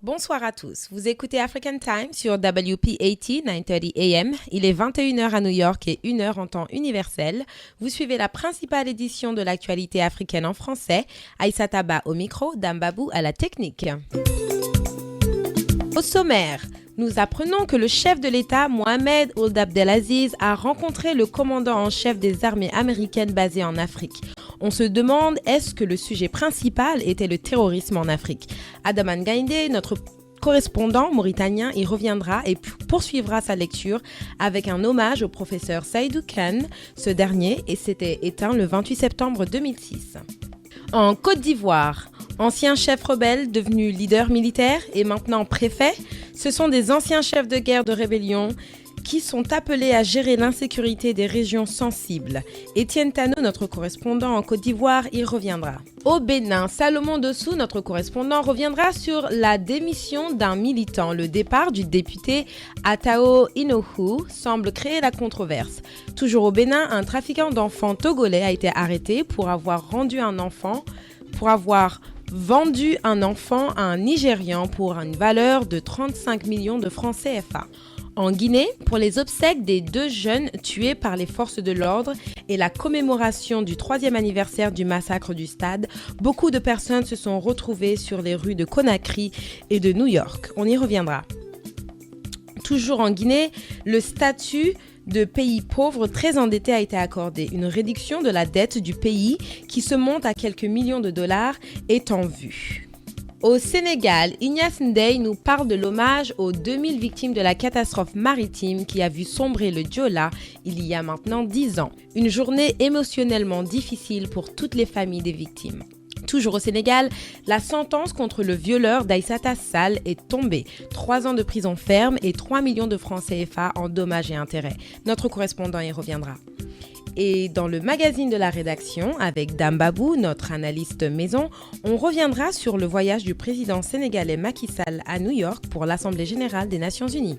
Bonsoir à tous. Vous écoutez African Time sur WP80 930 AM. Il est 21h à New York et 1h en temps universel. Vous suivez la principale édition de l'actualité africaine en français. Aïssa Taba au micro, Dambabou à la technique. Au sommaire, nous apprenons que le chef de l'État, Mohamed Ould Abdelaziz, a rencontré le commandant en chef des armées américaines basées en Afrique. On se demande, est-ce que le sujet principal était le terrorisme en Afrique? Adaman Gaïndé, notre correspondant mauritanien, y reviendra et poursuivra sa lecture avec un hommage au professeur Saïdou Kane. Ce dernier s'était éteint le 28 septembre 2006. En Côte d'Ivoire, ancien chef rebelle devenu leader militaire et maintenant préfet, ce sont des anciens chefs de guerre de rébellion qui sont appelés à gérer l'insécurité des régions sensibles. Étienne Tano, notre correspondant en Côte d'Ivoire, y reviendra. Au Bénin, Salomon Dossou, notre correspondant, reviendra sur la démission d'un militant. Le départ du député Atao Inohu semble créer la controverse. Toujours au Bénin, un trafiquant d'enfants togolais a été arrêté pour avoir vendu un enfant à un Nigérian pour une valeur de 35 millions de francs CFA. En Guinée, pour les obsèques des 2 jeunes tués par les forces de l'ordre et la commémoration du 3e anniversaire du massacre du Stade, beaucoup de personnes se sont retrouvées sur les rues de Conakry et de New York. On y reviendra. Toujours en Guinée, le statut de pays pauvre très endetté a été accordé. Une réduction de la dette du pays qui se monte à quelques millions de dollars est en vue. Au Sénégal, Ignace Ndeye nous parle de l'hommage aux 2000 victimes de la catastrophe maritime qui a vu sombrer le Joola il y a maintenant 10 ans. Une journée émotionnellement difficile pour toutes les familles des victimes. Toujours au Sénégal, la sentence contre le violeur d'Aïssata Sall est tombée. 3 ans de prison ferme et 3 millions de francs CFA en dommages et intérêts. Notre correspondant y reviendra. Et dans le magazine de la rédaction, avec Dambabou, notre analyste maison, on reviendra sur le voyage du président sénégalais Macky Sall à New York pour l'Assemblée générale des Nations unies.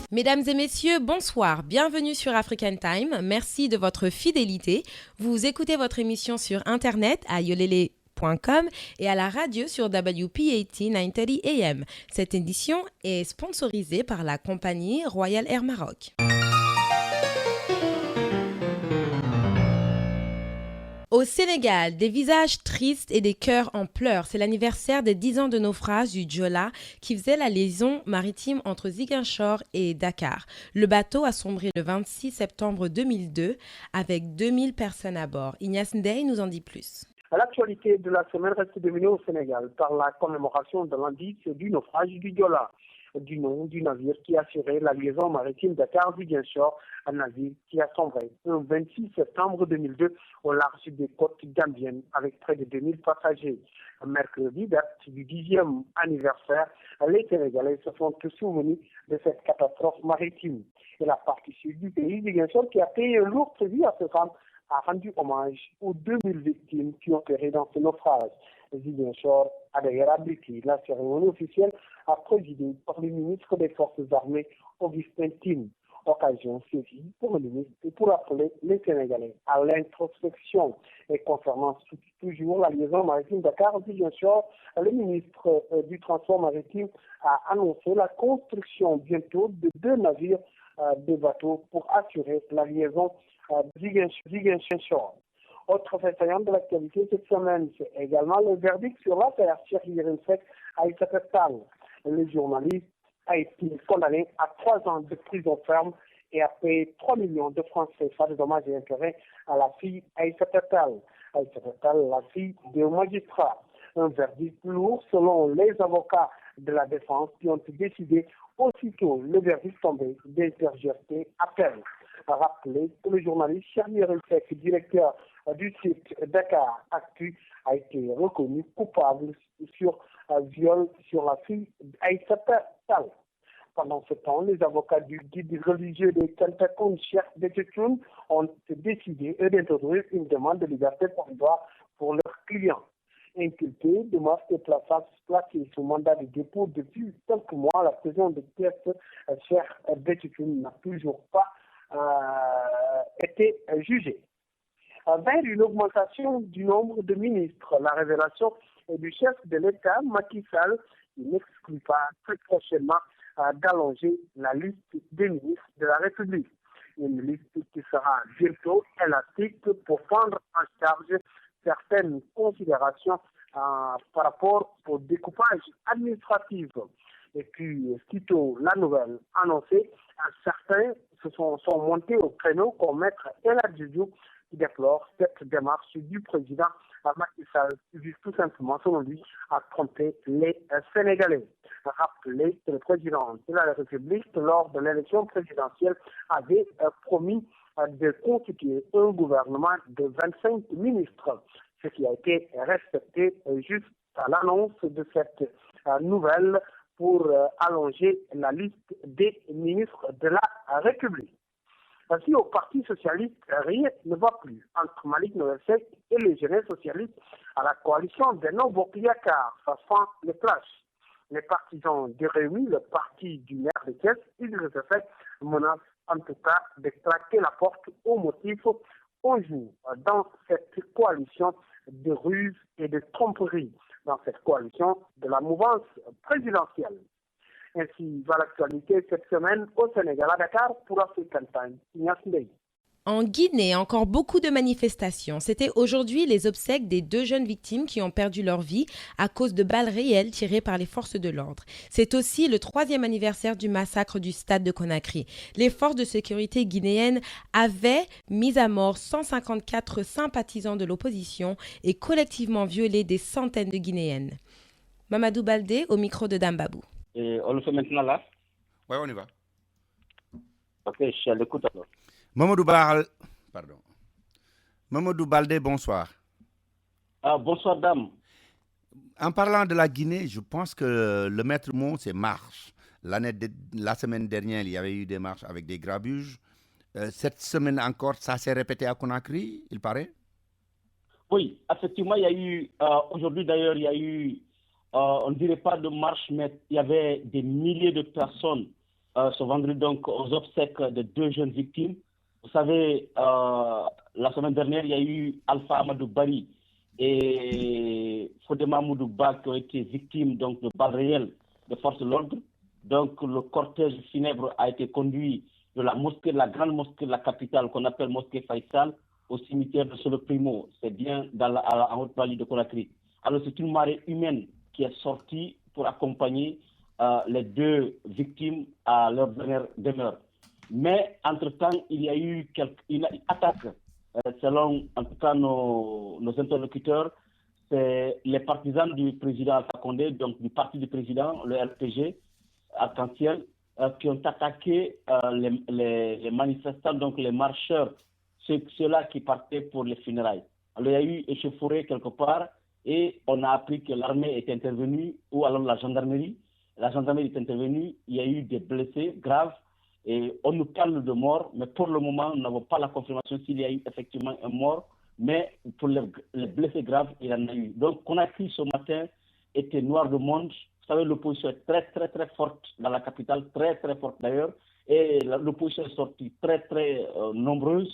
Mesdames et messieurs, bonsoir. Bienvenue sur African Time. Merci de votre fidélité. Vous écoutez votre émission sur Internet à yolele.com et à la radio sur WP80 930 AM. Cette édition est sponsorisée par la compagnie Royal Air Maroc. Au Sénégal, des visages tristes et des cœurs en pleurs. C'est l'anniversaire des 10 ans de naufrage du Joola qui faisait la liaison maritime entre Ziguinchor et Dakar. Le bateau a sombré le 26 septembre 2002 avec 2000 personnes à bord. Ignace Ndeye nous en dit plus. L'actualité de la semaine reste dominée au Sénégal par la commémoration de l'indice du naufrage du Joola, du nom du navire qui assurait la liaison maritime Dakar-Ziguinchor, un navire qui a sombré le 26 septembre 2002 au large des côtes gambiennes avec près de 2000 passagers. Mercredi, date du 10e anniversaire, les Sénégalais se sont souvenus de cette catastrophe maritime. Et la partie sud du pays, Ziguinchor, qui a payé un lourd tribut à ce drame, a rendu hommage aux 2000 victimes qui ont péri dans ce naufrage. Ziguinchor a d'ailleurs abrité la cérémonie officielle présidée par le ministre des Forces armées, Augustin Tine. Occasion saisie pour le ministre et pour appeler les Sénégalais à l'introspection. Et concernant toujours la liaison maritime Dakar-Ziguinchor, le ministre du Transport maritime a annoncé la construction bientôt de 2 navires de bateaux pour assurer la liaison Ziguinchor. Autre fait saillant de l'actualité cette semaine, c'est également le verdict sur l'affaire Cheikh Yérim Seck à Aïssata Tall. Le journaliste a été condamné à 3 ans de prison ferme et a payé 3 millions de francs CFA de dommages et intérêts à la fille Aïssata Tall. Aïssata Tall, la fille d'un magistrat. Un verdict lourd selon les avocats de la défense qui ont décidé aussitôt le verdict tombé d'interjeter appel. Rappeler que le journaliste Cheikh Yérim Seck, directeur du site Dakar Actu, a été reconnu coupable sur viol sur la fille Aïssata Tall. Pendant ce temps, les avocats du guide religieux de Kantakon, Cheikh Bétchoun, ont décidé d'introduire une demande de liberté provisoire pour leurs clients. Inculpé de masques placés sous mandat de dépôt depuis quelques mois, la prison de pièces Cheikh Bétchoun n'a toujours pas été jugée. Vers une augmentation du nombre de ministres, la révélation du chef de l'État, Macky Sall, il n'exclut pas très prochainement d'allonger la liste des ministres de la République. Une liste qui sera bientôt élastique pour prendre en charge certaines considérations par rapport au découpage administratif. Et puis, sitôt la nouvelle annoncée, certains sont montés au créneau comme maître El Hadjidou qui déplore cette démarche du président Macky Sall qui vise tout simplement, selon lui, à tromper les Sénégalais. Rappelez que le président de la République, lors de l'élection présidentielle, avait promis de constituer un gouvernement de 25 ministres, ce qui a été respecté juste à l'annonce de cette nouvelle pour allonger la liste des ministres de la République. Ainsi, au Parti socialiste, rien ne va plus entre Malik Noël Seck et les jeunes socialistes à la coalition des non-Bokiyakar. Ça sent les clashs. Les partisans de Réumi, le parti du maire de Thiès, Idrissa Seck, menacent en tout cas de claquer la porte au motif on joue dans cette coalition de ruse et de tromperie, dans cette coalition de la mouvance présidentielle. Ainsi va l'actualité cette semaine au Sénégal, à Dakar, pour African Time. Ignace Ndeye. En Guinée, encore beaucoup de manifestations. C'était aujourd'hui les obsèques des 2 jeunes victimes qui ont perdu leur vie à cause de balles réelles tirées par les forces de l'ordre. C'est aussi le 3e anniversaire du massacre du stade de Conakry. Les forces de sécurité guinéennes avaient mis à mort 154 sympathisants de l'opposition et collectivement violé des centaines de Guinéennes. Mamadou Baldé au micro de Dambabou. Et on le fait maintenant là? Oui, on y va. Ok, je suis à l'écoute alors. Mamadou Baldé, bonsoir. Bonsoir, dame. En parlant de la Guinée, je pense que le maître mot, c'est marche. La semaine dernière, il y avait eu des marches avec des grabuges. Cette semaine encore, ça s'est répété à Conakry, il paraît? Oui, effectivement, il y a eu, aujourd'hui d'ailleurs, il y a eu, on ne dirait pas de marche, mais il y avait des milliers de personnes ce vendredi donc aux obsèques de 2 jeunes victimes. Vous savez, la semaine dernière, il y a eu Alpha Amadou Bari et Fodema Moudouba qui ont été victimes donc, de balles réelles de force de l'ordre. Donc, le cortège funèbre a été conduit de la mosquée, la grande mosquée de la capitale qu'on appelle Mosquée Faisal, au cimetière de Solo Primo. C'est bien en Haute-Vallée de Conakry. Alors, c'est une marée humaine qui est sortie pour accompagner les 2 victimes à leur dernière demeure. Mais, entre-temps, il y a eu une attaque, selon en tout cas nos interlocuteurs, c'est les partisans du président Alpha Condé, donc du parti du président, le RPG, Arc-en-Ciel, qui ont attaqué les manifestants, donc les marcheurs, ceux-là qui partaient pour les funérailles. Alors il y a eu échauffourée quelque part et on a appris que l'armée est intervenue, ou alors la gendarmerie. La gendarmerie est intervenue, il y a eu des blessés graves. Et on nous parle de mort, mais pour le moment, nous n'avons pas la confirmation s'il y a eu effectivement un mort. Mais pour les blessés graves, il y en a eu. Donc, Conakry ce matin était noir de monde. Vous savez, l'opposition est très, très, très forte dans la capitale, très, très forte d'ailleurs. Et l'opposition est sortie très, très nombreuse.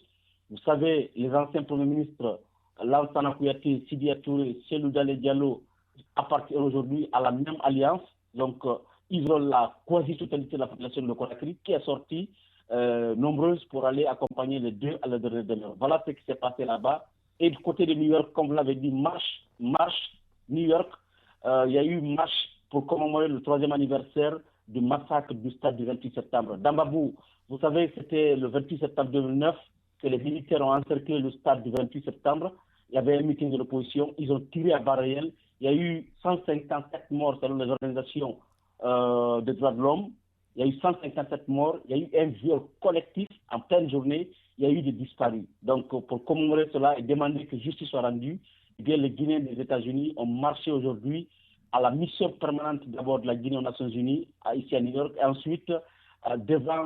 Vous savez, les anciens premiers ministres, Lansana Kouyaté, Sidi Touré, Cellou Dalein Diallo, appartiennent aujourd'hui à la même alliance. Donc, ils ont la quasi-totalité de la population de Conakry qui est sortie nombreuse pour aller accompagner les 2 à la dernière demeure. Voilà ce qui s'est passé là-bas. Et du côté de New York, comme vous l'avez dit, marche, New York, il y a eu marche pour commémorer le 3e anniversaire du massacre du stade du 28 septembre. Dambabou, vous savez, c'était le 28 septembre 2009 que les militaires ont encerclé le stade du 28 septembre. Il y avait un meeting de l'opposition, ils ont tiré à balles réelles. Il y a eu 157 morts selon les organisations des droits de l'homme. Il y a eu 157 morts, il y a eu un viol collectif en pleine journée, il y a eu des disparus. Donc, pour commémorer cela et demander que justice soit rendue, eh bien, les Guinéens des États-Unis ont marché aujourd'hui à la mission permanente d'abord de la Guinée aux Nations Unies, ici à New York, et ensuite devant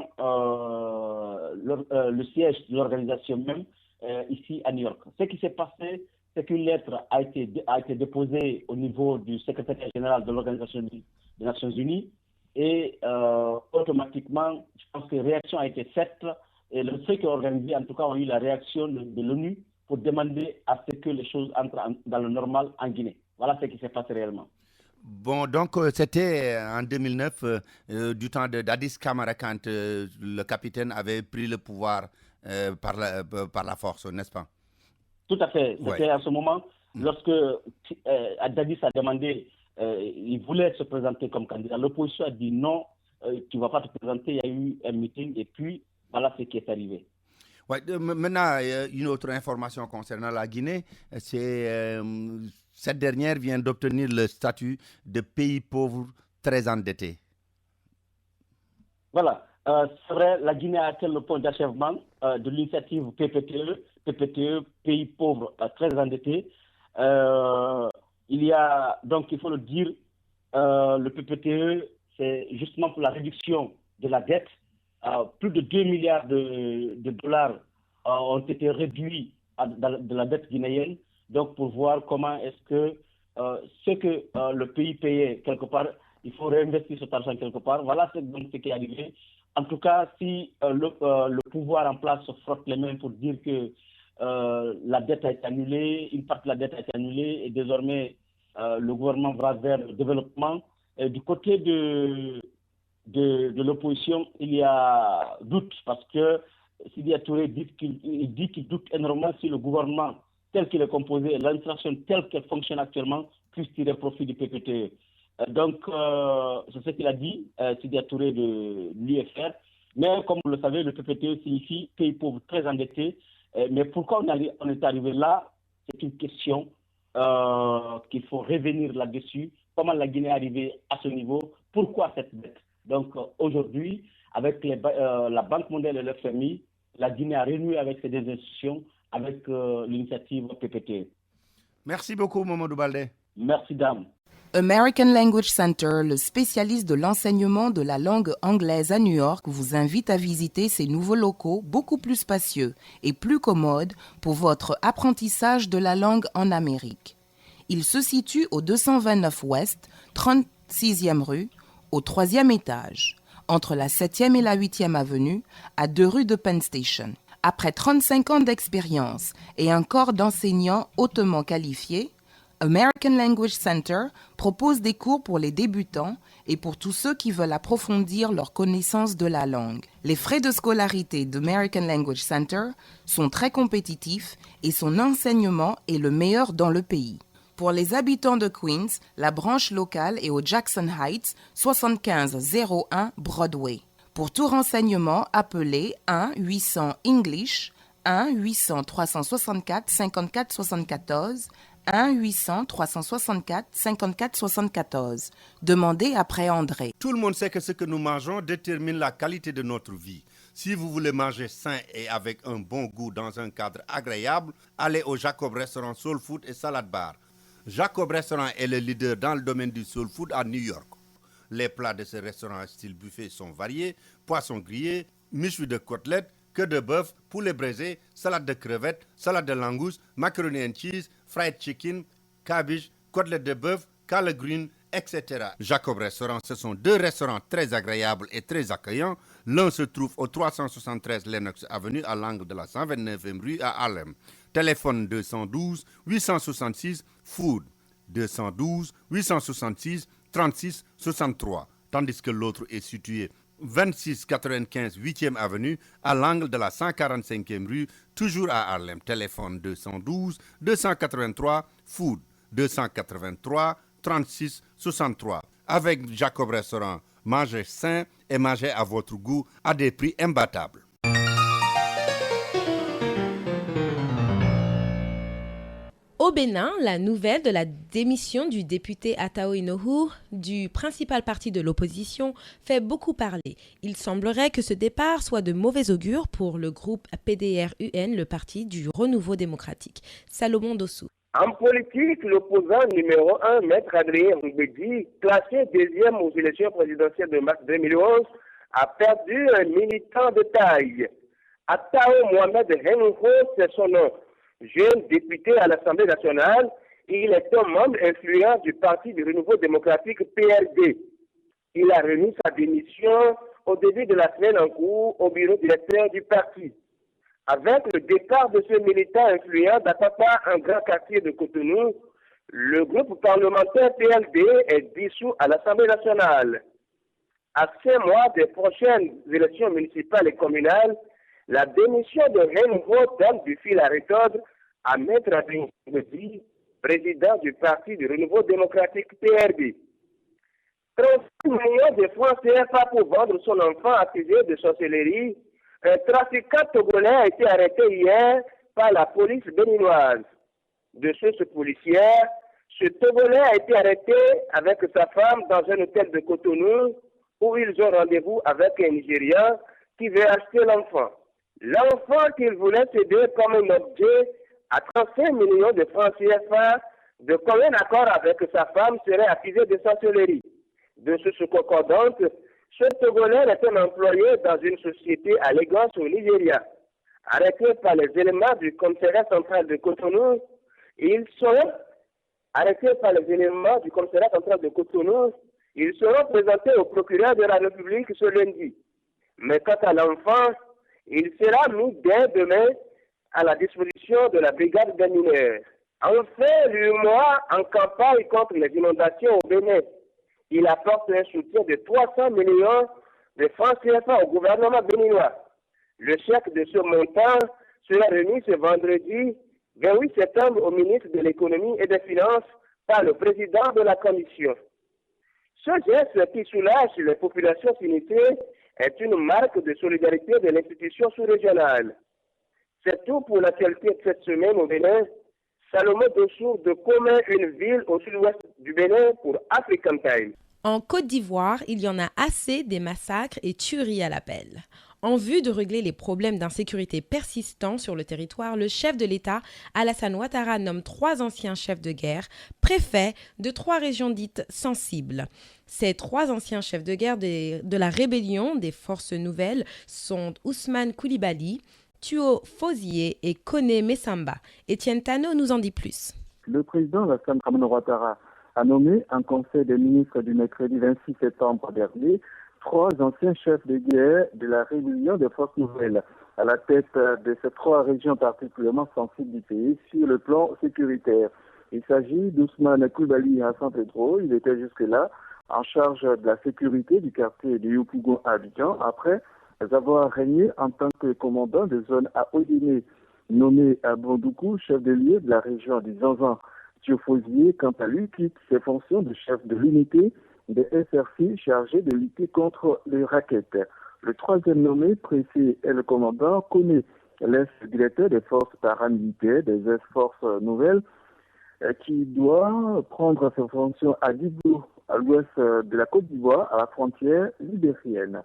le siège de l'organisation même, ici à New York. Ce qui s'est passé, c'est qu'une lettre a été déposée au niveau du secrétariat général de l'Organisation des Nations Unies et automatiquement, je pense que réaction a été faite et le truc organisé, en tout cas, a eu la réaction de l'ONU pour demander à ce que les choses entrent dans le normal en Guinée. Voilà ce qui s'est passé réellement. Bon, donc c'était en 2009, du temps d'Addis Camara, quand le capitaine avait pris le pouvoir par la force, n'est-ce pas? Tout à fait. C'était à ce moment, lorsque Addis a demandé, il voulait se présenter comme candidat. L'opposition a dit non, tu ne vas pas te présenter. Il y a eu un meeting et puis voilà ce qui est arrivé. Ouais, maintenant, une autre information concernant la Guinée, c'est cette dernière vient d'obtenir le statut de pays pauvre très endetté. Voilà, c'est vrai, la Guinée a atteint le point d'achèvement de l'initiative PPTE, pays pauvre très endetté. Il faut le dire, le PPTE, c'est justement pour la réduction de la dette. Plus de 2 milliards de dollars ont été réduits de la dette guinéenne. Donc, pour voir comment est-ce que ce que le pays payait quelque part, il faut réinvestir cet argent quelque part. Voilà ce qui est arrivé. En tout cas, si le pouvoir en place se frotte les mains pour dire que la dette a été annulée, une partie de la dette a été annulée et désormais le gouvernement va vers le développement. Et du côté de l'opposition, il y a doute parce que Sidya Touré dit qu'il doute énormément si le gouvernement tel qu'il est composé et l'administration telle qu'elle fonctionne actuellement puisse tirer profit du PPTE. Donc, c'est ce qu'il a dit, Sidya Touré de l'UFR. Mais comme vous le savez, le PPTE signifie pays pauvre très endetté. Mais pourquoi on est arrivé là? C'est une question qu'il faut revenir là-dessus. Comment la Guinée est arrivée à ce niveau? Pourquoi cette dette? Donc, aujourd'hui, avec la Banque mondiale et le FMI, la Guinée a renoué avec ses deux institutions, avec l'initiative PPT. Merci beaucoup, Mamadou Baldé. Merci, dame. American Language Center, le spécialiste de l'enseignement de la langue anglaise à New York, vous invite à visiter ses nouveaux locaux beaucoup plus spacieux et plus commodes pour votre apprentissage de la langue en Amérique. Il se situe au 229 Ouest, 36e rue, au 3e étage, entre la 7e et la 8e avenue, à 2 rues de Penn Station. Après 35 ans d'expérience et un corps d'enseignants hautement qualifiés, American Language Center propose des cours pour les débutants et pour tous ceux qui veulent approfondir leur connaissance de la langue. Les frais de scolarité d'American Language Center sont très compétitifs et son enseignement est le meilleur dans le pays. Pour les habitants de Queens, la branche locale est au Jackson Heights, 7501 Broadway. Pour tout renseignement, appelez 1-800-ENGLISH, 1-800-364-5474, 1-800-364-5474. Demandez après André. Tout le monde sait que ce que nous mangeons détermine la qualité de notre vie. Si vous voulez manger sain et avec un bon goût dans un cadre agréable, allez au Jacob Restaurant Soul Food et Salad Bar. Jacob Restaurant est le leader dans le domaine du soul food à New York. Les plats de ce restaurant style buffet sont variés: poisson grillé, miche de côtelettes, queue de bœuf, poulet braisé, salade de crevettes, salade de langouste, macaroni and cheese, fried chicken, cabbage, côtelettes de bœuf, collard green, etc. Jacob Restaurant, ce sont deux restaurants très agréables et très accueillants. L'un se trouve au 373 Lenox Avenue à l'angle de la 129e rue à Harlem. Téléphone 212 866 Food, 212 866 36 63. Tandis que l'autre est situé 2695 8e Avenue à l'angle de la 145e rue, toujours à Harlem. Téléphone 212 283 Food, 283 36 63. Avec Jacob Restaurant, mangez sain et mangez à votre goût à des prix imbattables. Au Bénin, la nouvelle de la démission du député Atao Inohou du principal parti de l'opposition fait beaucoup parler. Il semblerait que ce départ soit de mauvais augure pour le groupe PDR-UN, le parti du renouveau démocratique. Salomon Dossou. En politique, l'opposant numéro 1, Maître Adrien Mbedi, classé deuxième aux élections présidentielles de mars 2011, a perdu un militant de taille. Attao Mohamed Henko, c'est son nom. Jeune député à l'Assemblée nationale, il est un membre influent du Parti du Renouveau démocratique PRD. Il a remis sa démission au début de la semaine en cours au bureau directeur du parti. Avec le départ de ce militant influent d'Apapa, un grand quartier de Cotonou, le groupe parlementaire PLD est dissous à l'Assemblée nationale. À 5 mois des prochaines élections municipales et communales, la démission de Renouveau donne du fil à retordre à Maître Adrien Mbedi, président du Parti du Renouveau démocratique PRD. 35 millions de francs CFA pour vendre son enfant accusé de sorcellerie. Un trafiquant togolais a été arrêté hier par la police béninoise. De sources policières, ce Togolais a été arrêté avec sa femme dans un hôtel de Cotonou où ils ont rendez-vous avec un Nigérian qui veut acheter l'enfant. L'enfant qu'il voulait céder comme un objet à 35 millions de francs CFA de commun accord avec sa femme serait accusé de sorcellerie. De sources concordantes, ce Togolais est un employé dans une société à Lagos au Nigeria. Arrêté par les éléments du commissariat central de Cotonou, ils seront présentés au procureur de la République ce lundi. Mais quant à l'enfant, il sera mis dès demain à la disposition de la brigade des mineurs. Enfin, l'UMOA en campagne contre les inondations au Bénin. Il apporte un soutien de 300 millions de francs CFA au gouvernement béninois. Le chèque de ce montant sera remis ce vendredi 28 septembre au ministre de l'Économie et des Finances par le président de la Commission. Ce geste qui soulage les populations sinistrées est une marque de solidarité de l'institution sous-régionale. C'est tout pour l'actualité de cette semaine au Bénin. Salomon Dossour de Comé, une ville au sud-ouest du Bénin pour African Time. En Côte d'Ivoire, il y en a assez des massacres et tueries à l'appel. En vue de régler les problèmes d'insécurité persistants sur le territoire, le chef de l'État, Alassane Ouattara, nomme 3 anciens chefs de guerre, préfets de 3 régions dites sensibles. Ces 3 anciens chefs de guerre de la rébellion des forces nouvelles sont Ousmane Koulibaly, Tuo Fosié et Kone Messamba. Étienne Tano nous en dit plus. Le président Alassane Ouattara a nommé un conseil des ministres du mercredi 26 septembre dernier 3 anciens chefs de guerre de la rébellion des forces nouvelles à la tête de ces 3 régions particulièrement sensibles du pays sur le plan sécuritaire. Il s'agit d'Ousmane Koulibaly Hassan Pedro. Il était jusque-là en charge de la sécurité du quartier de Yopougon à Abidjan après avoir régné en tant que commandant de zone à Odéné, nommé à Bondoukou, chef de lieu de la région du Zanzan. Thiofosier, quant à lui, quitte ses fonctions de chef de l'unité des SRC chargé de lutter contre les raquettes. Le 3e nommé, précis, est le commandant Kone, l'ex-directeur des forces paramilitaires des forces nouvelles, qui doit prendre ses fonctions à Dibou, à l'ouest de la Côte d'Ivoire, à la frontière libérienne.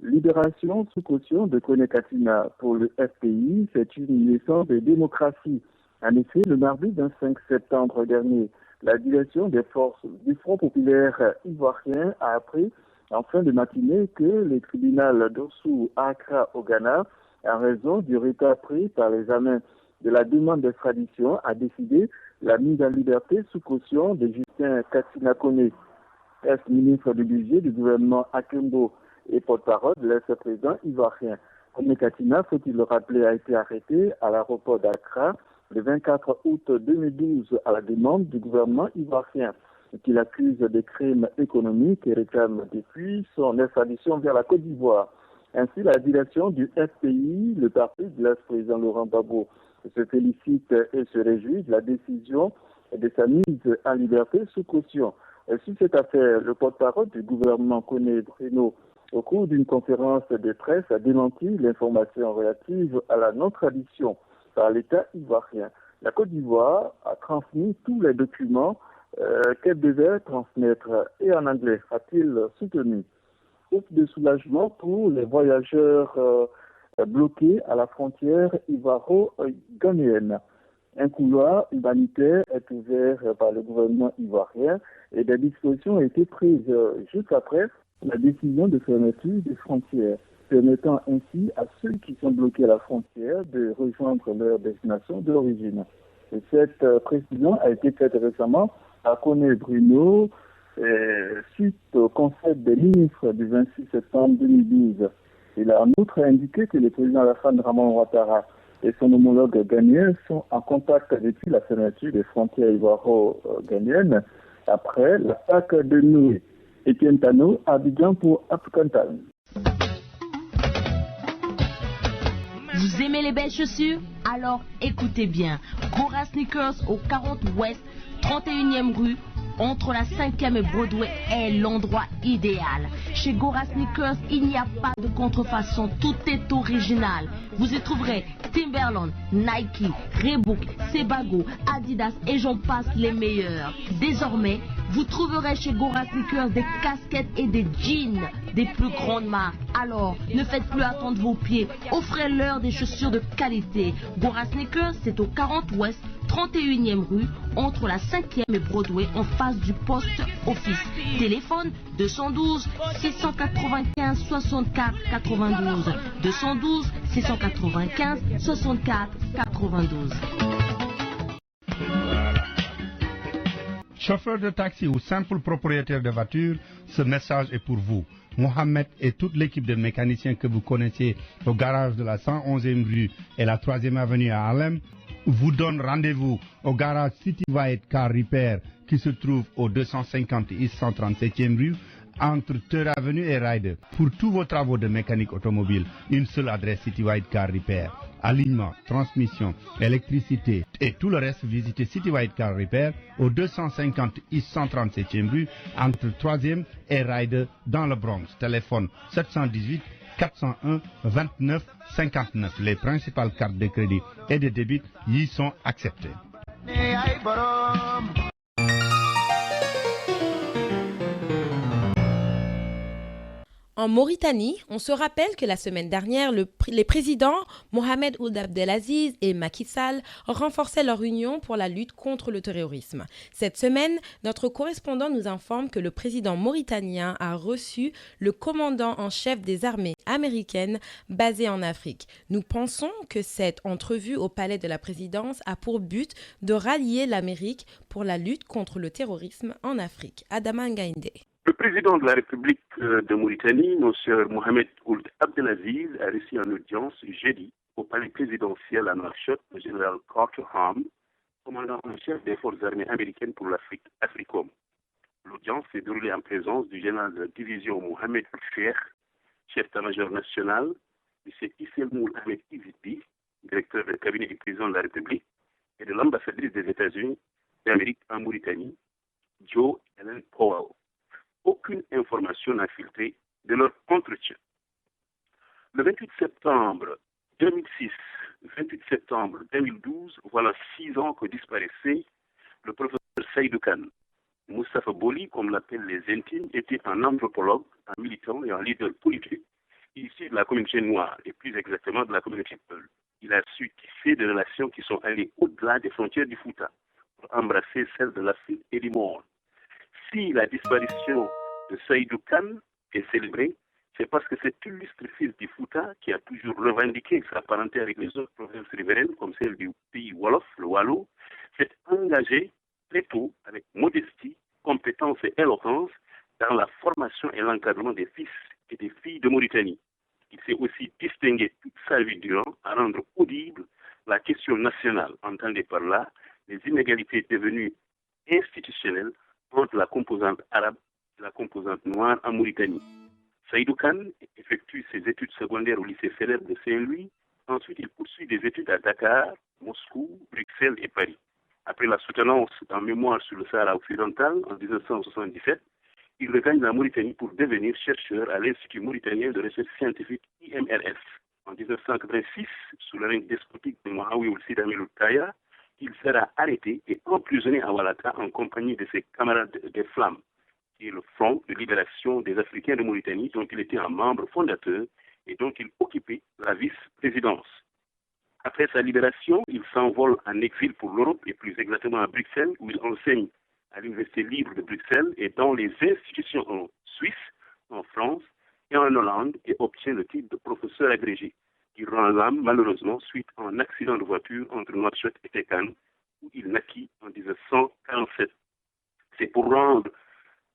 Libération sous caution de Kone Katina pour le FPI, c'est une naissance de démocratie. En effet, le mardi 25 septembre dernier, la direction des forces du Front populaire ivoirien a appris en fin de matinée que le tribunal d'Ossou à Accra au Ghana, en raison du retard pris par l'examen de la demande d'extradition, a décidé la mise en liberté sous caution de Justin Katina Kone, ex-ministre du budget du gouvernement Akembo et porte-parole de l'ex-président ivoirien. Kone Katina, faut-il le rappeler, a été arrêté à l'aéroport d'Accra le 24 août 2012 à la demande du gouvernement ivoirien, qui l'accuse de crimes économiques et réclame depuis son extradition vers la Côte d'Ivoire. Ainsi, la direction du FPI, le parti de l'ex-président Laurent Gbagbo, se félicite et se réjouit de la décision de sa mise en liberté sous caution. Sur cette affaire, le porte-parole du gouvernement Kone Bruno, au cours d'une conférence de presse, a démenti l'information relative à la non-tradition par l'État ivoirien. La Côte d'Ivoire a transmis tous les documents qu'elle devait transmettre et en anglais, a-t-il soutenu. Sauf de soulagement pour les voyageurs bloqués à la frontière ivoiro-ghanéenne. Un couloir humanitaire est ouvert par le gouvernement ivoirien et des dispositions ont été prises juste après la décision de fermeture des frontières, permettant ainsi à ceux qui sont bloqués à la frontière de rejoindre leur destination d'origine. Et cette précision a été faite récemment à Koné Bruno, suite au conseil des ministres du 26 septembre 2012. Il a en outre indiqué que le président Alassane Dramane Ouattara et son homologue ghanéen sont en contact depuis la fermeture des frontières ivoiro-ghanéennes après l'attaque de Noué. Etienne Tano, Abidjan pour African Time. Vous aimez les belles chaussures? Alors écoutez bien. Gora Sneakers au 40 Ouest, 31e rue, entre la 5e et Broadway est l'endroit idéal. Chez Gora Sneakers, il n'y a pas de contrefaçon, tout est original. Vous y trouverez Timberland, Nike, Reebok, Sebago, Adidas et j'en passe les meilleurs. Désormais, vous trouverez chez Gora Sneakers des casquettes et des jeans des plus grandes marques. Alors, ne faites plus attendre vos pieds, offrez-leur des chaussures de qualité. Gora Sneakers, c'est au 40 Ouest, 31e rue, entre la 5e et Broadway, en face du poste office. Téléphone 212 695 64 92. 212 695 64 92. Chauffeur de taxi ou simple propriétaire de voiture, ce message est pour vous. Mohamed et toute l'équipe de mécaniciens que vous connaissez au garage de la 111e rue et la 3e avenue à Harlem vous donne rendez-vous au garage City White Car Repair qui se trouve au 250 East 137e rue entre Third Avenue et Ryder. Pour tous vos travaux de mécanique automobile, une seule adresse City White Car Repair. Alignement, transmission, électricité et tout le reste, visitez City White Car Repair au 250 East 137e rue entre 3e et Ryder dans le Bronx. Téléphone 718 401 29 59. Les principales cartes de crédit et de débit y sont acceptées. En Mauritanie, on se rappelle que la semaine dernière, les présidents Mohamed Ould Abdelaziz et Macky Sall renforçaient leur union pour la lutte contre le terrorisme. Cette semaine, notre correspondant nous informe que le président mauritanien a reçu le commandant en chef des armées américaines basé en Afrique. Nous pensons que cette entrevue au palais de la présidence a pour but de rallier l'Amérique pour la lutte contre le terrorisme en Afrique. Adama Ngaïndé. Le président de la République de Mauritanie, M. Mohamed Ould Abdelaziz, a reçu en audience jeudi au palais présidentiel à Nouakchott le général Carter Ham, commandant en chef des forces armées américaines pour l'Afrique, AFRICOM. L'audience s'est déroulée en présence du général de la division Mohamed Cheikh, chef d'état-major national, M. Isselmoul Ahmed Izipi, directeur du cabinet du président de la République, et de l'ambassadrice des États-Unis d'Amérique en Mauritanie, Joe Ellen Powell. Aucune information n'a filtré de leur entretien. Le 28 septembre 2006, 28 septembre 2012, voilà 6 ans que disparaissait le professeur Seydou Kane. Moustapha Boli, comme l'appellent les intimes, était un anthropologue, un militant et un leader politique issu de la communauté noire et plus exactement de la communauté Peul. Il a su tisser des relations qui sont allées au-delà des frontières du Fouta pour embrasser celles de l'Afrique et du monde. Si la disparition de Seydou Kane est célébrée, c'est parce que cet illustre fils du Fouta, qui a toujours revendiqué sa parenté avec les autres provinces riveraines, comme celle du pays Wolof, le Wallo, s'est engagé très tôt, avec modestie, compétence et éloquence, dans la formation et l'encadrement des fils et des filles de Mauritanie. Il s'est aussi distingué toute sa vie durant à rendre audible la question nationale, entendez par là les inégalités devenues institutionnelles entre la composante arabe et la composante noire en Mauritanie. Seydou Kane effectue ses études secondaires au lycée célèbre de Saint-Louis. Ensuite, il poursuit des études à Dakar, Moscou, Bruxelles et Paris. Après la soutenance en mémoire sur le Sahara occidental en 1977, il regagne la Mauritanie pour devenir chercheur à l'Institut mauritanien de recherche scientifique IMRS. En 1986, sous le règne despotique de Mohamed Ould Sidamel Taya, il sera arrêté et emprisonné à Oualata en compagnie de ses camarades des Flammes, qui est le Front de libération des Africains de Mauritanie, dont il était un membre fondateur et dont il occupait la vice-présidence. Après sa libération, il s'envole en exil pour l'Europe et plus exactement à Bruxelles, où il enseigne à l'Université libre de Bruxelles et dans les institutions en Suisse, en France et en Hollande et obtient le titre de professeur agrégé. Il rend l'âme malheureusement suite à un accident de voiture entre Nouakchott et Tékane, où il naquit en 1947. C'est pour rendre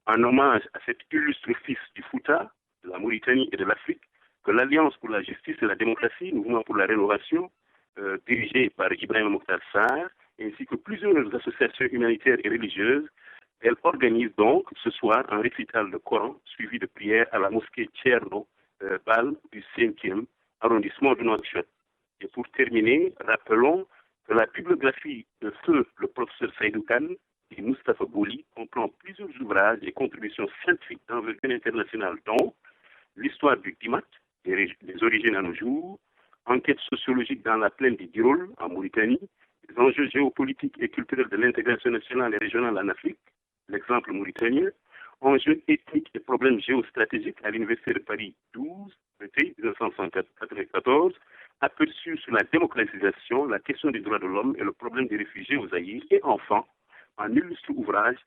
un hommage à cet illustre fils du Fouta, de la Mauritanie et de l'Afrique, que l'Alliance pour la justice et la démocratie, mouvement pour la rénovation, dirigé par Ibrahim Mokhtar Sarr, ainsi que plusieurs associations humanitaires et religieuses, elle organise donc ce soir un récital de Coran suivi de prières à la mosquée Tcherno Bal du 5e arrondissement de Nouakchott. Et pour terminer, rappelons que la bibliographie de feu le professeur Saïdou Khan et Moustapha Bouli comprend plusieurs ouvrages et contributions scientifiques d'envergure internationale, dont l'histoire du Dimat, des origines à nos jours, enquête sociologique dans la plaine du Dirol, en Mauritanie, les enjeux géopolitiques et culturels de l'intégration nationale et régionale en Afrique, l'exemple mauritanien, enjeux ethniques et problèmes géostratégiques à l'Université de Paris 12, 1994, aperçu sur la démocratisation, la question des droits de l'homme et le problème des réfugiés aux Zaïre, et enfin, un illustre ouvrage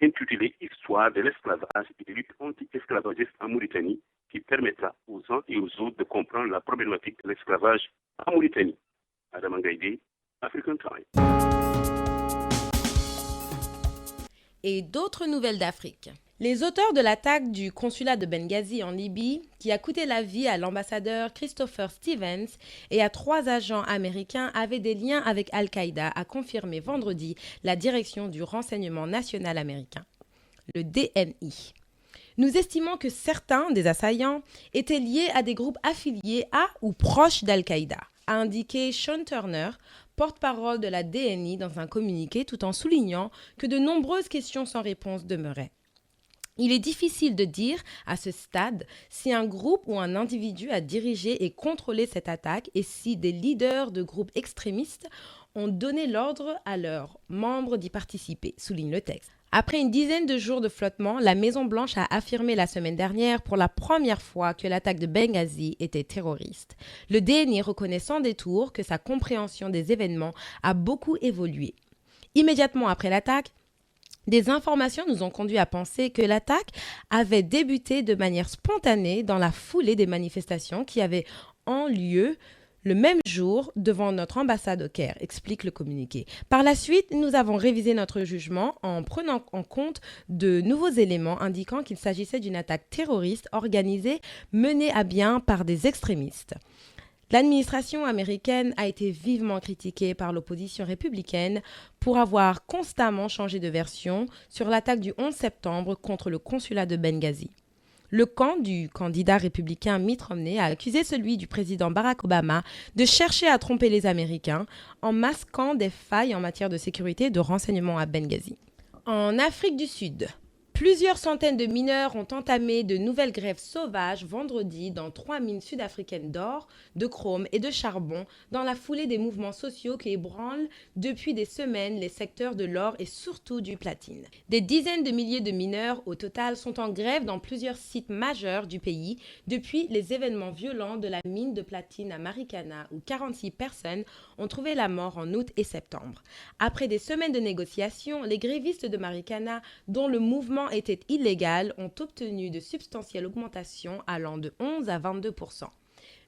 intitulé Histoire de l'esclavage et des luttes anti-esclavagistes en Mauritanie, qui permettra aux uns et aux autres de comprendre la problématique de l'esclavage en Mauritanie. Adam Ngaïdé, African Time. Et d'autres nouvelles d'Afrique. Les auteurs de l'attaque du consulat de Benghazi en Libye, qui a coûté la vie à l'ambassadeur Christopher Stevens et à 3 agents américains, avaient des liens avec Al-Qaïda, a confirmé vendredi la direction du renseignement national américain, le DNI. Nous estimons que certains des assaillants étaient liés à des groupes affiliés à ou proches d'Al-Qaïda, a indiqué Sean Turner, porte-parole de la DNI dans un communiqué, tout en soulignant que de nombreuses questions sans réponse demeuraient. Il est difficile de dire à ce stade si un groupe ou un individu a dirigé et contrôlé cette attaque et si des leaders de groupes extrémistes ont donné l'ordre à leurs membres d'y participer, souligne le texte. Après une dizaine de jours de flottement, la Maison-Blanche a affirmé la semaine dernière pour la première fois que l'attaque de Benghazi était terroriste. Le DNI reconnaît sans détour que sa compréhension des événements a beaucoup évolué. Immédiatement après l'attaque, des informations nous ont conduit à penser que l'attaque avait débuté de manière spontanée dans la foulée des manifestations qui avaient en lieu le même jour devant notre ambassade au Caire, explique le communiqué. Par la suite, nous avons révisé notre jugement en prenant en compte de nouveaux éléments indiquant qu'il s'agissait d'une attaque terroriste organisée menée à bien par des extrémistes. L'administration américaine a été vivement critiquée par l'opposition républicaine pour avoir constamment changé de version sur l'attaque du 11 septembre contre le consulat de Benghazi. Le camp du candidat républicain Mitt Romney a accusé celui du président Barack Obama de chercher à tromper les Américains en masquant des failles en matière de sécurité et de renseignement à Benghazi. En Afrique du Sud, plusieurs centaines de mineurs ont entamé de nouvelles grèves sauvages vendredi dans 3 mines sud-africaines d'or, de chrome et de charbon dans la foulée des mouvements sociaux qui ébranlent depuis des semaines les secteurs de l'or et surtout du platine. Des dizaines de milliers de mineurs au total sont en grève dans plusieurs sites majeurs du pays depuis les événements violents de la mine de platine à Marikana où 46 personnes ont trouvé la mort en août et septembre. Après des semaines de négociations, les grévistes de Marikana, dont le mouvement était illégal, ont obtenu de substantielles augmentations allant de 11 à 22%.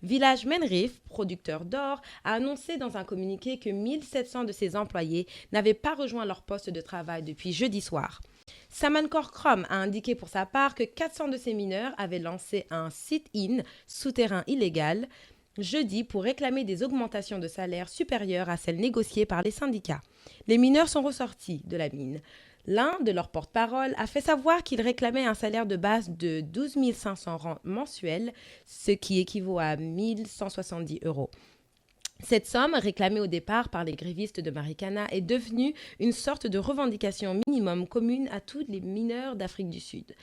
Village Menrif, producteur d'or, a annoncé dans un communiqué que 1700 de ses employés n'avaient pas rejoint leur poste de travail depuis jeudi soir. Samankor Krom a indiqué pour sa part que 400 de ses mineurs avaient lancé un sit-in souterrain illégal jeudi pour réclamer des augmentations de salaire supérieures à celles négociées par les syndicats. Les mineurs sont ressortis de la mine. L'un de leurs porte-parole a fait savoir qu'il réclamait un salaire de base de 12 500 rands mensuels, ce qui équivaut à 1 170 €. Cette somme, réclamée au départ par les grévistes de Marikana, est devenue une sorte de revendication minimum commune à tous les mineurs d'Afrique du Sud.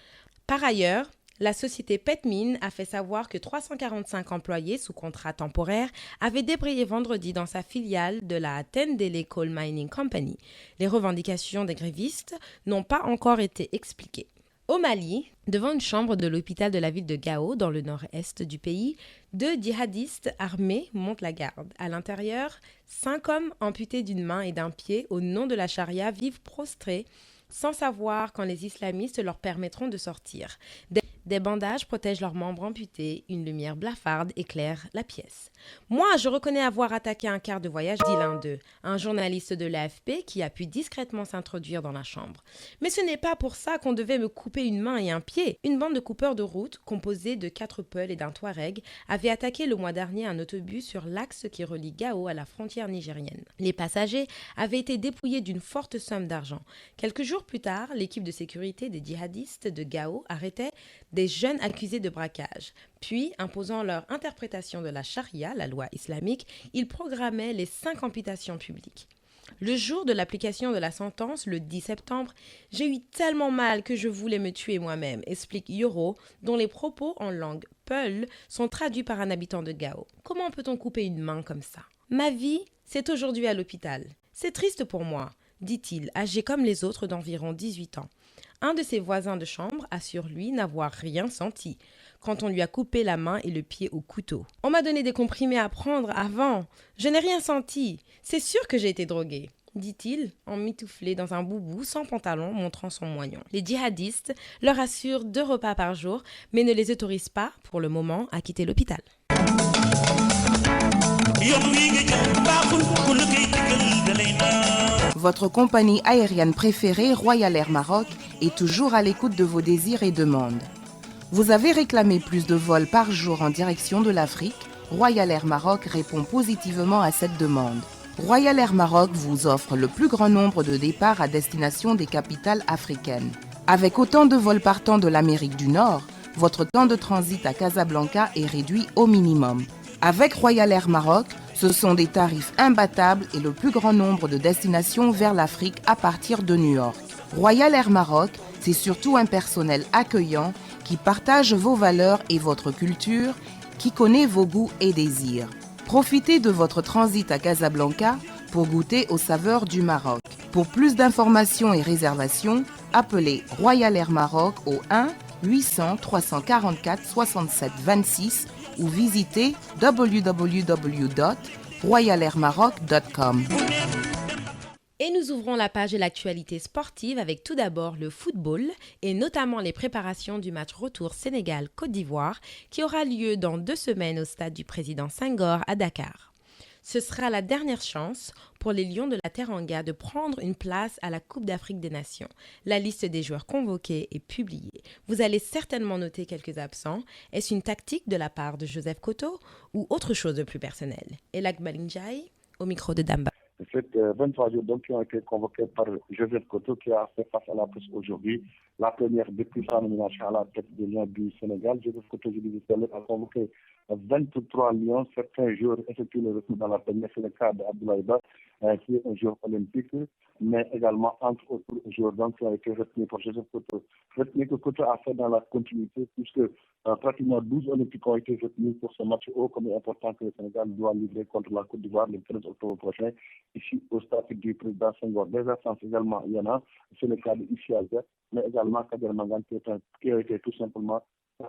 Par ailleurs, la société Petmine a fait savoir que 345 employés sous contrat temporaire avaient débrayé vendredi dans sa filiale de la Tendele Coal Mining Company. Les revendications des grévistes n'ont pas encore été expliquées. Au Mali, devant une chambre de l'hôpital de la ville de Gao, dans le nord-est du pays, 2 djihadistes armés montent la garde. À l'intérieur, 5 hommes amputés d'une main et d'un pied au nom de la charia vivent prostrés, sans savoir quand les islamistes leur permettront de sortir. Des bandages protègent leurs membres amputés, une lumière blafarde éclaire la pièce. Moi, je reconnais avoir attaqué un quart de voyage, dit l'un d'eux, un journaliste de l'AFP qui a pu discrètement s'introduire dans la chambre. Mais ce n'est pas pour ça qu'on devait me couper une main et un pied. Une bande de coupeurs de route, composée de 4 peuls et d'un Touareg, avait attaqué le mois dernier un autobus sur l'axe qui relie Gao à la frontière nigérienne. Les passagers avaient été dépouillés d'une forte somme d'argent. Quelques jours plus tard, l'équipe de sécurité des djihadistes de Gao arrêtait des jeunes accusés de braquage. Puis, imposant leur interprétation de la charia, la loi islamique, ils programmaient les 5 amputations publiques. Le jour de l'application de la sentence, le 10 septembre, j'ai eu tellement mal que je voulais me tuer moi-même, explique Yoro, dont les propos en langue peul sont traduits par un habitant de Gao. Comment peut-on couper une main comme ça? Ma vie, c'est aujourd'hui à l'hôpital. C'est triste pour moi, dit-il, âgé comme les autres d'environ 18 ans. Un de ses voisins de chambre assure lui n'avoir rien senti quand on lui a coupé la main et le pied au couteau. On m'a donné des comprimés à prendre avant. Je n'ai rien senti. C'est sûr que j'ai été drogué, dit-il, emmitouflé dans un boubou sans pantalon montrant son moignon. Les djihadistes leur assurent 2 repas par jour, mais ne les autorisent pas, pour le moment, à quitter l'hôpital. Votre compagnie aérienne préférée, Royal Air Maroc, est toujours à l'écoute de vos désirs et demandes. Vous avez réclamé plus de vols par jour en direction de l'Afrique. Royal Air Maroc répond positivement à cette demande. Royal Air Maroc vous offre le plus grand nombre de départs à destination des capitales africaines. Avec autant de vols partant de l'Amérique du Nord, votre temps de transit à Casablanca est réduit au minimum. Avec Royal Air Maroc, ce sont des tarifs imbattables et le plus grand nombre de destinations vers l'Afrique à partir de New York. Royal Air Maroc, c'est surtout un personnel accueillant qui partage vos valeurs et votre culture, qui connaît vos goûts et désirs. Profitez de votre transit à Casablanca pour goûter aux saveurs du Maroc. Pour plus d'informations et réservations, appelez Royal Air Maroc au 1 800 344 67 26 ou visitez www.royalairmaroc.com. Et nous ouvrons la page de l'actualité sportive avec tout d'abord le football et notamment les préparations du match retour Sénégal-Côte d'Ivoire qui aura lieu dans 2 semaines au stade du président Senghor à Dakar. Ce sera la dernière chance pour les Lions de la Teranga de prendre une place à la Coupe d'Afrique des Nations. La liste des joueurs convoqués est publiée. Vous allez certainement noter quelques absents. Est-ce une tactique de la part de Joseph Koto ou autre chose de plus personnel? Elak Balinjai au micro de Damba. Cette 23 jours donc qui ont été convoqués par Joseph Koto qui a fait face à la presse aujourd'hui. La première depuis sa nomination à la tête des Lions du Sénégal. Joseph Koto, je disais, a convoqué 23 Lions. Certains joueurs effectuent le retour dans la première. C'est le cas d'Abdoulaye Ba, qui est un joueur olympique, mais également entre autres joueurs qui ont été retenus pour Joseph Koto. Retenu que Koto a fait dans la continuité puisque pratiquement 12 Olympiques ont été retenus pour ce match haut comme important que le Sénégal doit livrer contre la Côte d'Ivoire le 13 octobre prochain, ici au stade du président Senghor. Des absences également, il y en a, c'est le cas de Issi Alger, mais également Kader Mangan qui a été tout simplement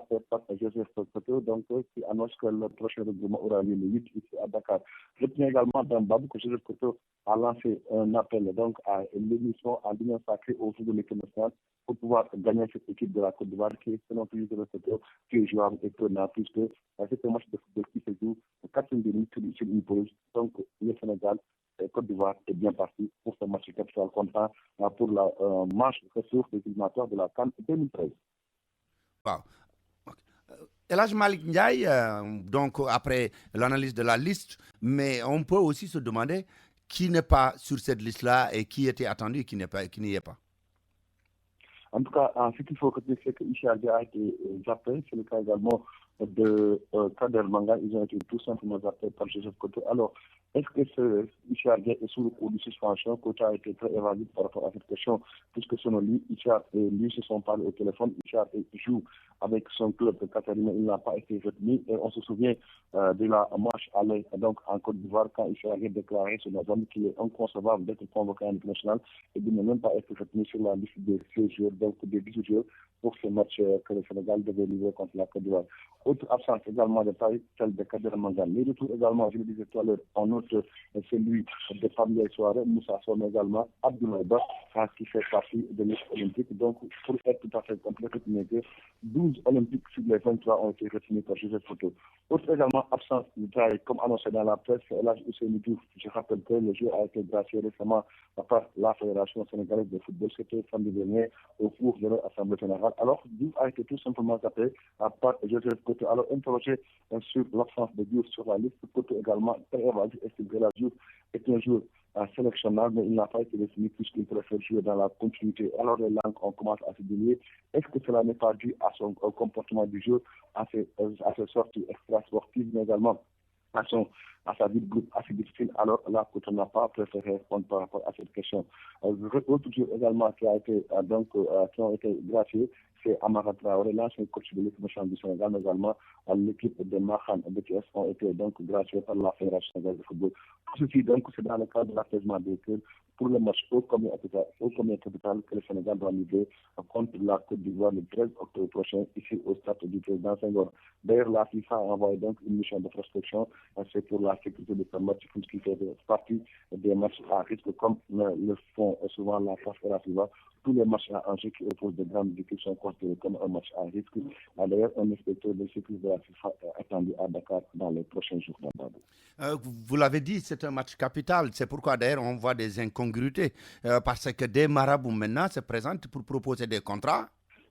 fait par Joseph Koto, donc qui annonce que le prochain regroupement aura lieu le 8 ici à Dakar. Je tiens également dans Babou que Joseph Koto a lancé un appel donc à l'émission en l'union sacrée autour de l'équipe nationale pour pouvoir gagner cette équipe de la Côte d'Ivoire qui est selon Joseph Koto qui est jouable et prenant puisque c'est un match de football qui se joue 4 minutes sur une pause. Donc le Sénégal et Côte d'Ivoire est bien parti pour ce match capital comptant pour la manche ressources des éliminatoires de la CAN 2013. Wow. Elhadji Malick Ndiaye, donc après l'analyse de la liste, mais on peut aussi se demander qui n'est pas sur cette liste-là et qui était attendu et qui n'y est pas. En tout cas, ce qu'il faut retenir, c'est que Issi Alger a été zappé. C'est le cas également de Kader Mangan. Ils ont été tout simplement zappés par Joseph Koto. Alors, Est-ce que ce Ishar est sous le coup de suspension? Kota a été très évasif par rapport à cette question, puisque selon lui, Ishar et lui se sont parlé au téléphone. Ishar joue avec son club Katarina, il n'a pas été retenu. Et on se souvient de la marche aller donc en Côte d'Ivoire quand Ishar a déclaré sur la zone qu'il est inconcevable d'être convoqué en équipe nationale et de ne même pas être retenu sur la liste des 16 joueurs, donc des 18 joueurs pour ce match que le Sénégal devait livrer contre la Côte d'Ivoire. Autre absence également de taille, celle de Kader Mangan. Les retours également, je le disais tout à l'heure, en outre, celui de Fabien Soare, Moussa Somme également, Abdoulaye Ba, qui fait partie de l'équipe olympique. Donc, pour être tout à fait complet, 12 olympiques sur les 23 ont été retenus par Joseph Photo. Autre également absence de taille, comme annoncé dans la presse, l'âge Ousseynou Diouf. Je rappelle que le jeu a été gracié récemment par la Fédération sénégalaise de football. C'était samedi dernier au cours de l'Assemblée générale. Alors, Diouf a été tout simplement tapé par Joseph Photo. Alors, interrogé sur l'absence de Diouf sur la liste, Photo également très évasif, estime que la Diouf est un joueur sélectionnable, mais il n'a pas été défini puisqu'il préfère jouer dans la continuité. Alors les langues, on commence à se délier. Est-ce que cela n'est pas dû à son comportement du jeu, à ses sorties extra-sportives, mais également à sa vie de groupe assez difficile? Alors là, Couto n'a pas préféré répondre par rapport à cette question. Autre joueur également qui ont été graciés, c'est Amara Traoré, l'ancien coach de l'équipe nationale du Sénégal, mais également l'équipe de Mahan BTS ont été donc graciés par la Fédération sénégalaise de football. Ceci donc, c'est dans le cadre de l'apaisement des clubs pour le match au commun capital que le Sénégal doit livrer contre la Côte d'Ivoire le 13 octobre prochain, ici au stade du président Senghor. D'ailleurs, la FIFA a envoyé donc une mission de prospection, c'est pour la sécurité de ce match, qui fait partie des matchs à risque, comme le font souvent la France et la FIFA. Tous les matchs à enjeu qui opposent de grandes équipes sont considérés comme un match à risque. D'ailleurs, un inspecteur de sécurité de la FIFA est attendu à Dakar dans les prochains jours. Vous l'avez dit, c'est un match capital. C'est pourquoi d'ailleurs on voit des incongruités. Parce que des marabouts maintenant se présentent pour proposer des contrats.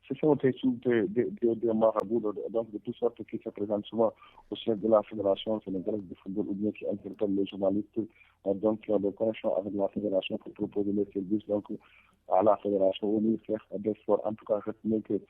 Ce sont des marabouts donc de toutes sortes qui se présentent souvent au sein de la Fédération sénégalaise de football ou bien qui interpellent les journalistes donc qui ont des connexions avec la Fédération pour proposer les services donc à la Fédération au ministère des Sports. En tout cas, retenez que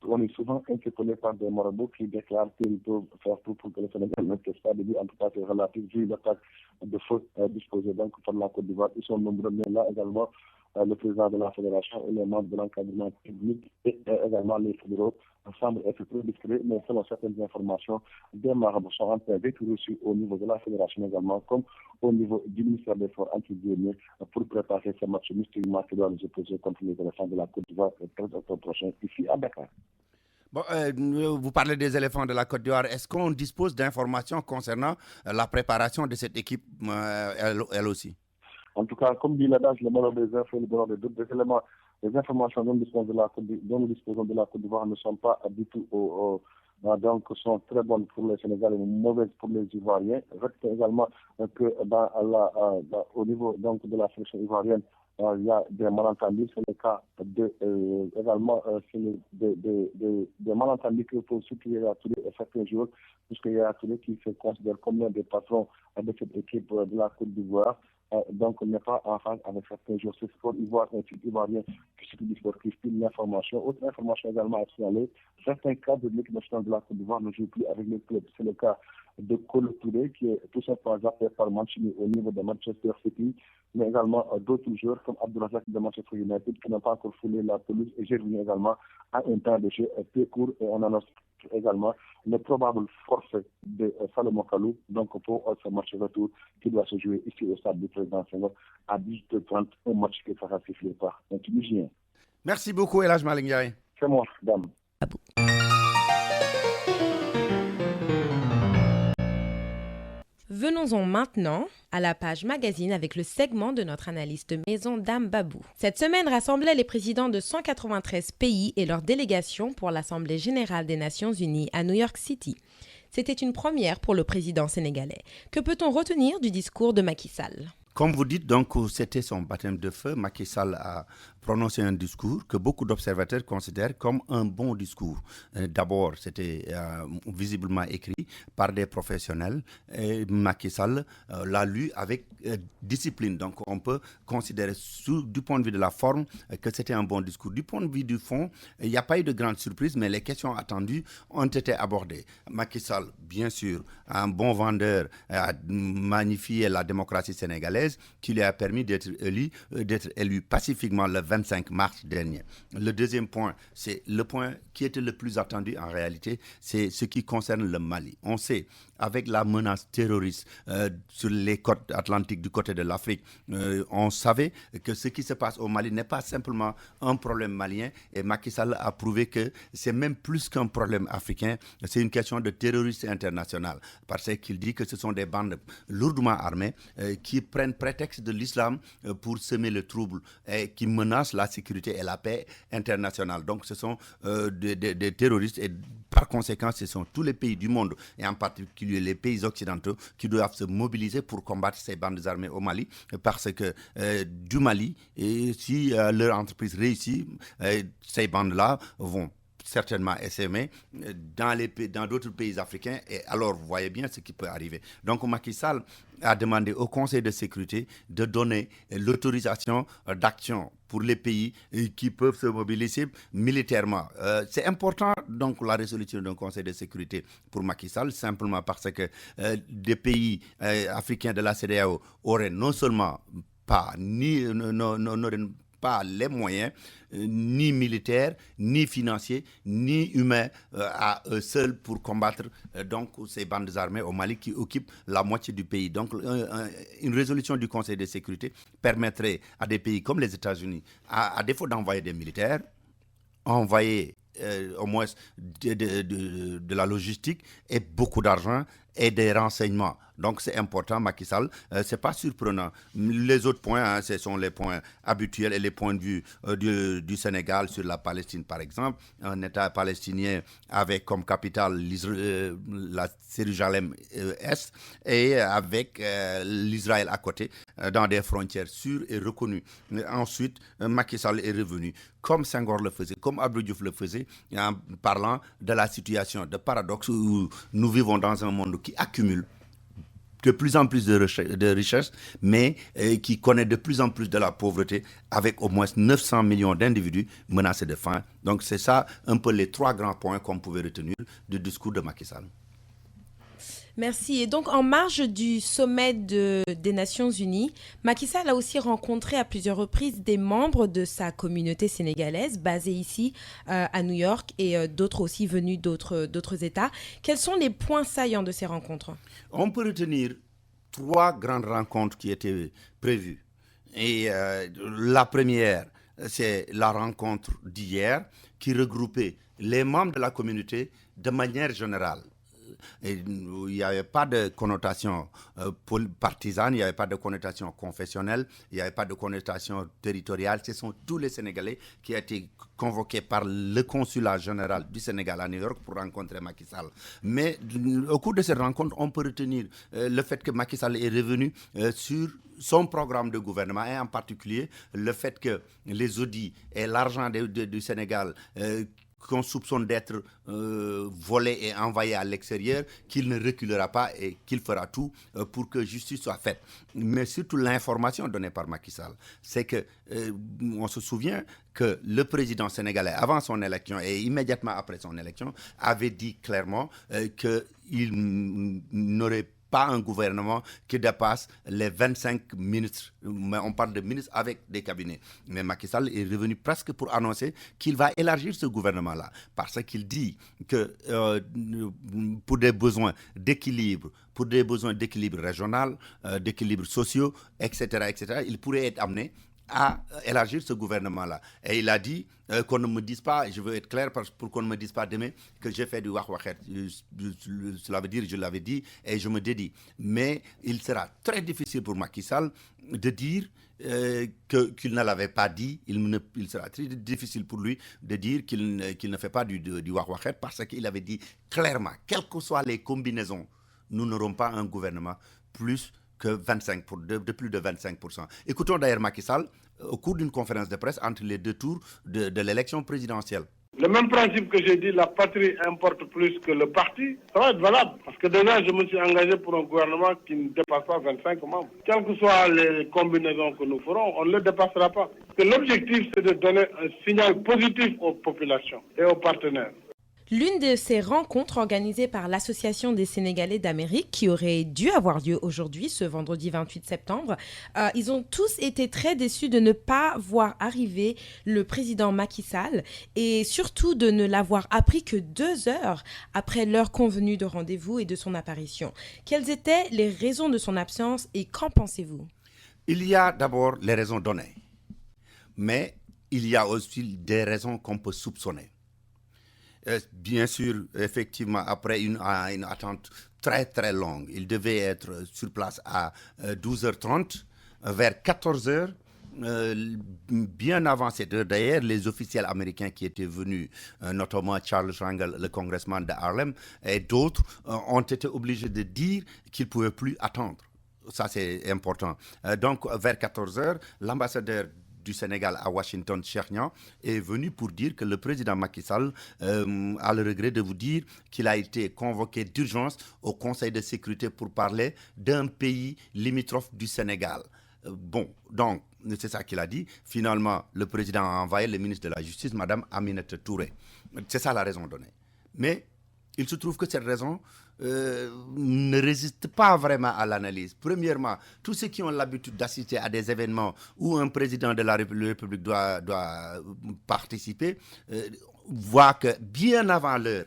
on est souvent interpellé par des marabouts qui déclarent qu'ils peuvent faire tout pour que le Sénégal ne teste pas de but. En tout cas, c'est relatif vu l'attaque de feu disposée donc par la Côte d'Ivoire. Ils sont nombreux, mais là également le président de la Fédération et les membres de l'encadrement public et également les fédéraux semblent être très discrets, mais selon certaines informations, des marabouts sont en train d'être reçus au niveau de la Fédération également, comme au niveau du ministère des Sports anti-guillemets pour préparer ce match mystiquement qui doit nous opposer contre les éléphants de la Côte d'Ivoire le 13 octobre prochain ici à Dakar. Bon, vous parlez des éléphants de la Côte d'Ivoire. Est-ce qu'on dispose d'informations concernant la préparation de cette équipe, elle aussi? En tout cas, comme dit l'adage, le malheur des infos, le bonheur des doutes, des éléments, les informations dont nous disposons de la Côte d'Ivoire ne sont pas du tout donc sont très bonnes pour les Sénégalais, mauvaises pour les Ivoiriens. Reste également que au niveau donc de la sélection ivoirienne, il y a des malentendus. C'est le cas également des malentendus que pour surtout Yaya Touré et certains joueurs, puisque Yaya Touré qui se considère comme l'un des patrons de cette équipe de la Côte d'Ivoire. Donc, on n'est pas en phase avec certains joueurs. C'est sport ivoirien qui s'occupe du sportif, l'information. Autre information également à signaler, certains cadres de l'équipe nationale de la Côte d'Ivoire ne jouent plus avec le club. C'est le cas de Kolo Touré, qui est tout simplement zappé par Mancini au niveau de Manchester City, mais également d'autres joueurs comme Abdulrazak de Manchester United qui n'ont pas encore foulé la pelouse et Jérémy également à un temps de jeu très court. Et on annonce également le probable forfait de Salomon Kalou, donc pour ce match retour qui doit se jouer ici au stade du président Senghor à 18h30, un match qui sera sifflé par un Tunisien. Merci beaucoup, El Hadj Malick Ndiaye. C'est moi, dame. Venons-en maintenant à la page magazine avec le segment de notre analyste maison Dame Babou. Cette semaine rassemblait les présidents de 193 pays et leurs délégations pour l'Assemblée générale des Nations unies à New York City. C'était une première pour le président sénégalais. Que peut-on retenir du discours de Macky Sall ? Comme vous dites, donc, c'était son baptême de feu. Macky Sall a prononcé un discours que beaucoup d'observateurs considèrent comme un bon discours. D'abord, c'était visiblement écrit par des professionnels et Macky Sall l'a lu avec discipline. Donc, on peut considérer du point de vue de la forme que c'était un bon discours. Du point de vue du fond, il n'y a pas eu de grande surprise, mais les questions attendues ont été abordées. Macky Sall, bien sûr, un bon vendeur, a magnifié la démocratie sénégalaise qui lui a permis d'être élu pacifiquement le 25 mars dernier. Le deuxième point, c'est le point qui était le plus attendu en réalité, c'est ce qui concerne le Mali. On sait, avec la menace terroriste sur les côtes atlantiques du côté de l'Afrique, on savait que ce qui se passe au Mali n'est pas simplement un problème malien et Macky Sall a prouvé que c'est même plus qu'un problème africain, c'est une question de terrorisme international parce qu'il dit que ce sont des bandes lourdement armées qui prennent prétexte de l'islam pour semer le trouble et qui menacent la sécurité et la paix internationale. Donc ce sont des terroristes et par conséquent ce sont tous les pays du monde et en particulier les pays occidentaux qui doivent se mobiliser pour combattre ces bandes armées au Mali parce que du Mali, et si leur entreprise réussit, ces bandes-là vont certainement essaimer dans d'autres pays africains et alors vous voyez bien ce qui peut arriver. Donc Macky Sall a demandé au Conseil de sécurité de donner l'autorisation d'action pour les pays qui peuvent se mobiliser militairement. C'est important donc la résolution d'un Conseil de sécurité pour Macky Sall simplement parce que des pays africains de la CEDEAO auraient non seulement pas les moyens, ni militaires, ni financiers, ni humains à eux seuls pour combattre donc ces bandes armées au Mali qui occupent la moitié du pays. Donc une résolution du Conseil de sécurité permettrait à des pays comme les États-Unis, à défaut d'envoyer des militaires, envoyer au moins de la logistique et beaucoup d'argent et des renseignements. Donc c'est important, Macky Sall, c'est pas surprenant. Les autres points, ce sont les points habituels et les points de vue du Sénégal sur la Palestine, par exemple. Un État palestinien avec comme capitale la Jérusalem-Est et avec l'Israël à côté, dans des frontières sûres et reconnues. Ensuite, Macky Sall est revenu, comme Senghor le faisait, comme Abdou Diouf le faisait, en parlant de la situation de paradoxe où nous vivons dans un monde qui accumule de plus en plus de richesses, mais qui connaît de plus en plus de la pauvreté, avec au moins 900 millions d'individus menacés de faim. Donc c'est ça un peu les trois grands points qu'on pouvait retenir du discours de Macky Sall. Merci. Et donc, en marge du sommet des Nations Unies, Macky Sall a aussi rencontré à plusieurs reprises des membres de sa communauté sénégalaise, basée ici à New York, et d'autres aussi venus d'autres États. Quels sont les points saillants de ces rencontres ? On peut retenir trois grandes rencontres qui étaient prévues. Et la première, c'est la rencontre d'hier qui regroupait les membres de la communauté de manière générale. Et il n'y avait pas de connotation partisane, il n'y avait pas de connotation confessionnelle, il n'y avait pas de connotation territoriale. Ce sont tous les Sénégalais qui ont été convoqués par le consulat général du Sénégal à New York pour rencontrer Macky Sall. Mais au cours de cette rencontre, on peut retenir le fait que Macky Sall est revenu sur son programme de gouvernement et en particulier le fait que les audits et l'argent du Sénégal qu'on soupçonne d'être volé et envoyé à l'extérieur, qu'il ne reculera pas et qu'il fera tout pour que justice soit faite. Mais surtout l'information donnée par Macky Sall, c'est que on se souvient que le président sénégalais, avant son élection et immédiatement après son élection, avait dit clairement qu'il n'aurait pas un gouvernement qui dépasse les 25 ministres. Mais on parle de ministres avec des cabinets. Mais Macky Sall est revenu presque pour annoncer qu'il va élargir ce gouvernement-là. Parce qu'il dit que pour des besoins d'équilibre, régional, d'équilibre sociaux, etc., il pourrait être amené à élargir ce gouvernement-là. Et il a dit qu'on ne me dise pas, je veux être clair pour qu'on ne me dise pas demain que j'ai fait du wak-waket. Cela veut dire, je l'avais dit et je me dédie. Mais il sera très difficile pour Macky Sall de dire qu'il ne l'avait pas dit. Il sera très difficile pour lui de dire qu'il ne fait pas du wak-waket parce qu'il avait dit clairement, quelles que soient les combinaisons, nous n'aurons pas un gouvernement plus que de plus de 25%. Écoutons d'ailleurs Macky Sall au cours d'une conférence de presse entre les deux tours de l'élection présidentielle. Le même principe que j'ai dit, la patrie importe plus que le parti, ça va être valable. Parce que déjà, je me suis engagé pour un gouvernement qui ne dépasse pas 25 membres. Quelles que soient les combinaisons que nous ferons, on ne le dépassera pas. Parce que l'objectif, c'est de donner un signal positif aux populations et aux partenaires. L'une de ces rencontres organisées par l'Association des Sénégalais d'Amérique, qui aurait dû avoir lieu aujourd'hui, ce vendredi 28 septembre, ils ont tous été très déçus de ne pas voir arriver le président Macky Sall et surtout de ne l'avoir appris que 2 heures après l'heure convenue de rendez-vous et de son apparition. Quelles étaient les raisons de son absence et qu'en pensez-vous? Il y a d'abord les raisons données, mais il y a aussi des raisons qu'on peut soupçonner. Bien sûr, effectivement, après une attente très très longue, il devait être sur place à 12h30, vers 14h, bien avant cette heure. D'ailleurs, les officiels américains qui étaient venus, notamment Charles Rangel, le congressman de Harlem, et d'autres, ont été obligés de dire qu'ils ne pouvaient plus attendre. Ça, c'est important. Donc, vers 14h, l'ambassadeur du Sénégal à Washington, Cheikh Niang, est venu pour dire que le président Macky Sall a le regret de vous dire qu'il a été convoqué d'urgence au Conseil de sécurité pour parler d'un pays limitrophe du Sénégal. Bon, donc, c'est ça qu'il a dit. Finalement, le président a envoyé le ministre de la Justice, Mme Aminata Touré. C'est ça la raison donnée. Mais il se trouve que cette raison ne résiste pas vraiment à l'analyse. Premièrement, tous ceux qui ont l'habitude d'assister à des événements où un président de la République doit participer voient que bien avant l'heure,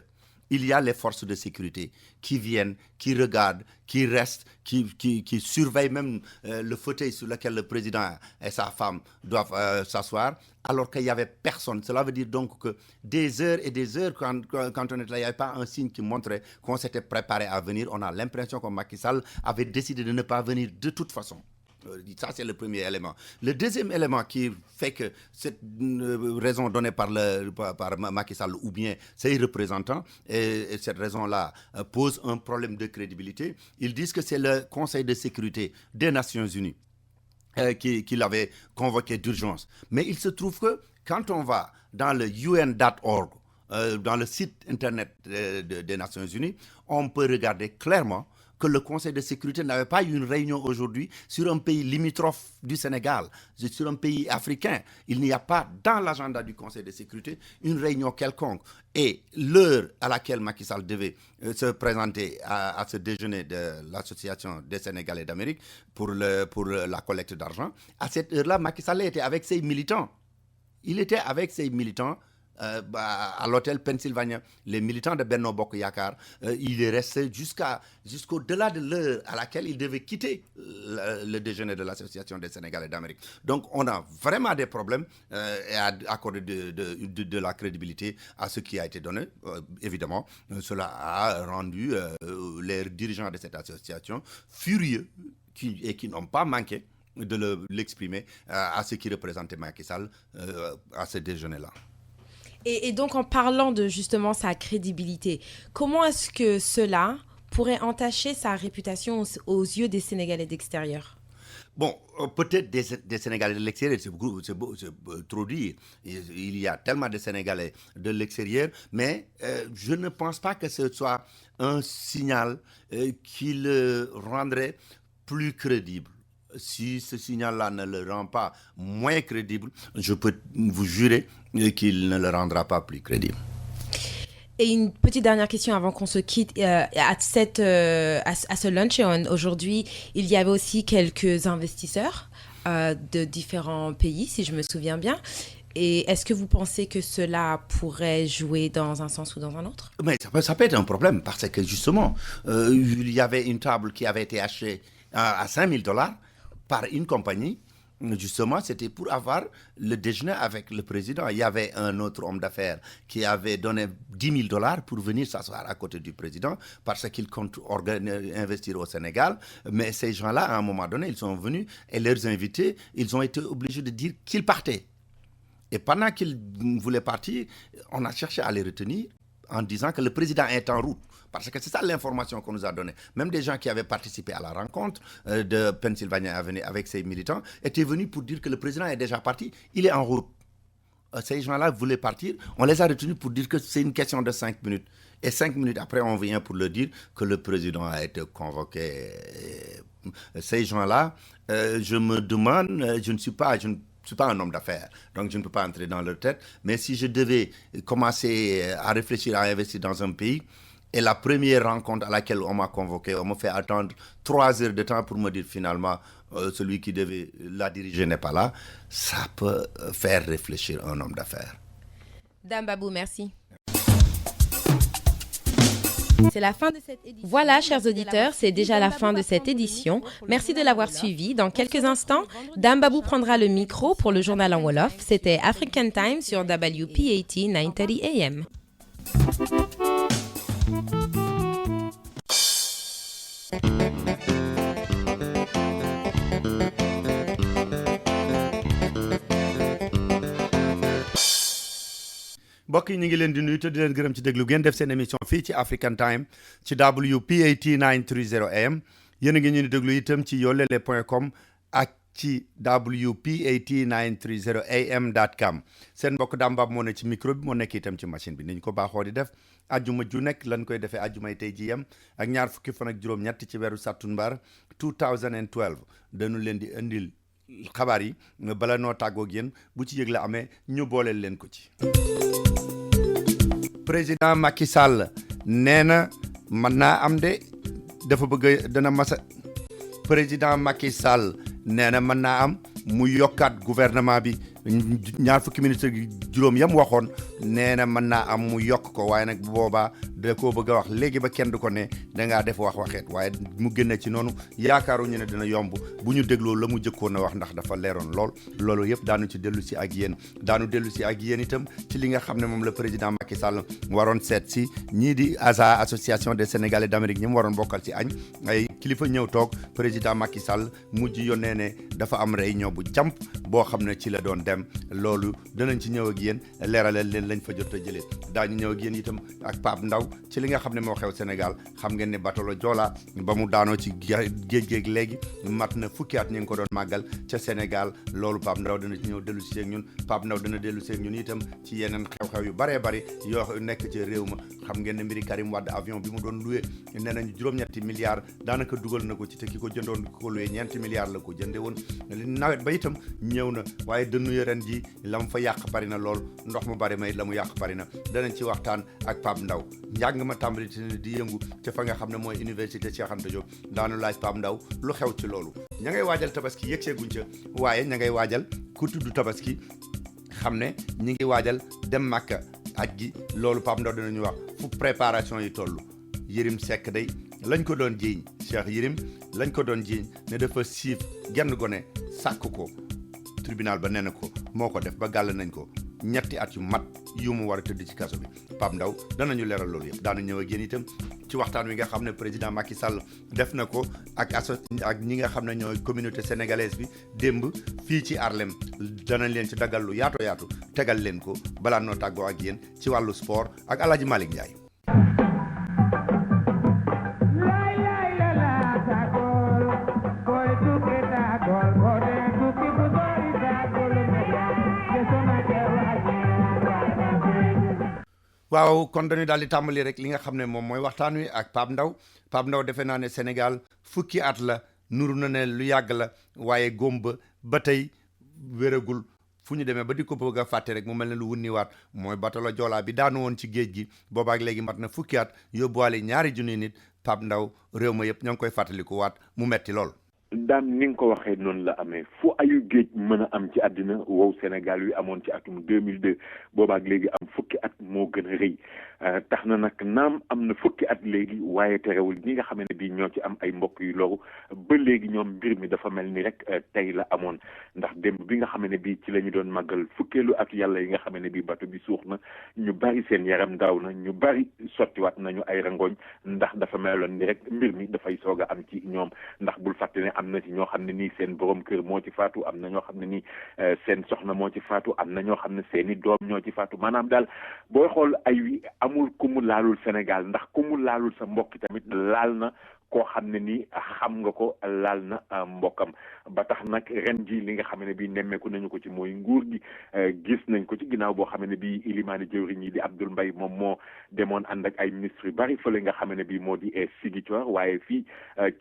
il y a les forces de sécurité qui viennent, qui regardent, qui restent, qui surveillent même le fauteuil sur lequel le président et sa femme doivent s'asseoir, alors qu'il n'y avait personne. Cela veut dire donc que des heures et des heures, quand on était là, il n'y avait pas un signe qui montrait qu'on s'était préparé à venir. On a l'impression que Macky Sall avait décidé de ne pas venir de toute façon. Ça, c'est le premier élément. Le deuxième élément qui fait que cette raison donnée par Macky Sall ou bien ses représentants, et cette raison-là pose un problème de crédibilité, ils disent que c'est le Conseil de sécurité des Nations Unies qui l'avait convoqué d'urgence. Mais il se trouve que quand on va dans le UN.org, dans le site internet des Nations Unies, on peut regarder clairement que le Conseil de sécurité n'avait pas eu une réunion aujourd'hui sur un pays limitrophe du Sénégal, sur un pays africain. Il n'y a pas dans l'agenda du Conseil de sécurité une réunion quelconque. Et l'heure à laquelle Macky Sall devait se présenter à ce déjeuner de l'Association des Sénégalais d'Amérique pour la collecte d'argent, à cette heure-là, Macky Sall était avec ses militants. Il était avec ses militants à l'hôtel Pennsylvania, les militants de Benno Bokk Yakaar. Il est resté jusqu'au-delà de l'heure à laquelle il devait quitter le déjeuner de l'Association des Sénégalais d'Amérique. Donc on a vraiment des problèmes à accorder de la crédibilité à ce qui a été donné. Évidemment, cela a rendu les dirigeants de cette association furieux et qui n'ont pas manqué de l'exprimer à ce qui représentait Macky Sall à ce déjeuner-là. Et donc, en parlant de justement sa crédibilité, comment est-ce que cela pourrait entacher sa réputation aux yeux des Sénégalais d'extérieur? Bon, peut-être des Sénégalais de l'extérieur, c'est trop dire. Il y a tellement de Sénégalais de l'extérieur, mais je ne pense pas que ce soit un signal qui le rendrait plus crédible. Si ce signal-là ne le rend pas moins crédible, je peux vous jurer qu'il ne le rendra pas plus crédible. Et une petite dernière question avant qu'on se quitte. À ce luncheon aujourd'hui, il y avait aussi quelques investisseurs de différents pays, si je me souviens bien. Et est-ce que vous pensez que cela pourrait jouer dans un sens ou dans un autre? Mais ça peut être un problème parce que justement, il y avait une table qui avait été achetée à $5,000 par une compagnie. Justement, c'était pour avoir le déjeuner avec le président. Il y avait un autre homme d'affaires qui avait donné $10,000 pour venir s'asseoir à côté du président parce qu'il compte investir au Sénégal. Mais ces gens-là, à un moment donné, ils sont venus et leurs invités, ils ont été obligés de dire qu'ils partaient. Et pendant qu'ils voulaient partir, on a cherché à les retenir en disant que le président est en route. Parce que c'est ça l'information qu'on nous a donnée. Même des gens qui avaient participé à la rencontre de Pennsylvania Avenue avec ses militants étaient venus pour dire que le président est déjà parti, il est en route. Ces gens-là voulaient partir, on les a retenus pour dire que c'est une question de 5 minutes. Et 5 minutes après, on vient pour le dire que le président a été convoqué. Ces gens-là, je me demande, je ne suis pas un homme d'affaires, donc je ne peux pas entrer dans leur tête. Mais si je devais commencer à réfléchir à investir dans un pays, et la première rencontre à laquelle on m'a convoqué, on m'a fait attendre 3 heures de temps pour me dire finalement celui qui devait la diriger n'est pas là, ça peut faire réfléchir un homme d'affaires. Dame Babou, merci. C'est la fin de cette édition. Voilà, chers auditeurs, c'est déjà la fin de cette édition. Merci de l'avoir suivi. Dans quelques instants, Dame Babou prendra le micro pour le journal en Wolof. C'était African Time sur WPAT 930 AM. mbokk yi ñu ngi leen di nuyu te di leen gërëm ci déglu ngeen def seen émission fii ci African Time ci WPAT 930 AM yéen a ngi ñu di déglu itam ci yolele.com ak ci WPAT 930 AM.com seen mbokk Dame Babou moo ne ci micro bi moo nekk itam ci machine bi ni ñu ko baaxoo di def ajjuma ju nekk lan koy defee ajjumay tey ji yem ak ñaar fukki fan ak juróom-ñett ci weeru sattumbar 2012 dañu leen di indil xabaar yi bala noo tàggoog yéen bu ci yëgle amee ñu booleel leen ko ci. président Macky Sall nee na mën naa am de dafa bëgg dana masa président Macky Sall nee na mën naa am mu yokkaat gouvernement bi ñaar fukki ministre juróom yam waxoon nee na mën naa am mu yokk ko waaye nag bu boobaa da koo bëgg a wax léegi ba kenn du ko ne dangaa def waxeet waaye mu génne ci noonu yaakaaruñu ne dina yomb bu ñu dégloo la mu jëkkoon a wax ndax dafa leeroon loolu yëpp daanu ci dellu si ak yéen daanu dellu si ak yéen itam ci li nga xam ne moom la président Macky Sall waroon seet si ñii di ASA association des Sénégalais d'Amérique ñi mu waroon bokkal ci añ ay kilifa ñëw toog président Macky Sall mujj yónnee ne dafa am réunion bu jàmp boo xam ne ci la doon dem loolu danañ ci ñëw ak yéen leeralal leen lañ fa jot a jëlee daañu ñëw ak yéen itam ak Pape Ndaw ci li nga xam ne moo xew Sénégal xam ngeen ne bateau Joola ba mu daanoo ci géej léegi mat na fukki at ñu ngi ko doon màggal ca Sénégal loolu Pape Ndaw dana ci ñëw dellu si ak ñun Pape Ndaw dana dellu si ak ñun itam ci yeneen xew-xew yu baree bari yoo nekk ci réew ma xam ngeen ne mbiri Karim Wade avion bi mu doon loué nee nañu juróom-ñetti milliards daanaka dugal na ko ci te ki ko jëndoon ko loué ñeenti milliards la ko jënde woon nawet ba itam ñëw na waaye dënnu ren ji la mu fa yàq bari na lool ndox mu bari may la mu yàq bari na danañ ci waxtaan ak Pape Ndaw njàng ma tàmbali di yëngu te fa nga xam ne mooy université Cheikh Anta Diop daanu laaj Pape Ndaw lu xew ci loolu ña ngay waajal tabaski yëg seeguñ ca waaye ña ngay waajal ku tudd tabaski xam ne ñi ngi waajal dem Màkka aj gi loolu Pape Ndaw dinañu wax fu préparation yi toll Yérim Seck day lañ ko doon jiiñ Cheikh Yérim lañ ko doon jiiñ ne dafa siif genn gone sàkk ko tribunal ba nee na ko moo ko def ba gàll nañ ko ñetti at yu mat yu mu war a tëdd ci kaso bi Pape Ndaw danañu leeral loolu yëpp daana ñëw ak yéen itam ci waxtaan wi nga xam ne président Macky Sall def na ko ak ñi nga xam ne ñooy communauté sénégalaise bi démb fii ci Harlem danañ leen ci daggal lu yaatu tegal leen ko balaa noo tàggoo ak yéen ci wàllu sport ak Alaaji Malick Ndiaye. waaw kon dañuy daal di tàmbali rek li nga xam ne moom mooy waxtaan wi ak Pape Ndaw defe naa ne Sénégal fukki at la nuru na ne lu yàgg la waaye góom ba tey wéragul fu ñu demee ba di ko bëgg a fàtte rek mu mel ne lu wunniwaat mooy bateau Joola bi daanu woon ci géej gi boobaak léegi mat na fukki at yóbbuwaale 2 junni nit Pape Ndaw réew ma yëpp ñoo ngi koy fàttaliku waat mu metti lool. daam ni nga ko waxee noonu la amee fu ayu géej mën a am ci àddina wow Sénégal wi amoon ci atum 2002 boobaak léegi am fukki at moo gën a rëy tax na nag naam am na fukki at léegi waaye terewul ñi nga xam ne bii ñoo ci am ay mbokk yu loru ba léegi ñoom mbir mi dafa mel ni rek tey la amoon ndax démb bi nga xam ne bii ci la ñu doon màggal fukkeelu at yàlla yi nga xam ne bii bato bi suux na ñu bari seen yaram daaw na ñu bari sottiwaat nañu ay rangooñ ndax dafa meloon ni rek mbir mi dafay soog a am ci ñoom ndax bul fàtte ne am na ci ñoo xam ne nii seen borom kër moo ci faatu am na ñoo xam ne nii seen soxna moo ci faatu am na ñoo xam ne seeni doom ñoo ci faatu maanaam daal booy xool ay wi amul ku mu laalul Sénégal ndax ku mu laalul sa mbokk tamit laal na koo xam ne nii xam nga ko laal na mbokkam ba tax nag ren ji li nga xam ne bii nemmeeku nañu ko ci mooy nguur gi gis nañ ko ci ginnaaw boo xam ne bii ilimaani jëwriñ yi di Abdoul Mbaye moom moo demoon ànd ak ay ministre yu bari fële nga xam ne bii moo di Ziguinchor waaye fii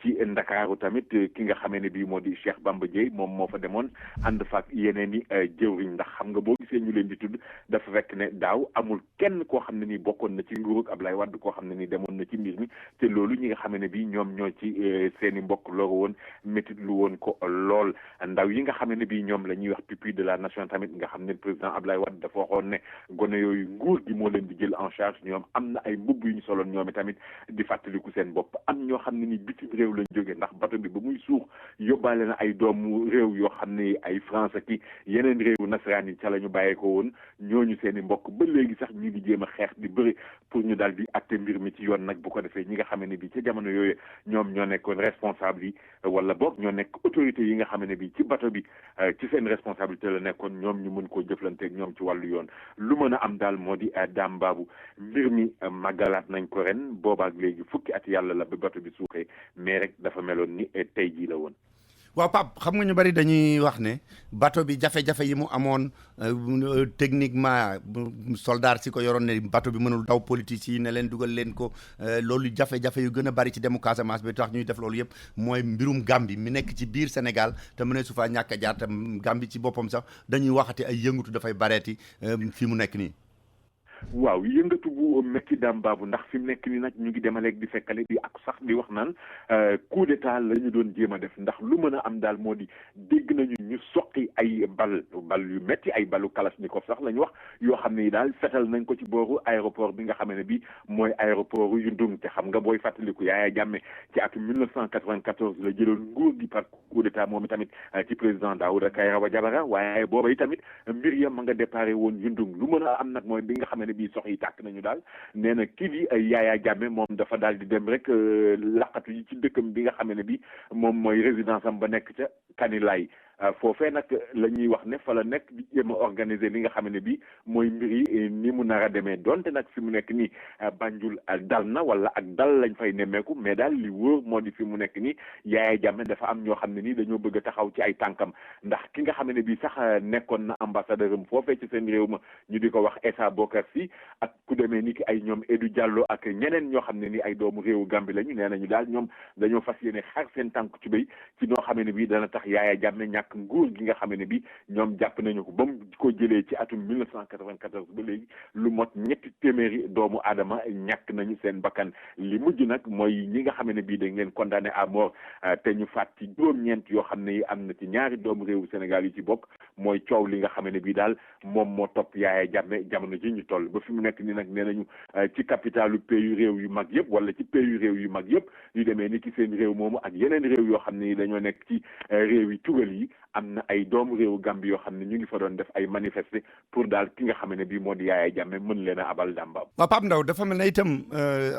ci Ndakaaru tamit ki nga xam ne bii moo di Cheikh Bamba Dièye moom moo fa demoon ànd fa ak yeneen i jëwriñ ndax xam nga boo gisee ñu leen di tudd dafa fekk ne daaw amul kenn koo xam ne nii bokkoon na ci nguurug Ablaye Wade koo xam ne nii demoon na ci mbir mi te loolu ñi nga xam ne bii ñoom ñoo ci seen i mbokk loru woon métit lu woon ko lool ndaw yi nga xam ne bii ñoom la ñuy wax pupille de la nation tamit nga xam ne président Ablaye Wade dafa waxoon ne gone yooyu nguur gi moo leen di jël en charge ñoom am na ay mbubb yu ñu soloon ñoom tamit di fàttaliku seen bopp am ñoo xam ne ni bitim réew lañ jógee ndax bato bi ba muy suux yóbbaale na ay doomu réew yoo xam ne ay France ki yeneen réewu nasaraan yi ca la ñu bàyyee ko woon ñooñu seen i mbokk ba léegi sax ñu ngi jéem a xeex di bëri pour ñu daal di atte mbir mi ci yoon nag bu ko defee ñi nga xam ne bii ca jamono yooyu ñoom ñoo nekkoon responsable yi wala boog ñoo nekk autorité yi nga xam ne bii ci bato bi ci seen responsabilité la nekkoon ñoom ñu mën koo jëflanteeg ñoom ci wàllu yoon lu mën a am daal moo di Dame Babou mbir mi màggalaat nañ ko ren boobaak léegi fukki at yàlla la ba bato bi suuxee mais rek dafa meloon ni tey jii la woon. waaw Pape xam nga ñu bari dañuy wax ne bateau bi jafe-jafe yi mu amoon techniquement soldat si ko yoroon ne bateau bi mënul daw politique yi ne leen dugal leen ko loolu jafe-jafe yu gën a bari ci demu Casamance bi tax ñuy def loolu yëpp mooy mbirum Gambie mi nekk ci biir Sénégal te mu ne su faa ñàkk a jaar te Gambie ci boppam sax dañuy waxati ay yëngatu dafay bareeti fi mu nekk nii. waaw yëngatu bu métti Dame Babou ndax fi mu nekk nii nag ñu ngi demaleeg di fekkale di ak sax di wax naan coup d'état la ñu doon jéem a def ndax lu mën a am daal moo di dégg nañu ñu soqi ay bal yu métti ay balu kalachnikov sax la ñu wax yoo xam ne daal fetal nañ ko ci booru aéroport bi nga xam ne bi mooy aéroport yu Ndung te xam nga booy fàttaliku Yaya Jammeh ci atum 1994 la jëloon nguur gi par coup d'état moom tamit ci président Daouda Kairaba Jabara waaye booba yi tamit mbir ya ma nga déparé woon yu Ndung lu mën a am nag mooy bi nga xam ne bii sox yi tàkk nañu daal nee na kii di Yaya Jammeh moom dafa daal di dem rek laqatu yi ci dëkkam bi nga xam ne bi moom mooy résidence am ba nekk ca Kanilaay foofee nag la ñuy wax ne fa la nekk di jéem a organiser li nga xam ne bi mooy mbir yi ni mu nar a demee donte nag fi mu nekk nii Banjul dal na wala ak dal lañ fay nemmeeku mais daal li wóor moo di fi mu nekk nii Yaya Jammeh dafa am ñoo xam ne nii dañoo bëgg a taxaw ci ay tànkam ndax ki nga xam ne bi sax nekkoon na ambassadeur am foofee ci seen réew ma ñu di ko wax Essa Bokar Sy ak ku demee ni ki ay ñoom Edou Diallo ak ñeneen ñoo xam ne ni ay doomu réewu Gambie lañu nee nañu daal ñoom dañoo fas yéene xar seen tànk ci béy ci noo xam ne bi dana tax Yaya Jammeh ñàkk nguur gi nga xam ne bi ñoom jàpp nañu ko ba mu ko jëlee ci atum 1994 ba léegi lu mot 300 doomu aadama ñàkk nañu seen bakkan li mujj nag mooy ñi nga xam ne bii dañ leen condamné à mort te ñu faat ci juróom-ñeent yoo xam ne yi am na ci ñaari doomu réewu Sénégal yu ci bokk mooy coow li nga xam ne bii daal moom moo topp Yaya Jammeh jamono ji ñu toll ba fi mu nekk ni nag nee nañu ci capitalu pays réew yu mag yëpp wala ci pays réew yu mag yëpp yu demee ni ki seen réew moomu ak yeneen réew yoo xam ne yi dañoo nekk ci réew yi tugal yi am na ay doomu réewu Gambie yoo xam ne ñu ngi fa doon def ay manifester pour daal ki nga xam ne bii moo di Yaya Jammeh mën leen a abal dàmbaam. waaw Pape Ndaw dafa mel ne itam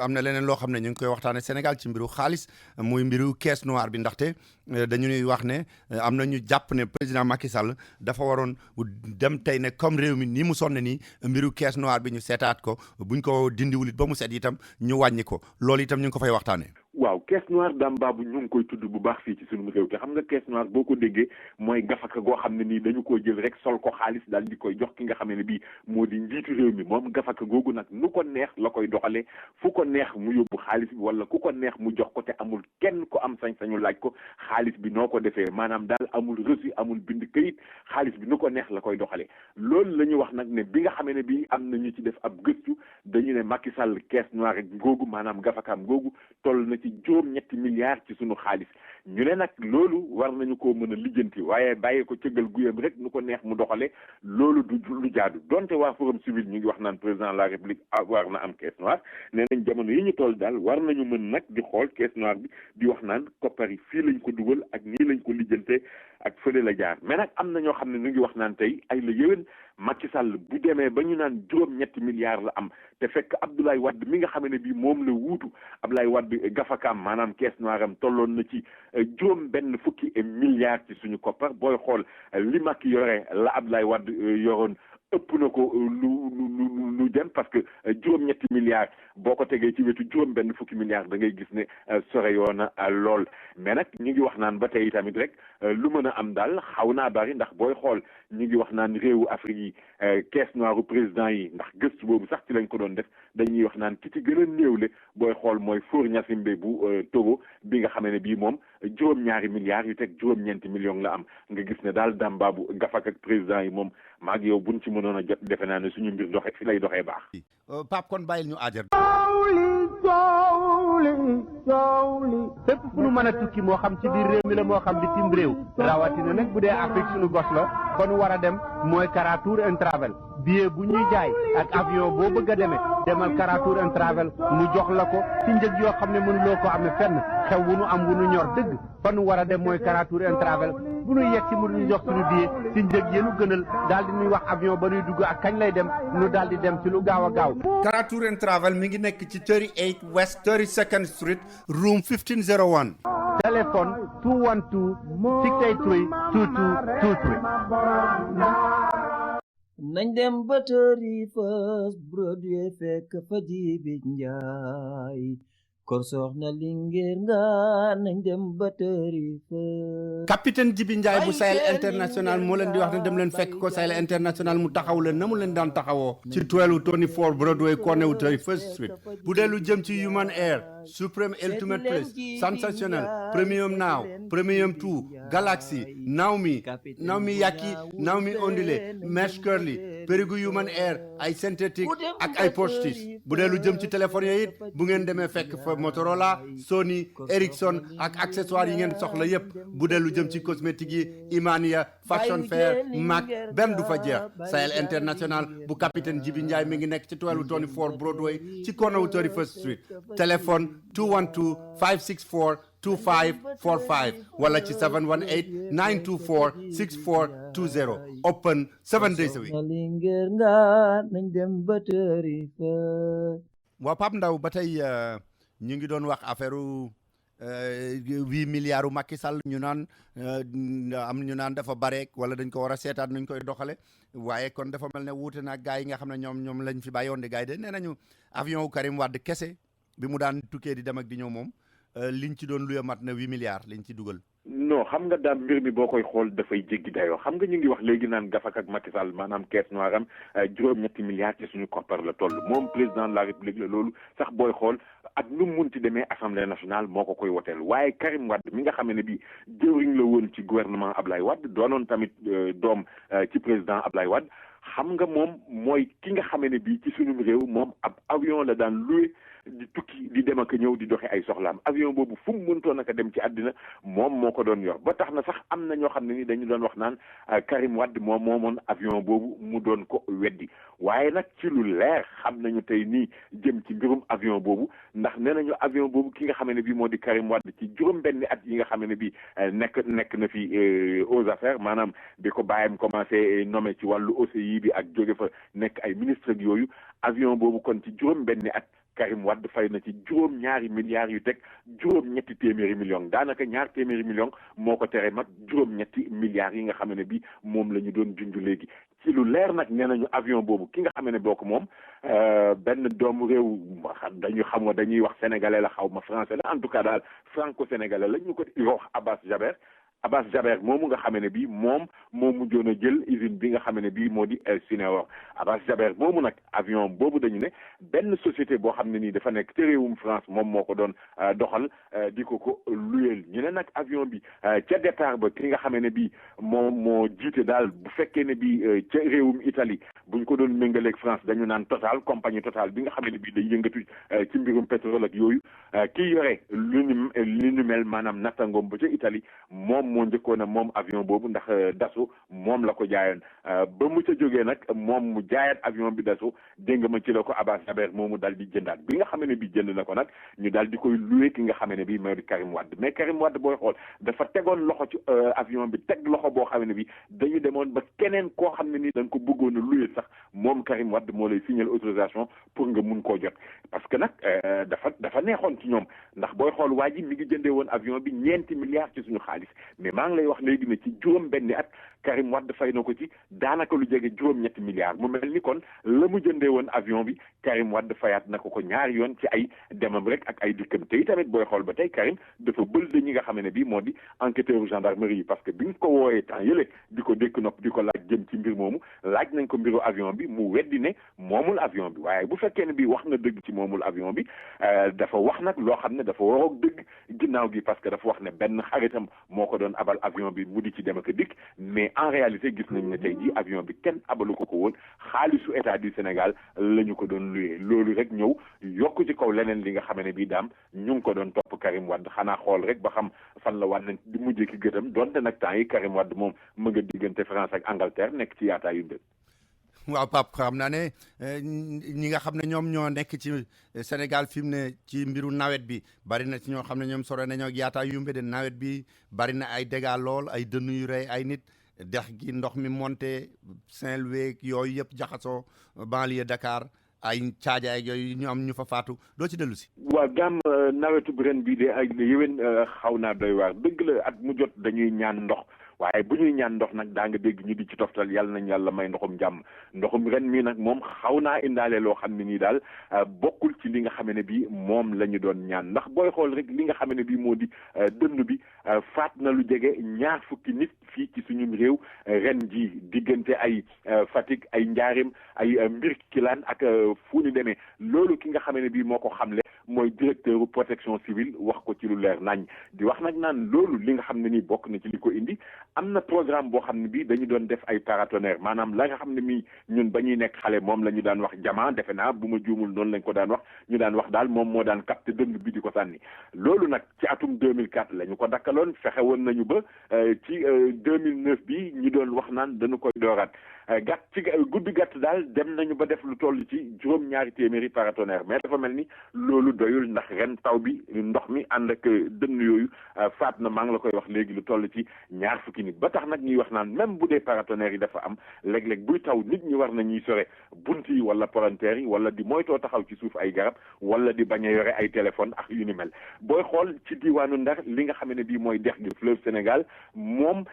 am na leneen loo xam ne ñu ngi koy waxtaane Sénégal ci mbiru xaalis muy mbiru caisse noire bi ndaxte dañu ñuy wax ne am na ñu jàpp ne président Macky Sall dafa waroon dem tey ne comme réew mi ni mu sonne nii mbiru caisse noire bi ñu seetaat ko buñ ko dindiwul it ba mu set itam ñu wàññi ko loolu itam ñu ngi ko fay waxtaane. waaw caisse noire Dame Babou ñu ngi koy tudd bu baax fii ci sunu réew te xam nga caisse noire boo ko déggee mooy gafaka goo xam ne nii dañu ko jël rek sol ko xaalis daal di koy jox ki nga xam ne bii moo di njiitu réew mi moom gafaka googu nag nu ko neex la koy doxalee fu ko neex mu yóbbu xaalis bi wala ku ko neex mu jox ko te amul kenn ko am sañ-sañu laaj ko xaalis bi noo ko defee maanaam daal amul reçu amul bind këyit xaalis bi nu ko neex la koy doxalee loolu la ñu wax nag ne bi nga xam ne bii am na ñu ci def ab gëstu dañu ne Macky Sall caisse noire googu maanaam gafakaam googu toll na ci juróom-ñetti milliards ci sunu xaalis ñu ne nag loolu war nañu koo mën a lijjanti waaye bàyyi ko cëggal guyam rek nu ko neex mu doxale loolu du lu jaadu donte waa forum civil ñu ngi wax naan président de la république war na am caisse noire nee nañ jamono yi ñu toll daal war nañu mën nag di xool caisse noire bi di wax naan koppar yi fii lañ ko dugal ak nii lañ ko lijjante ak fële la jaar mais nag am na ñoo xam ne ñu ngi wax naan tey ay la yéwén Macky Sall bu demee ba ñu naan juróom-ñetti milliards la am te fekk Abdoulaye Wade mi nga xam ne bii moom la wuutu Abdoulaye Wade gafakaam maanaam caisse noire am tolloon na ci juróom benn fukki milliards ci suñu koppar booy xool li Macky yore la Abdoulaye Wade yoroon ëpp na ko lu dem parce que juróom-ñetti milliards boo ko tegee ci wetu juróom benn fukki milliards da ngay gis ne sore yoon lool mais nag ñu ngi wax naan ba tey tamit rek lu mën a am daal xaw naa bari ndax booy xool ñu ngi wax naan réewu Afrique yi caisse noire président yi ndax gëstu boobu sax ci lañ ko doon def dañuy wax naan ki ci gën a néewle booy xool mooy Faure Gnassingbé bu Togo bi nga xamee ne bii moom juróom-ñaari milliards yu teg juróom-ñeenti millions la am nga gis ne daal dambaabu gafak ak président yi moom maag yow buñ ci mënoon a jot defe naa ne suñu mbir doxe fi lay doxee baax. Pape kon bàyyil ñu aajar. fépp fu nu mën a tukki moo xam ci biir réew mi la moo xam bitim réew rawatina nag bu dee Afrique suñu gos la fa nu war a dem mooy Kara Tour and Travel billet bu ñuy jaay ak avion boo bëgg a demee demal Kara Tour and Travel mu jox la ko ci njëg yoo xam ne mënuloo ko amee fenn xew wu nu am wu nu ñor dëgg fa nu war a dem mooy Kara Tour and Travel bu nu yegg si mu ñu jox suñu billet ci njëg yéenu gënal daal di nuy wax avion ba nuy dugg ak kañ lay dem nu daal di dem ci lu gaaw a gaaw. Kara Tour and Travel mi ngi nekk ci 38 West 32nd Street room 1501. téléphone 212 683 2223. nañ dem ba tëri First Broadway fekk fa Jibi Njaay kor soxna Linguère nga nañ dem ba tëri First. capitaine Jibi Njaay bu Sahel International moo leen di wax ne dem leen fekk ko Sahel International mu taxaw leen na mu leen daan taxawoo ci 1224 Broadway corner wu 31st Street bu dee lu jëm ci Human Air Supreme Ultimate Place Sensationnel Premium Now Premium 2 Galaxy Naomi Yaki Naomi Ondile Mesh Curly Perigu Human Air ay synthétique ak ay postis bu dee lu jëm ci téléphone yi it bu ngeen demee fekk fa Motorola Sony Ericsson ak accessoires yi ngeen soxla yépp bu dee lu jëm ci cosmétique yi Imania Fashion Fair Mac benn du fa jeex Sahel International bu capitaine Jibi Ndiaye mi ngi nekk ci 1224 Broadway ci corner wu 31st Street téléphone 212 564 2545 wala ci 718 924 6420 open 7 days a week. waa Pape Ndaw ba tey ñu ngi doon wax affaire 8 milliards Macky Sall ñu naan am ñu naan dafa bareek wala dañ ko war a seetaat nuñ koy doxale waaye kon dafa mel ne wuute na gaa yi nga xam ne ñoom lañ fi bàyyoon de gaa yi de nee nañu avion wu Karim Wade kese bi mu daan tukkee di dem ak di ñëw moom liñ ci doon luye mat na 8 milliards liñ ci dugal. non xam nga daal mbir mi boo koy xool dafay jéggi dayoo xam nga ñu ngi wax léegi naan gafak ak Macky Sall maanaam caisse noire am juróom-ñetti milliards ci suñu koppar la toll moom président de la République la loolu sax booy xool ak nu mu munti demee assemblée nationale moo ko koy woteel waaye Karim Wade mi nga xam ne bi jëwriñ la woon ci gouvernement Ablaye Wade doonoon tamit doom ci président Ablaye Wade xam nga moom mooy ki nga xam ne bi ci suñu réew moom ab avion la daan loué di tukki di dem ak ñëw di doxe ay soxlaam avion boobu fu mu mëntoon ak dem ci àddina moom moo ko doon yor ba tax na sax am na ñoo xam ne ni dañu doon wax naan Karim Wade moom moomoon avion boobu mu doon ko weddi waaye nag ci lu leer xam nañu tey nii jëm ci mbirum avion boobu ndax nee nañu avion boobu ki nga xam ne bi moo di Karim Wade ci juróom-benni at yi nga xam ne bi nekk na fi aux affaires maanaam bi ko bàyyam commencé nommé ci wàllu OCI bi ak jóge fa nekk ay ministre ak yooyu avion boobu kon ci juróom-benni at Karim Wade fay na ci juróom-ñaari milliards yu teg juróom-ñetti téeméeri millions daanaka ñaar téeméeri millions moo ko tere mag juróom-ñetti milliards yi nga xam ne bi moom la ñu doon junj léegi ci lu leer nag nee nañu avion boobu ki nga xam ne boo ko moom benn doomu réew dañuy wax sénégalais la xaw ma français la en tout cas daal franco-sénégalais la ñu ko wax Abbas Jaber moomu nga xam ne bii moom moo mujjoon a jël usine bi nga xam ne bii moo di Sinéor Abbas Jaber moomu nag avion boobu dañu ne benn société boo xam ne nii dafa nekk te réewum France moom moo ko doon doxal di ko luyeel ñu ne nag avion bi ca départ ba ki nga xam ne bii moom moo jiite daal bu fekkee ne bii ca réewum Italie buñ ko doon méngaleeg France dañu naan Total compagnie Total bi nga xam ne bii day yëngatu ci mbirum pétrole ak yooyu kii yore lu ñu mel maanaam nattangoom ba ca Italie moom moo njëkkoon a moom avion boobu ndax Dassault moom la ko jaayoon ba mu ca jógee nag moom mu jaayaat avion bi Dassault dégg nga ma ci la ko Abbas Jaber moomu dal di jëndaat bi nga xam ne bi jënd na ko nag ñu daal di koy loué ki nga xam ne bi mooy di Karim Wade mais Karim Wade booy xool dafa tegoon loxo ci avion bi teg loxo boo xam ne bi dañu demoon ba keneen koo xam ne ni dañ ko bëggoon a loué sax moom Karim Wade moo lay signer autorisation pour nga mun koo jot parce que nag dafa neexoon ci ñoom ndax booy xool waa ji mi ngi jëndee woon avion bi ñeenti milliards ci suñu xaalis mais maa ngi lay wax léegi ne ci juróom benni at Karim Wade fay na ko ci daanaka lu jege juróom-ñetti milliards mu mel ni kon la mu jëndee woon avion bi Karim Wade fayaat na ko ñaari yoon ci ay demam rek ak ay dikkam te tamit booy xool ba tey Karim dafa bël de ñi nga xam ne bii moo di enquêteur gendarmerie yi parce que bi nga ko wooyee temps yële di ko dékk nopp di ko laaj jëm ci mbir moomu laaj nañ ko mbiru avion bi mu weddi ne moomul avion bi waaye bu fekkee ne bii wax na dëgg ci moomul avion bi dafa wax nag loo xam ne dafa waroog dëgg ginnaaw gi parce que dafa wax ne benn xaritam moo ko doon abal avion bi mu di ci dem ak dikk mais en réalité gis nañ ne tey jii avion bi kenn abalu ko woon xaalisu état du Sénégal la ñu ko doon luyee loolu rek ñëw yokk ci kaw leneen li nga xam ne bii daam ñu ngi ko doon topp Karim Wade xanaa xool rek ba xam fan la wànn di mujjee ki gëtam donte nag temps yi Karim Wade moom mu nga diggante France ak Angleterre nekk ci yaataa yu mbir. waaw Pape xam naa ne ñi nga xam ne ñoom ñoo nekk ci Sénégal fi mu ne ci mbiru nawet bi bari na ci ñoo xam ne ñoom sore nañoo ak yaataa yumbe de nawet bi bari na ay dégâts lool ay dënn yu rey ay nit dex gi ndox mi monté Saint-Louis yooyu yëpp jaxasoo banlieue Dakar ay caajaay ak yooyu ñu am ñu fa faatu doo ci dellu si. waaw gaam nawetu bu ren bii de ay yéwén xaw naa doy waar dëgg la at mu jot dañuy ñaan ndox. waaye bu ñuy ñaan ndox nag daa nga dégg ñu di ci toftal yàlla nañ yàlla may ndoxum jàmm ndoxum ren mii nag moom xaw naa indaale loo xam ne nii daal bokkul ci li nga xam ne bii moom la ñu doon ñaan ndax booy xool rek li nga xam ne bii moo di dënn bi faat na lu jege 20 nit fii ci suñu réew ren ji diggante ay Fatick ay Njaarim ay Mbirkilaan ak fu ñu demee loolu ki nga xam ne bii moo ko xamle mooy directeur protection civile wax ko ci lu leer nañ di wax nag naan loolu li nga xam ne nii bokk na ci li ko indi am na programme boo xam ne bii dañu doon def ay paratonnerre maanaam la nga xam ne mii ñun ba ñuy nekk xale moom la ñu daan wax jamaa defe naa bu ma juumul noonu lañ ko daan wax ñu daan wax daal moom moo daan capté dënn bi di ko sànni loolu nag ci atum 2004 la ñu ko dakkaloon fexe woon nañu ba ci 2009 bi ñu doon wax naan dañu koy dooraat gàtt ci guddi gàtt daal dem nañu ba def lu toll ci juróom-ñaari téeméeri paratonnerre mais dafa mel ni loolu doyul ndax ren taw bi ndox mi ànd ak dënn yooyu faat na maa ngi la koy wax léegi lu toll ci 20 nit ba tax nag ñuy wax naan même bu dee paratonnerre yi dafa am léeg-léeg buy taw nit ñi war nañuy sore bunt yi wala palanteer yi wala di moytoo taxaw ci suuf ay garab wala di bañ a yore ay téléphone ak yu ni mel booy xool ci diwaanu Ndar li nga xam ne bii mooy dex gi fleuve Sénégal moom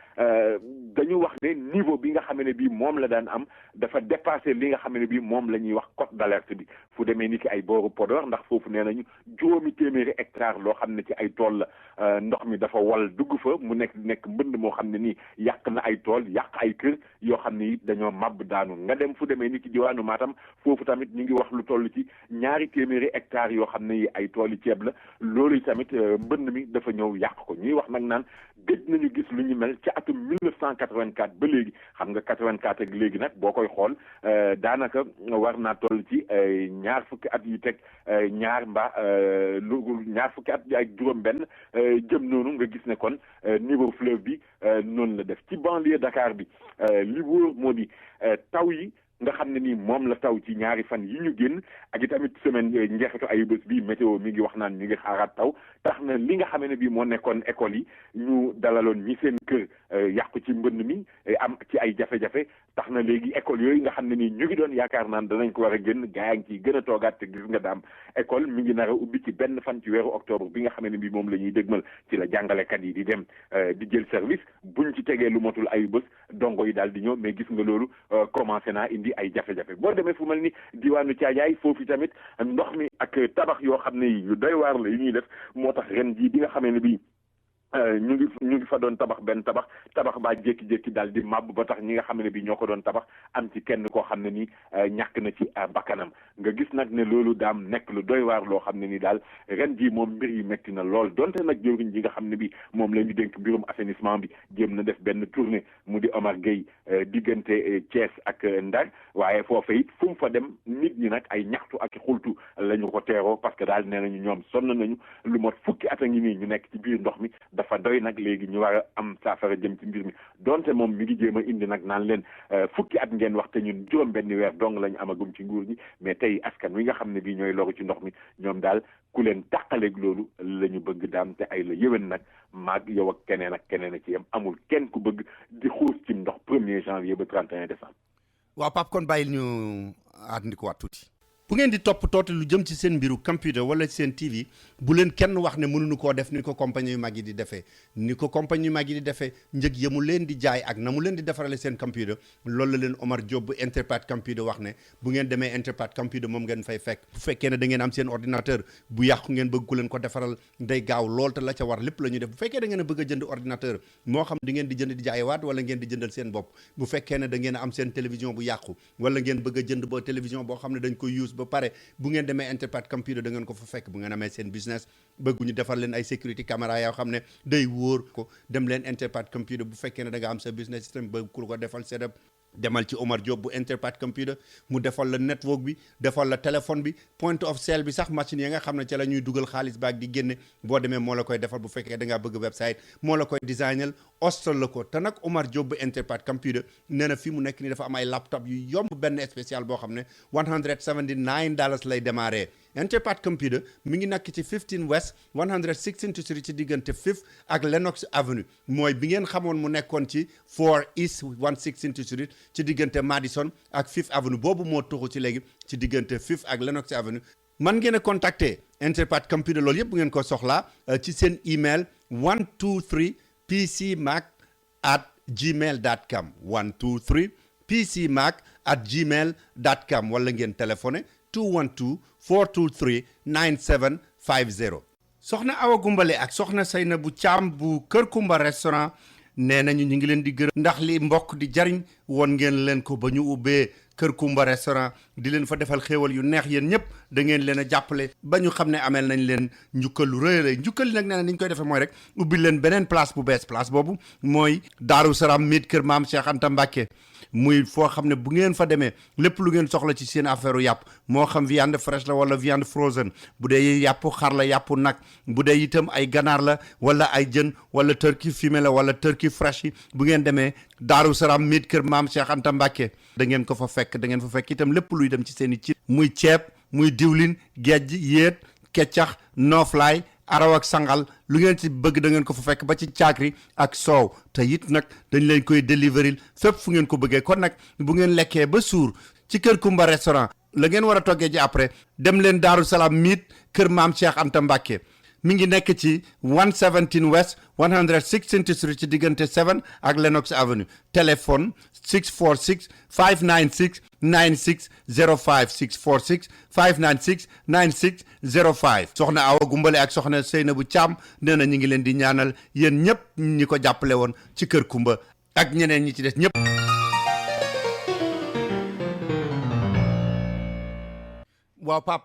dañu wax ne niveau bi nga xam ne bii moom la daan am dafa dépassé li nga xam ne bii moom la ñuy wax cote d'alerte bi fu demee ni ki ay booru Podor ndax foofu nee nañu juróomi téeméeri hectare loo xam ne ci ay tool la ndox mi dafa wal dugg fa mu nekk mbënd moo xam ne nii yàq na ay tool yàq ay kër yoo xam ne it dañoo màbb daanu nga dem fu demee ni ki diwaanu Matam foofu tamit ñu ngi wax lu toll ci 2 téeméeri hectares yoo xam ne yi ay tool yi ceeb la loolu tamit mbënd mi dafa ñëw yàq ko ñuy wax nag naan gëj nañu gis lu ñu mel ci atum 1984 ba léegi xam nga 84 ak léegi nag boo koy xool daanaka war naa toll ci 20 fukki at yu teg ñaar mbaa lu 20 fukki at ak juróom-benn jëm noonu nga gis ne kon niveau fleuve bi noonu la def ci banlieue Dakar bi li wóor moo di taw yi nga xam ne nii moom la taw ci ñaari fan yi ñu génn ak itamit semaine njeexitu ay bés bi météo mi ngi wax naan ñu ngi xaaraat taw tax na li nga xam ne bii moo nekkoon école yi ñu dalaloon ñi seen kër yàqu ci mbënn mi am ci ay jafe-jafe tax na léegi école yooyu nga xam ne nii ñu ngi doon yaakaar naan danañ ko war a génn gaa ngi ciy gën a toogaat te gis nga daam école mi ngi nar a ubbi ci benn fan ci weeru octobre bi nga xam ne bii moom la ñuy dégmal ci la jàngalekat yi di dem di jël service buñ ci tegee lu motul ay bés dongo yi daal di ñëw mais gis nga loolu commencé naa indi ay jafe-jafe boo demee fu mel ni diwaanu Caajaay foofu tamit ndox mi ak tabax yoo xam ne yu doy waar la yu ñuy def moo tax ren jii bi nga xamee ne bii ñu ngi fa doon tabax benn tabax baa jékki-jékki daal di màbb ba tax ñi nga xam ne bi ñoo ko doon tabax am ci kenn koo xam ne ni ñàkk na ci bakkanam nga gis nag ne loolu daam nekk lu doy waar loo xam ne ni daal ren jii moom mbir yi metti na lool donte nag jëwriñ ji nga xam ne bi moom la ñu dénk mbirum assainissement bi jéem na def benn tournée mu di Omar Gueye diggante Thiès ak Ndar waaye foofa it fu mu fa dem nit ñi nag ay ñaxtu ak xultu la ñu ko teeroo parce que daal nee nañu ñoom sonn nañu lu mot fukki at a ngi nii ñu nekk ci biir ndox mi dafa doy nag léegi ñu war a am saafara jëm ci mbir mi donte moom mi ngi jéem a indi nag naan leen fukki at ngeen wax te ñun juróom benn weer dong lañu amagum ci nguur gi mais tey askan wi nga xam ne bii ñooy loru ci ndox mi ñoom daal ku leen tàqaleeg loolu la ñu bëgg daam te ay la yéwén nag maag yow ak keneen a ci yem amul kenn ku bëgg di xuus ci ndox 1er janvier ba 31 décembre. waaw Pape kon bàyyil ñu aandi ko waat tuuti. bu ngeen di topp toote lu jëm ci seen mbiru computer wala seen TV bu leen kenn wax ne mënuñu koo def ni ko compagnie yu mag yi di defee ni ko compagnie yu mag yi di defee njëg ya mu leen di jaay ak na mu leen di defarale seen computer loolu la leen Omar Diop bu Interpat computer wax ne bu ngeen demee Interpat computer moom ngeen fay fekk bu fekkee ne da ngeen am seen ordinateur bu yàqu ngeen bëgg ku leen ko defaral day gaaw lool te la ca war lépp la ñuy def bu fekkee da ngeen a bëgg a jënd ordinateur moo xam di ngeen di jënd di jaayewaat wala ngeen di jëndal seen bopp bu fekkee ne da ngeen a am seen télévision bu yàqu wala ngeen bëgg a jënd ba télévision boo xam ne dañ koy use ba pare bu ngeen demee Interpat computer da ngeen ko fa fekk bu ngeen amee seen business bëgguñu defar leen ay sécurité caméra yoo xam ne day wóor ko dem leen Interpat computer bu fekkee ne da nga am sa business system bëgg ku ko defal setup demal ci Omar Diop bu Interpat computer mu defal la network bi defal la téléphone bi point of sale bi sax machine yi nga xam ne ca la ñuy dugal xaalis baak di génne boo demee moo la koy defal bu fekkee da ngaa bëgg website moo la koy designal ostal la ko te nag Omar Diop bu Interpat computer nee na fi mu nekk ni dafa am ay laptop yu yomb benn spécial boo xam ne $179 lay démarrer Interpat computer mi ngi nekk ci 15 West 116th Street ci diggante 5th ak Lenox Avenue mooy bi ngeen xamoon mu nekkoon ci 4 East 116th Street ci diggante Madison ak 5th Avenue boobu moo tuxu ci léegi ci diggante 5th ak Lenox Avenue man ngeen a contacter Interpat computer loolu yëpp bu ngeen ko soxlaa ci seen email 123pcmac@gmail.com 123pcmac@gmail.com wala ngeen téléphoné 212-423-9750 soxna Awa Gumbale ak soxna Seynabou Thiam bu Kër Kumba restaurant nee nañu ñu ngi leen di gërëm ndax li mbokk di jariñ woon ngeen leen ko ba ñu ubbee Kër Kumba restaurant di leen fa defal xéewal yu neex yéen ñëpp da ngeen leen a jàppale ba ñu xam ne ameel nañ leen njukkal lu rëy rëy njukkal li nag nee na ni ñu koy defee mooy rek ubbi leen beneen place bu bees place boobu mooy Daaru Salaam miit kër maam Cheikh Anta Mbacke muy foo xam ne bu ngeen fa demee lépp lu ngeen soxla ci seen affaire u yàpp moo xam viande fraîche la wala viande frozen bu dee yàpp xar la yàpp nag bu dee itam ay ganaar la wala ay jën wala turkey fumé la wala turkey fresh yi bu ngeen demee Daaru Salaam miit kër maam Cheikh Anta Mbacke da ngeen ko fa fekk da ngeen fa fekk itam lépp luy dem ci seen i ci muy ceeb muy diwlin gejj yéet keccax nooflaay araw ak sangal lu ngeen ci bëgg da ngeen ko fa fekk ba ci caakri ak soow te it nag dañ leen koy délivrer fépp fu ngeen ko bëggee kon nag bu ngeen lekkee ba suur ci Kër Kumba restaurant la ngeen war a toggee ji après dem leen Daaru Salaam miit kër maam Cheikh Anta Mbacke mi ngi nekk ci 117 West 116th Street ci diggante 7 ak Lenox Avenue téléphone 646 596 9605 646 596 9605 soxna Awa Gumbale ak soxna Seynabou Thiam nee na ñu ngi leen di ñaanal yéen ñëpp ñi ko jàppale woon ci Kër Kumba ak ñeneen ñi ci des ñëpp. waaw Pape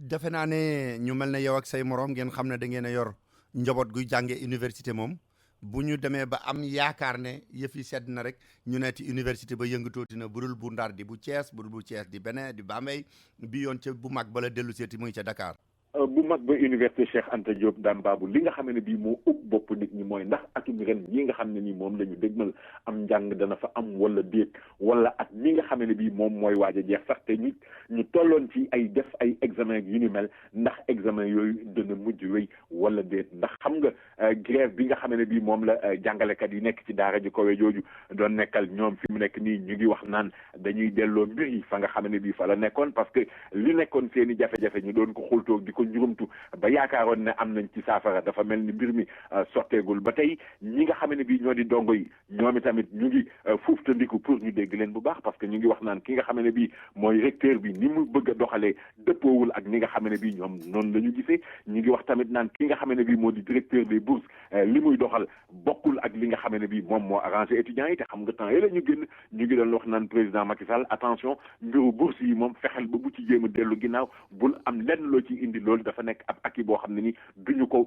defe naa ne ñu mel ne yow ak say morom ngeen xam ne da ngeen a yor njaboot guy jàngee université moom bu ñu demee ba am yaakaar ne yëf yi sedd na rek ñu ne ci université ba yëngatooti na budul bu Ndar di bu Thiès budul bu Thiès di Bénin di Bambey bi yoon ca bu mag bala dellu seeti muy ca Dakar. bu mag ba université Cheikh Anta Diop daan baabu li nga xam ne bii moo ëpp bopp nit ñi mooy ndax atum ren ñi nga xam ne nii moom la ñu dégmal am njàng dana fa am wala déet wala at mi nga xam ne bii moom mooy waaj a jeex sax te ñu tolloon ci ay def ay examen yu ni mel ndax examen yooyu dana mujj wéy wala déet ndax xam nga grève bi nga xam ne bii moom la jàngalekat yi nekk ci daara ji kowe jooju doon nekkal ñoom fi mu nekk nii ñu ngi wax naan dañuy delloo mbir yi fa nga xam ne bii fa la nekkoon parce que li nekkoon seen i jafe-jafe ñu doon ko xultoog di ko njurumtu ba yaakaaroon ne am nañ ci saafara dafa mel ni mbir mi sotteegul ba tey ñi nga xam ne bii ñoo di dongo yi ñoom itamit ñu ngi fuuftandiku pour ñu dégg leen bu baax parce que ñu ngi wax naan ki nga xam ne bii mooy recteur bi ni mu bëgg a doxalee dëppoowul ak ñi nga xam ne bii ñoom noonu la ñu gisee ñu ngi wax tamit naan ki nga xam ne bii moo di directeur des bourses li muy doxal bokkul ak li nga xam ne bii moom moo arrangé étudiants yi te xam nga temps yële ñu génn ñu ngi doon wax naan président Macky Sall attention mbiru bourse yi moom fexeel ba bu ci jéem a dellu ginnaaw bul am lenn loo ci indi loolu dafa nekk ab acquis boo xam ne ni duñu ko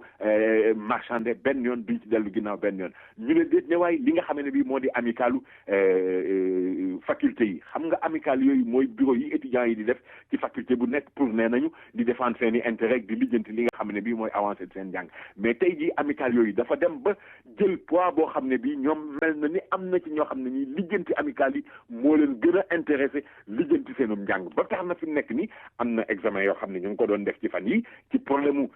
marchander benn yoon duñ ci dellu ginnaaw benn yoon ñu ne déet ne waaye li nga xam ne bii moo di amicalu faculté yi xam nga amical yooyu mooy bureau yi étudiants yi di def ci faculté bu nekk pour nee nañu di défendre seen i intérêt di lijjanti li nga xam ne bii mooy avancé seen njàng mais tey jii amical yooyu dafa dem ba jël poids boo xam ne bii ñoom mel na ni am na ci ñoo xam ne ñi lijjanti amical yi moo leen gën a intéressé lijjanti seenum njàng ba tax na fi mu nekk ni am na examen yoo xam ne ñu ngi ko doon def ci fan yi ci problème mu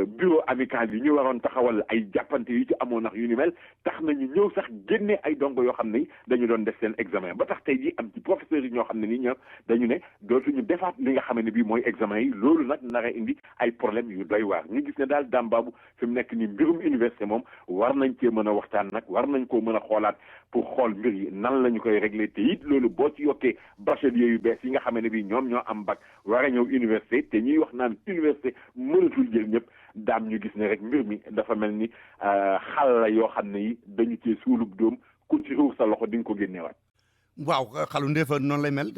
bureau amical yi ñu waroon taxawal ay jàppante yi ci amoon nax yu ni mel tax na ñu ñëw sax génne ay dongo yoo xam ne dañu doon def seen examen ba tax tey jii am ci professeurs yi ñoo xam ne ni ñoom dañu ne dootuñu defaat li nga xam ne bii mooy examen yi loolu nag nar a indi ay problème yu doy waar ñu gis ne daal dambaabu fi mu nekk ni mbirum université moom war nañ cee mën a waxtaan nag war nañ koo mën a xoolaat pour xool mbir yi nan la ñu koy régler te it loolu boo ci yokkee bachelier yu bees yi nga xam ne bii ñoom ñoo am bac war a ñëw université te ñuy wax naan université mënatul jël ñëpp daam ñu gis ne rek mbir mi dafa mel ni xal la yoo xam ne yi dañu cee suulub dóom ku ci ruur sa loxo di nga ko génneewaat. waaw xalu ndeefa noonu lay mel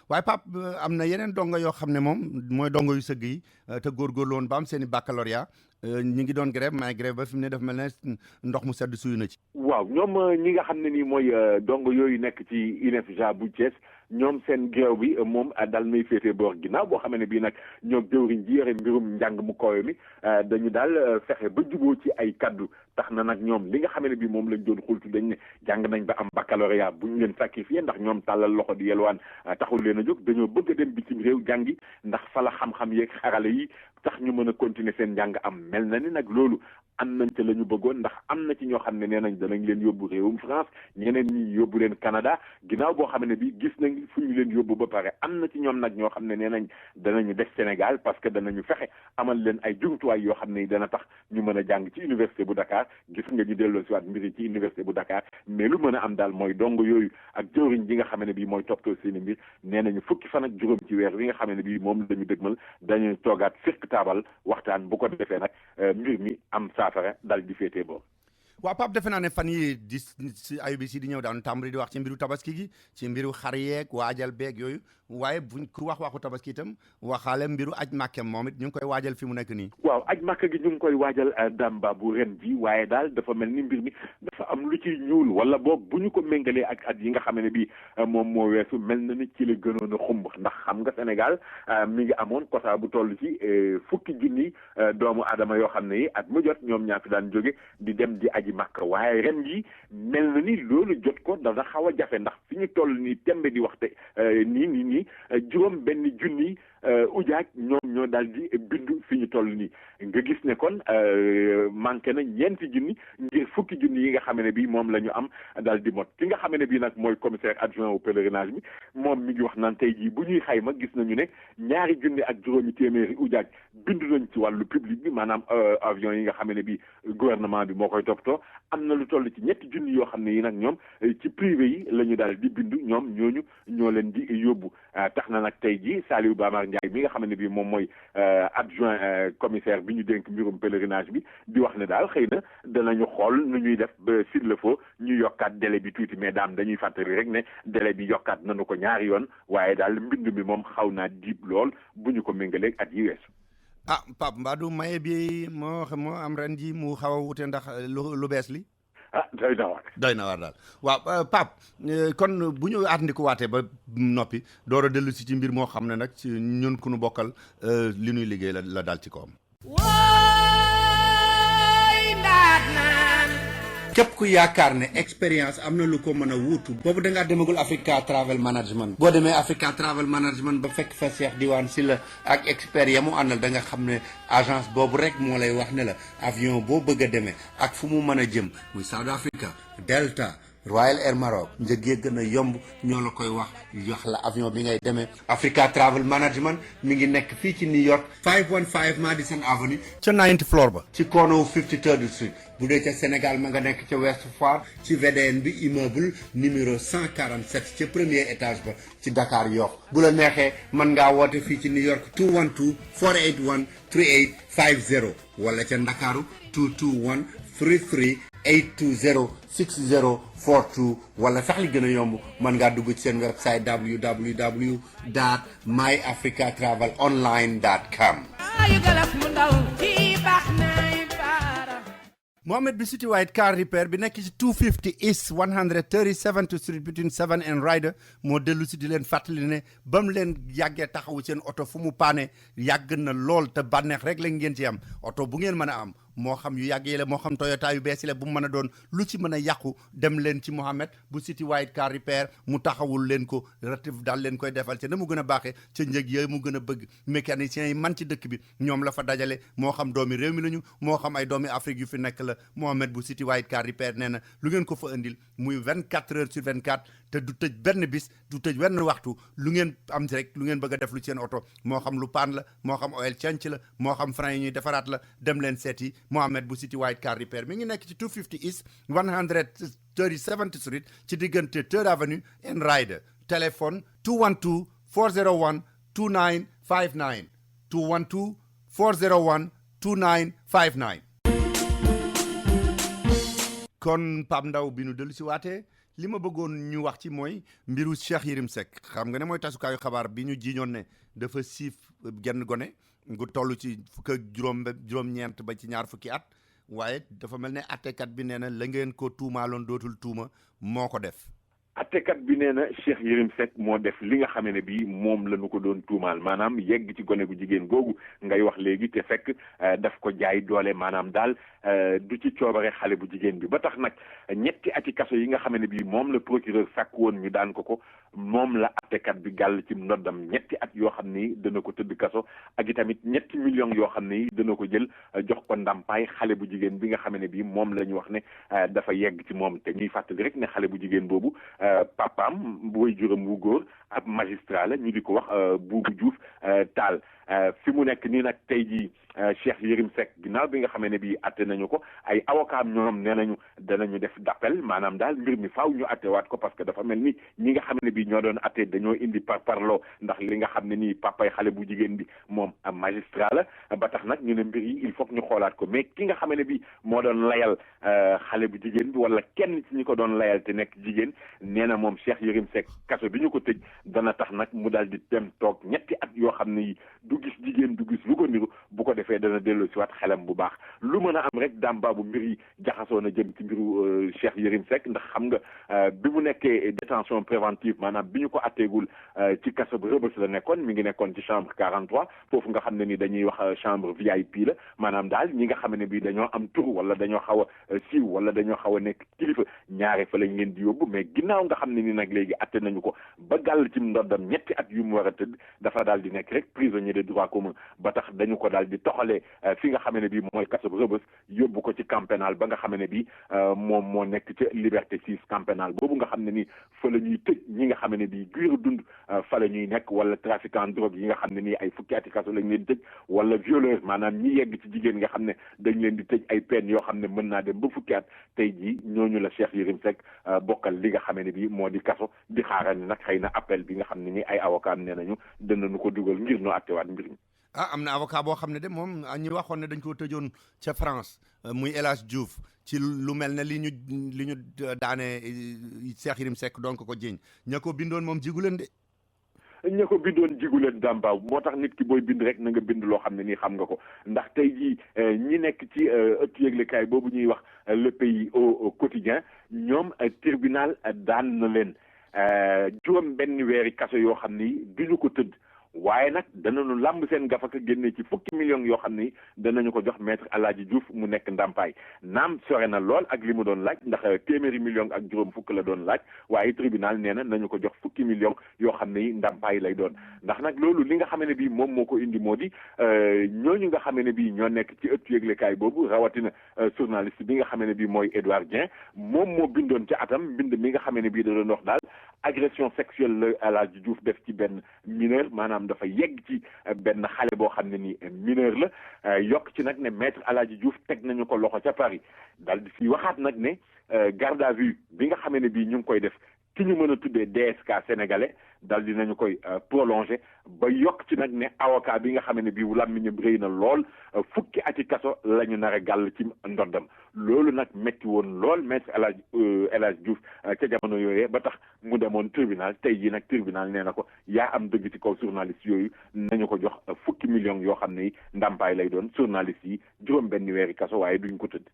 waaye Pape am na yeneen dongo yoo xam ne moom mooy dongo yu sëgg yi te góorgóorlu woon ba am seen i baccalauréat ñi ngi doon grève mais grève ba fi mu ne dafa mel ne ndox mu sedd suyu na ci. waaw ñoom ñi nga xam ne nii mooy dongo yooyu nekk ci INEFJA bu Thiès ñoom seen grève bi moom dal may féetee boor ginnaaw boo xam ne bii nag ñoom jëwriñ ji yore mbirum njàng mu kawe mi dañu daal fexe ba juboo ci ay kaddu tax na nag ñoom li nga xam ne bii moom lañ doon xultu dañ ne jàng nañ ba am baccalauréat bu ñu leen sacrifié ndax ñoom tàllal loxo di yelwaan taxul leen a jóg dañoo bëgg a dem bitim réew jàngi ndax fa la xam-xam yeeg xarale yi tax ñu mën a continuer seen njàng am mel na ni nag loolu am nañ ca la ñu bëggoon ndax am na ci ñoo xam ne nee nañ danañ leen yóbbu réewum France ñeneen ñi yóbbu leen Canada ginnaaw boo xam ne bi gis nañ fu ñu leen yóbbu ba pare am na ci ñoom nag ñoo xam ne nee nañ danañu des Sénégal parce que danañu fexe amal leen ay jumtuwaay yoo xam ne dana tax ñu mën a jàng ci université bu Dakar gis nga ñu delloo si waat mbiri ci université bu Dakar mais lu mën a am daal mooy dong yooyu ak jëwriñ ji nga xam ne bii mooy toppatoo seen i mbir nee nañu fukki fan ak juróom ci weer wi nga xam ne bii moom lañu dëgmal dañuy toogaat firk taabal waxtaan bu ko defee nag mbir mi am saafara dal di féetee boobu. waaw Pape defe naa ne fan yi di si ayubi si di ñëw daan tàmbali di wax ci mbiru tabaski gi ci mbiru xar yeeg waajal beeg yooyu waaye buñ ku waxu tabaski itam waxaale mbiru aj màkkem moom it ñu ngi koy waajal fi mu nekk nii. waaw aj màkk gi ñu ngi koy waajal damba bu ren ji waaye daal dafa mel ni mbir mi dafa am lu ciy ñuul wala boog bu ñu ko méngalee ak at yi nga xam ne bii moom moo weesu mel na ni ci la gënoon a xumb ndax xam nga Sénégal mi ngi amoon quota bu toll ci fukki junni doomu aadama yoo xam ne yi at mu jot ñoom ñaa fi daan jóge di dem di aji màkk waaye ren yi mel na ni loolu jot ko dana xaw a jafe ndax fi ñu toll nii tembe di waxte nii juróom benn junni ujaaj ñoo daal di bindu fi ñu toll nii nga gis ne kon manqué na ñeenti junni ngir fukki junni yi nga xam ne bii moom la ñu am daal di mot ki nga xam ne bii nag mooy commissaire adjoint au pèlerinage bi moom mi ngi wax naan tey jii bu ñuy xayma gis nañu ne ñaari junni ak juróomi téeméeri ujaaj bindu nañ ci wàllu public bi maanaam avion yi nga xam ne bii gouvernement bi moo koy toppatoo am na lu toll ci ñetti junni yoo xam ne yi nag ñoom ci privé yi la ñu daal di bindu ñoom ñooñu ñoo leen di yóbbu tax na nag tey jii Saliou Bamar Ndiaye mi nga xam ne bii moom mooy adjoint commissaire bi ñu dénk mbirum pèlerinage bi di wax ne daal xëy na danañu xool nu ñuy def ba s'il le faut ñu yokkaat délai bi tuuti mais daam dañuy fàttali rek ne délai bi yokkaat nañu ko ñaari yoon waaye daal mbind mi moom xaw naa diib lool bu ñu ko méngaleeg at yi weesu. ah Pape Mbadou maye bi moo am ren ji mu xaw a wute ndax lu bees li. ah doy na waar daal waaw Pape kon bu ñu àndiku waatee ba noppi door a dellu si ci mbir moo xam ne nag ci ñun ku nu bokkal li ñuy liggéey la daal ci kawam. képp ku yaakaar ne expérience am na lu ko mën a wuutu boobu dangaa demagul Africa Travel Management boo demee Africa Travel Management ba fekk fa Cheikh Diwane Sylla ak expert ya mu àndal da nga xam ne agence boobu rek moo lay wax ne la avion boo bëgg a demee ak fu mu mën a jëm muy South Africa Delta Royal Air Maroc njëg yi gën a yomb ñoo la koy wax jox la avion bi ngay demee Africa Travel Management mi ngi nekk fii ci New York 515 Madison Avenue ca 90 floor ba ci corner 53rd Street bu dee ca Sénégal ma nga nekk ca West Foire ci VDN bi immeuble numéro 147 ca premier étage ba ci Dakar Yoff bu la neexee mën ngaa woote fii ci New York 212 481 3850 wala ca Ndakaaru 221 33 820 6042 wala sax li gën a yomb mën ngaa dugg ci seen website www.myafricatravelonline.com Mohamed bi City White Car Repair bi nekk ci 250 East 137th Street between 7 and Ryder moo dellu si di leen fàttali ne ba mu leen yàggee taxawu seen oto fu mu paane yàgg na lool te bànneex rek la ngeen ci am oto bu ngeen mën a am moo xam yu yàggee la moo xam Toyota yu bees la bu mu mën a doon lu ci mën a yàqu dem leen ci Mohamed bu City White Car Repair mu taxawul leen ko ratif daal leen koy defal te na mu gën a baaxee ca njëg yooyu mu gën a bëgg mécaniciens yi man ci dëkk bi ñoom la fa dajale moo xam doomi réew mi lañu moo xam ay doomi Afrique yu fi nekk la Mohamed bu City White Car Repair nee na lu ngeen ko fa indil muy 24 heures sur 24 te du tëj benn bis du tëj benn waxtu lu ngeen am rek lu ngeen bëgg a def lu ci seen oto moo xam lu paan la moo xam oil change la moo xam frein yi ñuy defaraat la dem leen seeti Mohamed bu City White Car Repair mi ngi nekk ci 250 East 137th Street ci diggante 3rd Avenue and Ryder téléphone 212 401 2959 212 401 2959 kon Pape Ndaw bi nu dellu si waatee li ma bëggoon ñu wax ci mooy mbiru Cheikh Yérim Seck xam nga ne mooy tasukaayu xabaar bi ñu jiiñoon ne dafa siif genn gone gu toll ci fukk ak juróom-ñeent ba ci ñaar fukki at waaye dafa mel ne attekat bi nee na la ngeen ko tuumaaloon dootul tuuma moo ko def. attekat bi nee na Cheikh Yérim Seck moo def li nga xamee ne bii moom la ñu ko doon tuumaal maanaam yegg ci gone gu jigéen googu ngay wax léegi te fekk daf ko jaay doole maanaam daal du ci coobare xale bu jigéen bi ba tax nag ñetti ati kaso yi nga xamee ne bii moom la procureur sàkk woon ñu daan ko moom la attekat bi gàll ci ndoddam ñetti at yoo xam ni dana ko tëdd kaso ak itamit ñetti millions yoo xam ni dana ko jël jox ko ndàmpaay xale bu jigéen bi nga xamee ne bii moom la ñu wax ne dafa yegg ci moom te ñuy fàttali rek ne xale bu jigéen boobu papaam woy juróom wu góor ab magistrat la ñu di ko wax Boubou Diouf Tall fi mu nekk nii nag tey jii Cheikh Yérim Seck ginnaaw bi nga xamee ne bii atte nañu ko ay avocat ñoom nee nañu danañu def d'appel maanaam daal mbir mi faaw ñu attewaat ko parce que dafa mel ni ñi nga xam ne bii ñoo doon atte dañoo indi parloo ndax li nga xam ne nii papay xale bu jigéen bi moom am magistrat la ba tax nag ñu ne mbir yi il faut que ñu xoolaat ko mais ki nga xam ne bii moo doon layal xale bu jigéen bi wala kenn ci ñi ko doon layal te nekk jigéen nee na moom Cheikh Yérim Seck kaso bi ñu ko tëj dana tax nag mu daal di dem toog ñetti at yoo xam ne yi du gis jigéen du gis lu ko niru bu ko defee dana delloo si waat xelam bu baax lu mën a am rek damba bu mbir yi jaxasoo na jëm ci mbiru Cheikh Yérim Seck ndax xam nga bi mu nekkee détention préventive maanaam bi ñu ko atteegul ci kaso bu Rebeuss la nekkoon mi ngi nekkoon ci chambre 43 foofu nga xam ne ni dañuy wax chambre VIP la maanaam daal ñi nga xam ne bii dañoo am tur wala dañoo xaw a siiw wala dañoo xaw a nekk kilifa ñaare fa lañ leen di yóbbu mais ginnaaw nga xam ne ni nag léegi atte nañu ko ba gàll ci ndoddam ñetti at yu mu war a tëdd dafa daal di nekk rek prisonnier de droit commun ba tax dañu ko daal di toxalee fi nga xam ne bii mooy kaso bu Rebeuss yóbbu ko ci camp pénal ba nga xam ne bii moom moo nekk ca Liberté 6 camp pénal boobu nga xam ne ni fa la ñuy tëj ñi nga xam ne bii giiru dund fa la ñuy nekk wala trafiquant drogue yi nga xam ne nii ay fukki ati kaso lañ leen tëj wala violeur maanaam ñi yegg ci jigéen nga xam ne dañ leen di tëj ay peine yoo xam ne mën naa dem ba fukki at tey jii ñooñu la Cheikh Yérim Seck bokkal li nga xam ne bii moo di kaso di xaaral ni nag xëy na appel bi nga xam ne ni ay avocat nee nañu danañu ko dugal ngir noo attewaat mbir mi. am na avocat boo xam ne de moom ñi waxoon ne dañ ko tëjoon ca France muy El Hadj Diouf ci lu mel ne li ñu daane Cheikh Yérim Seck doon ko jiiñ ña ko bindoon moom jigu leen de. ña ko bindoon jigu leen dàmbaaw moo tax nit ki booy bind rek na nga bind loo xam ne nii xam nga ko ndax tey jii ñi nekk ci ëttu yëglekaay boobu ñuy wax le pays au quotidien ñoom tribunal daan na leen juróom benn weeri kaso yoo xam ni duñu ko tëdd waaye nag danañu làmb seen gafaka génne ci fukki millions yoo xam ni danañu ko jox maître Alaaji Diouf mu nekk ndàmpaay naam sore na lool ak li mu doon laaj ndax téeméeri millions ak juróom fukk la doon laaj waaye tribunal nee na nañu ko jox fukki millions yoo xam ne ndàmpaay lay doon ndax nag loolu li nga xam ne bii moom moo ko indi moo di ñooñu nga xam ne bii ñoo nekk ci ëttu yëglekaay boobu rawatina journaliste bi nga xam ne bii mooy Edouard Dieng moom moo bindoon ci atam mbind mi nga xam ne bii da doon wax daal agression sexuelle la Alaaji Diouf def ci benn mineur maanaam dafa yegg ci benn xale boo xam ne ni mineur la yokk ci nag ne maître Alaaji Diouf teg nañu ko loxo ca Paris daal di fi waxaat nag ne garde à vue bi nga xamee ne bii ñu ngi koy def ki ñu mën a tuddee DSK sénégalais dal dinañu koy prolongé ba yokk ci nag ne avocat bi nga xam ne bii làmmiñam rëy na lool fukki ati kaso la ñu nar a gàll ci ndoddam loolu nag métti woon lool maître El Hadj Diouf ca jamono yooyee ba tax mu demoon tribunal tey jii nag tribunal nee na ko yaa am dëgg ci kaw journaliste yooyu nañu ko jox fukki millions yoo xam ne ndàmpaay lay doon journaliste yi juróom benn weeri kaso waaye duñ ko tëdd.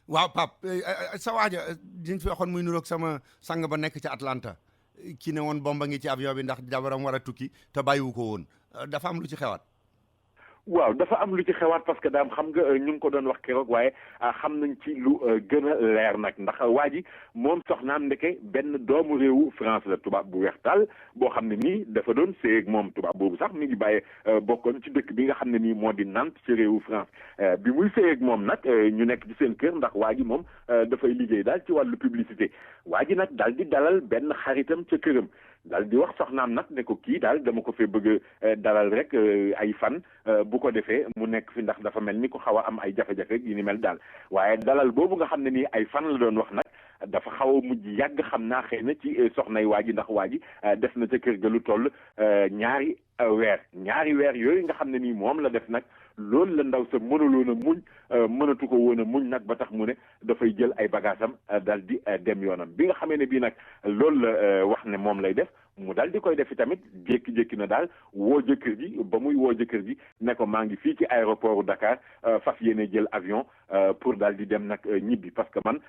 waaw Pape sa waaja diñ fi waxoon muy nuroog sama sang ba nekk ci Atlanta ki ne woon bomba ngi ci avion bi ndax jabaram war a tukki te bàyyiwu ko woon dafa am lu ci xewaat. waaw dafa am lu ci xewaat parce que daam xam nga ñu ngi ko doon wax keroog waaye xam nañ ci lu gën a leer nag ndax waa ji moom soxnaam ndeke benn doomu réewu France la tubaab bu weex taal boo xam ne nii dafa doon séy ak moom tubaab boobu sax mi ngi bàyyee bokkoon ci dëkk bi nga xam ne nii moo di Nantes ci réewu France bi muy séy ak moom nag ñu nekk ci seen kër ndax waa ji moom dafay liggéey daal ci wàllu publicité waa ji nag daal di dalal benn xaritam ca këram daal di wax soxnaam nag ne ko kii daal dama ko fee bëgg dalal rek ay fan bu ko defee mu nekk fi ndax dafa mel ni ko xaw a am ay jafe-jafe yi ni mel daal waaye dalal boobu nga xam ne nii ay fan la doon wax nag dafa xaw a mujj yàgg xam naa xëy na ci soxnay waa ji ndax waa ji def na ca kër ga lu toll ñaari weer yooyu nga xam ne nii moom la def nag loolu la ndaw sa mënaloon a muñ mënatu ko woon a muñ nag ba tax mu ne dafay jël ay bagaasam dal di dem yoonam bi nga xamee ne bii nag loolu la wax ne moom lay def mu dal di koy defi tamit jékki-jékki na daal woo jëkkër ji ba muy woo jëkkër ji ne ko maa ngi fii ci aéroport Dakar fas yéene jël avion pour daal di dem nag ñibbi parce que man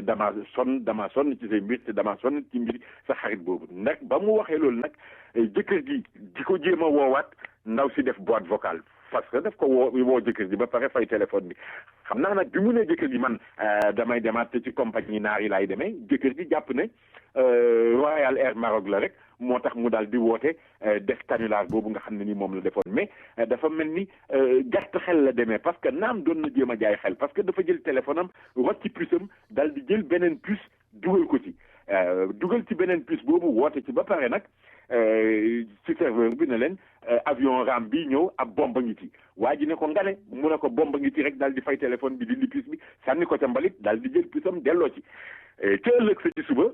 dama sonn ci say mbir te dama sonn ci mbir sa xarit boobu nag ba mu waxee loolu nag jëkkër ji di ko jéem a woowaat ndaw si def boîte vocale parce que daf ko woo jëkkër ji ba pare fay téléphone bi xam naa nag bi mu ne jëkkër ji man damay demaat te ci compagnie naar yi laay demee jëkkër ji jàpp ne Royal Air Maroc la rek moo tax mu daal di woote def canular boobu nga xam ne ni moom la defoon mais dafa mel ni gàtt xel la demee parce que naam doon na jéem a jaay xel parce que dafa jël téléphone am rocc ci puce am daal di jël beneen puce dugal ko ci dugal ci beneen puce boobu woote ci ba pare nag ci serveur bi ne leen avion ram bi ñëw ab bomba ngi ci waa ji ne ko ngane mu ne ko bomba ngi ci rek daal di fay téléphone bi dindi puce bi sànni ko ca mbalit daal di jël puce am delloo ci ca ëllëg sa ci suba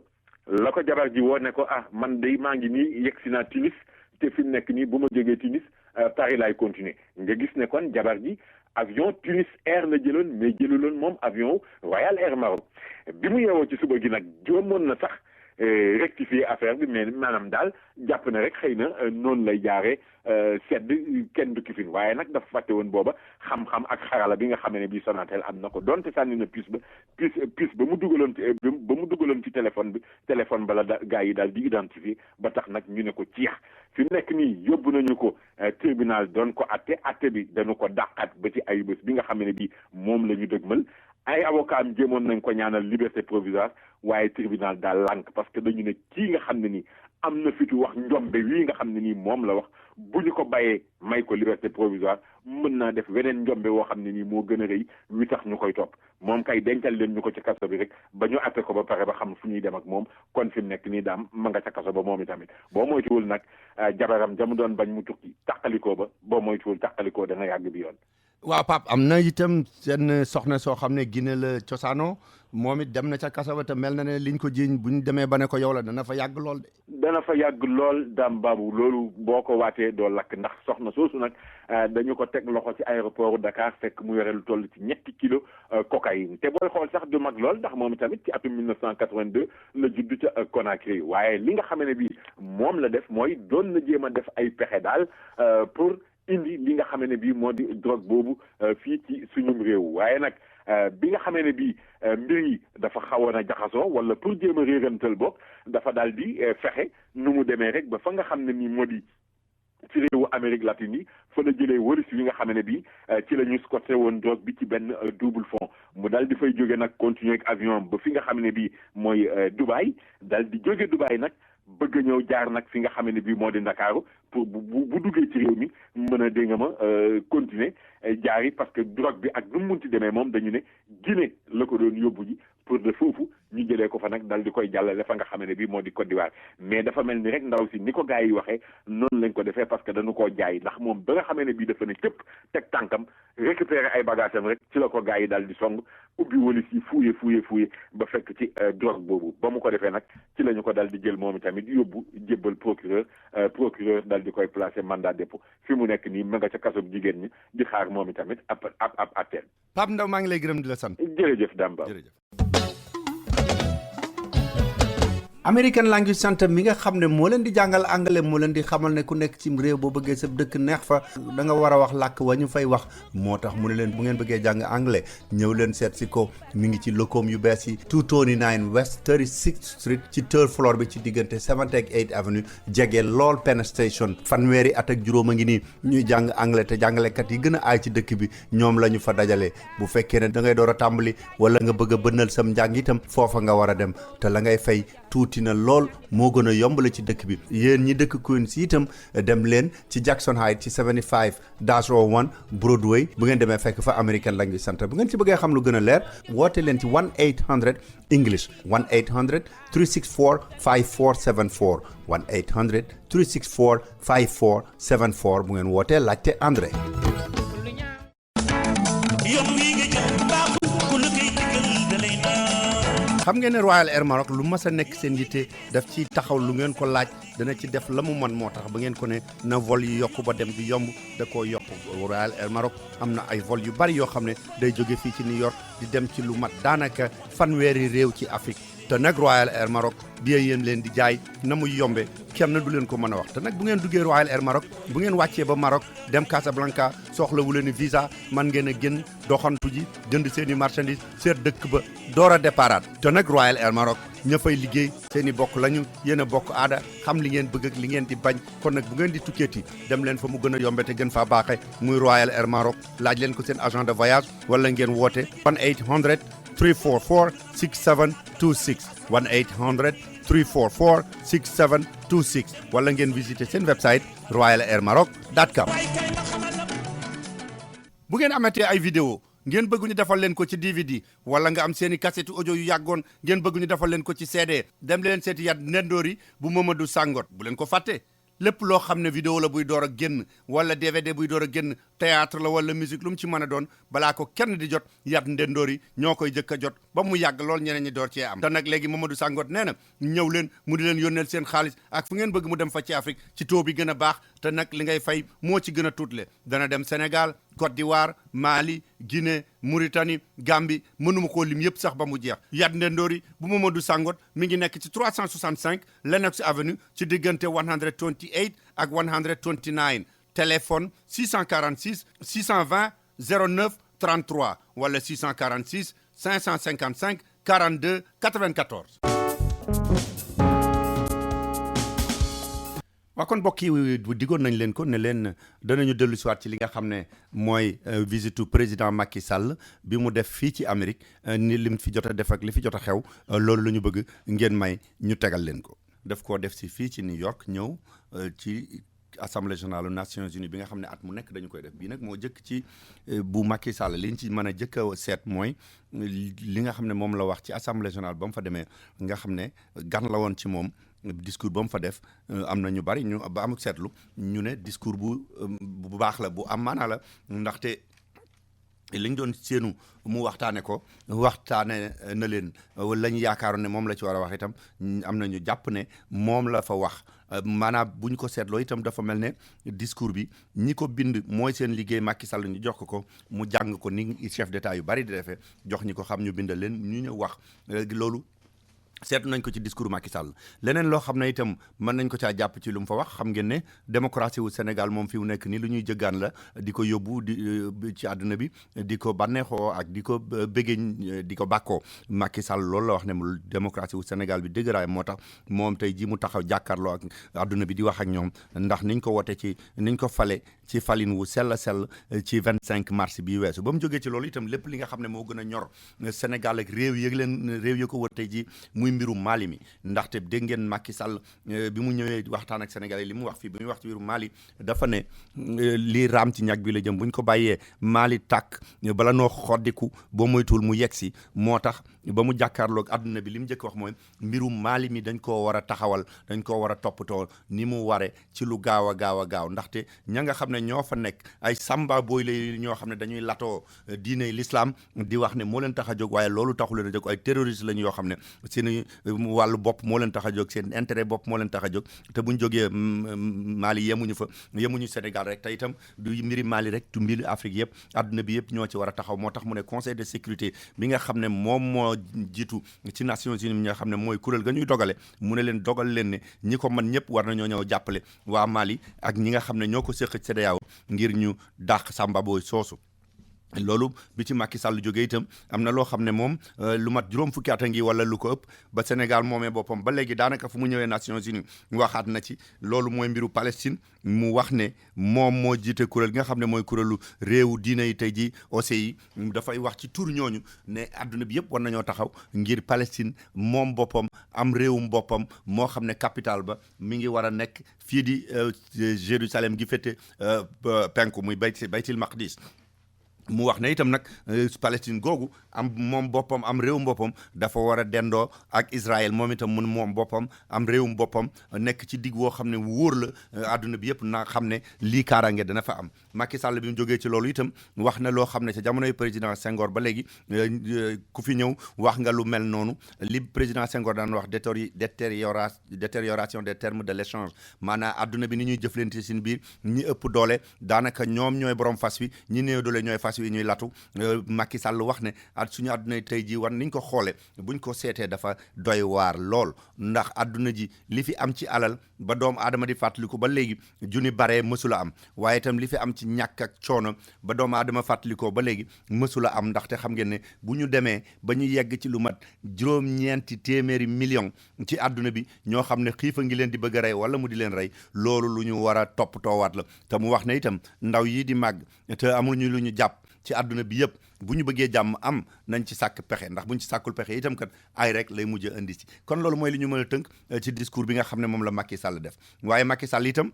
la ko jabar ji woo ne ko man day maa ngi nii yegg si naa Tunis te fi mu nekk nii bu ma jógee Tunis Paris laay continuer nga gis ne kon jabar ji avion Tunis Air la jëloon mais jëluloon moom avion Royal Air Maroc bi mu yeewoo ci suba gi nag joomoon na sax rectifier affaire bi mais maanaam daal jàpp na rek xëy na noonu lay jaaree sedd kenn du kifin waaye nag dafa fàtte woon booba xam-xam ak xarala bi nga xam ne bii Sonatel am na ko donte sànni na puce ba mu dugaloon ci téléphone ba la gars yi daal di identifier ba tax nag ñu ne ko ciix fi mu nekk nii yóbbu nañu ko tribunal doon ko atte bi dañu ko dàqaat ba ci ay bés bi nga xam ne bii moom la ñu dëgmal ay avocat am jéemoon nañ ko ñaanal liberté provisoire waaye tribunal daal lànk parce que dañu ne kii nga xam ne nii am na fitu wax njombe wii nga xam ne nii moom la wax bu ñu ko bàyyee may ko liberté provisoire mën naa def weneen njombe woo xam ne nii moo gën a rëy wi tax ñu koy topp moom kay dencal leen ñu ko ci kaso bi rek ba ñu atte ko ba pare ba xam fu ñuy dem ak moom kon fi mu nekk nii daam ma nga ca kaso ba moom itamit boo moytuwul nag jabaram jamu doon bañ mu tukki tàqalikoo ba boo moytuwul tàqalikoo dana yàgg bi yoon. waaw Pape am na itam seen soxna soo xam ne Guinée la cosaano moom it dem na ca kaso ba te mel na ne liñ ko jiiñ bu ñu demee ba ne ko yow la dana fa yàgg lool de. dana fa yàgg lool daam baabu loolu boo ko waatee doo lakk ndax soxna soosu nag dañu ko teg loxo ci aéroport Dakar fekk mu yore lu toll ci 3 kilos cocaïne te booy xool sax du mag lool ndax moom tamit ci atum 1982 la judd ca Conakry waaye li nga xam ne bii moom la def mooy doon na jéem a def ay pexe daal pour. indi li nga xamee ne bii moo di drogue boobu fii ci suñum réew waaye nag bi nga xamee ne bii mbir yi dafa xawoon a jaxasoo wala pour jéem a réerantal boog dafa daal di fexe nu mu demee rek ba fa nga xam ne nii moo di ci réewu Amérique latine yi fa la jëlee wëris yi nga xam ne bii ci la ñu scoté woon drogue bi ci benn double fond mu daal di fay jóge nag continuer ak avion ba fi nga xam ne bii mooy Dubaï daal di jóge Dubaï nag bëgg a ñëw jaar nag fi nga xam ne bii moo di Ndakaaru pour bu duggee ci réew mi mën a dégg nga ma continuer jaari parce que drogue bi ak nu mu munti demee moom dañu ne Guinée la ko doon yóbbu ji pour de foofu ñu jëlee ko fa nag dal di koy jàllale fa nga xam ne bii moo di Côte d'Ivoire mais dafa mel ni rek ndaw si ni ko gars yi waxee noonu lañ ko defee parce que dañu koo jaay ndax moom ba nga xamee ne bii dafa ne cëpp teg tànkam récupérer ay bagages am rek ci la ko gars yi daal di song ubbi walis yi fuuye ba fekk ci drogue boobu ba mu ko defee nag ci la ñu ko dal di jël moom tamit yóbbu jébbal procureur dal di koy placer mandat dépôt fi mu nekk nii ma nga ca kaso jigéen ñi di xaar moom tamit ab atteel. Pape Ndaw maa ngi lay gërëm di la sant. jërëjëf Damba. American Language Center mi nga xam ne moo leen di jàngal anglais moo leen di xamal ne ku nekk ci réew boo bëggee sa dëkk neex fa da nga war a wax làkk wa ñu fay wax moo tax mu ne leen bu ngeen bëggee jàng anglais ñëw leen seet si ko mi ngi ci locom yu bees yi 229 West 36th Street ci third floor bi ci diggante 7th ak 8th Avenue jege lool Penn Station fanweeri at ak juróom a ngi nii ñuy jàng anglais te jàngalekat yi gën a aay ci dëkk bi ñoom la ñu fa dajale bu fekkee ne da ngay door a tàmbali wala nga bëgg a bënnal sam njàng itam foofa nga war a dem te la ngay fay tuuti na lool moo gën a yombale ci dëkk bi yéen ñi dëkk Queens itam dem leen ci Jackson Heights ci 75-01 Broadway bu ngeen demee fekk fa American Language Center bu ngeen ci bëggee xam lu gën a leer woote leen ci 1-800 English 1-800 364 5474 1-800 364 5474 bu ngeen wootee laajte André. xam ngeen ne Royal Air Maroc lu mas a nekk seen yitte daf ci taxaw lu ngeen ko laaj dana ci def la mu man moo tax ba ngeen ko ne na vol yi yokk ba dem di yomb da koo yokk Royal Air Maroc am na ay vol yu bari yoo xam ne day jóge fii ci New York di dem ci lu mat daanaka fanweeri réew ci Afrique te nag Royal Air Maroc bi yéen leen di jaay na muy yombe kenn du leen ko mën a wax te nag bu ngeen duggee Royal Air Maroc bu ngeen wàccee ba Maroc dem Casablanca soxlawu leen visa man ngeen a génn doxantu ji jënd seen i marchandise seet dëkk ba door a déparaat te nag Royal Air Maroc ña fay liggéey seen i bokk lañu yéen a bokk aada xam li ngeen bëgg ak li ngeen di bañ kon nag bu ngeen di tukkeeti dem leen fa mu gën a yombe te gën faa baaxe muy Royal Air Maroc laaj leen ko seen agent de voyage wala ngeen woote 1-800 344 6726 1-800 344 6726 wala ngeen visiter seen website royalairmaroc.com. bu ngeen amatee ay vidéo ngeen bëgg ñu defal leen ko ci DVD wala nga am seeni cassette audio yu yàggoon ngeen bëgg ñu defal leen ko ci CD dem leen seeti Yat Ndendori bu Mamadou Sangot bu leen ko fàtte lépp loo xam ne vidéo la buy door a génn wala DVD buy door a génn théâtre la wala musique lu mu ci mën a doon balaa ko kenn di jot Yat Ndendori ñoo koy jëkk a jot ba mu yàgg lool ñeneen ñi door cee am te nag léegi Mamadou Sangot nee na ñëw leen mu di leen yónneel seen xaalis ak fu ngeen bëgg mu dem fa ci Afrique ci taux bi gën a baax te nag li ngay fay moo ci gën a tuutle dana dem Sénégal Côte d'Ivoire Mali Guinée Mauritanie Gambie mënuma koo lim yëpp sax ba mu jeex Yat Ndendori bu Mamadou Sangot mi ngi nekk ci 365 Lenox Avenue ci diggante 128 ak 129 téléphone 646 620 09 33 wala 646 555 42 94. waa kon mbokk yi diggoon nañ leen ko ne leen danañu dellu si waat ci li nga xam ne mooy visitu président Macky Sall bi mu def fii ci Amérique ni lim fi jot a def ak li fi jot a xew loolu la ñu bëgg ngeen may ñu tegal leen ko. daf koo def si fii ci New York ñëw ci assemblée générale des Nations Unies bi nga xam ne at mu nekk dañu koy def bii nag moo jëkk ci bu Macky Sall liñ ci mën a jëkk a seet mooy li nga xam ne moom la wax ci assemblée générale ba mu fa demee nga xam ne gan la woon ci moom. discours ba mu fa def am na ñu bari ñu ba am seetlu ñu ne discours bu baax la bu am maanaa la ndaxte liñ doon seenu mu waxtaane ko waxtaane na leen la ñu yaakaaroon ne moom la ci war a wax itam am na ñu jàpp ne moom la fa wax maanaam bu ñu ko seetloo itam dafa mel ne discours bi ñi ko bind mooy seen liggéey Macky Sall ñu jox ko mu jàng ko ni chef d'état yu bari di defee jox ñi ko xam ñu bindal leen ñu ñëw wax loolu seetlu nañ ko ci discours Macky Sall leneen loo xam ne itam mën nañ ko caa jàpp ci lu mu fa wax xam ngeen ne démocratie wu Sénégal moom fi mu nekk nii lu ñuy jëggaan la di ko yóbbu di ci àdduna bi di ko bànneexoo ak di ko bëggee di ko bàkkoo Macky Sall loolu la wax ne mu démocratie wu Sénégal bi dëgëraay moo tax moom tey ji mu taxaw jàkkaarloo ak àdduna bi di wax ak ñoom ndax niñ ko wote ci niñ ko fale ci falin wu sell ci 25 mars bi weesu ba mu jógee ci loolu itam lépp li nga xam ne moo gën a ñor Sénégal ak réew yi ko wër tey ji muy muy mbiru Mali mi ndaxte dégg ngeen Macky Sall bi mu ñëwee waxtaan ak Sénégalais li mu wax fii bi muy wax ci mbiru Mali dafa ne lii raam ci ñag bi la jëm bu ñu ko bàyyee Mali tàkk bala noo xoddiku boo moytuwul mu yegg si moo tax ba mu jàkkaarloog adduna bi li mu njëkk wax mooy mbiru Mali mi dañ koo war a taxawal dañ koo war a toppatoo ni mu ware ci lu gaaw a gaaw ndaxte ña nga xam ne ñoo fa nekk ay samba booy la ñoo xam ne dañuy latoo diine l'islam di wax ne moo leen tax a jóg waaye loolu taxu leen a jóg ay terroriste lañu yoo xam ne seen wàllu bopp moo leen tax a jóg seen intérêt bopp moo leen tax a jóg te buñ jógee Mali yemuñu Sénégal rek te itam du mbiri Mali rek du mbiri Afrique yëpp adduna bi yëpp ñoo ci war a taxaw moo tax mu ne conseil de sécurité bi nga xam ne moom moo jiitu ci Nations Unies ñi nga xam ne mooy kuréel ga ñuy dogale mu ne leen dogal leen ne ñi ko man ñëpp war nañoo ñëw jàppale waa Mali ak ñi nga xam ne ñoo ko séq ci CEDEAO ngir ñu dàq Samba Boy soosu loolu bi ci Macky Sall jógee itam am na loo xam ne moom lu mat juróom fukki at a ngi wala lu ko ëpp ba Sénégal moomee boppam ba léegi daanaka fu mu ñëwee Nations Unies waxaat na ci loolu mooy mbiru Palestine mu wax ne moom moo jiite kuréel gi nga xam ne mooy kuréelu réewu diine yi tey ji OCI dafay wax ci tur ñooñu ne adduna bi yëpp war nañoo taxaw ngir Palestine moom boppam am réewum boppam moo xam ne capital ba mi ngi war a nekk fii di Jérusalem gi féete penku muy Baytil Maqdis mu wax ne itam nag Palestine googu am moom boppam am réewum boppam dafa war a dendoo ak Israël moom itam mun moom boppam am réewum boppam nekk ci digg woo xam ne wóor la àdduna bi yëpp naa xam ne lii kaaraange dana fa am Macky Sall bi mu jógee ci loolu itam wax na loo xam ne ca jamonoy président Senghor ba léegi ku fi ñëw wax nga lu mel noonu li président Senghor daan wax détérioration des termes de l'échange maanaam àdduna bi ni ñuy jëflante seen biir ñi ëpp doole daanaka ñoom ñooy borom fas wi ñi néew doole ñooy fas wi ñuy latu Macky Sall wax ne suñu àdduna tey ji war niñ ko xoole buñ ko seetee dafa doy waar lool ndax àdduna ji li fi am ci alal ba doomu aadama di fàttaliku ba léegi junni baree mësula am waaye itam li fi am ci ñàkk ak coono ba doomu aadama fàttalikoo ba léegi mësula am ndaxte xam ngeen ne bu ñu demee ba ñu yegg ci lu mat juróom-ñeenti téeméeri million ci àdduna bi ñoo xam ne xiifa ngi leen di bëgg a rey wala mu di leen rey loolu lu ñu war a toppatoowaat la te mu wax ne itam ndaw yi di màgg te amuñu lu ñu jàpp ci àdduna bi yëpp bu ñu bëggee jàmm am nañ ci sàkk pexe ndax buñ ci sàkkul pexe itam kat ay rek lay mujj indi ci kon loolu mooy li ñu mën a tënk ci discours bi nga xam ne moom la Macky Sall def waaye Macky Sall itam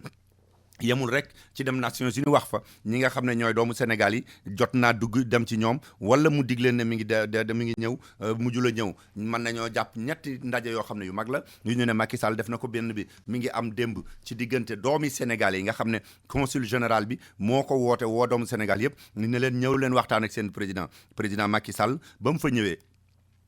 yemul rek ci dem Nations Unies wax fa ñi nga xam ne ñooy doomu Sénégal yi jot naa dugg dem ci ñoom wala mu dig leen ne mi ngi ñëw mujj la ñëw mën nañoo jàpp ñetti ndaje yoo xam ne yu mag la yu ñu ne Macky Sall def na ko benn bi mi ngi am démb ci diggante doomi Sénégal yi nga xam ne consul général bi moo ko woote woo doomu Sénégal yëpp ni ne leen ñëw leen waxtaan ak seen président Macky Sall ba mu fa ñëwee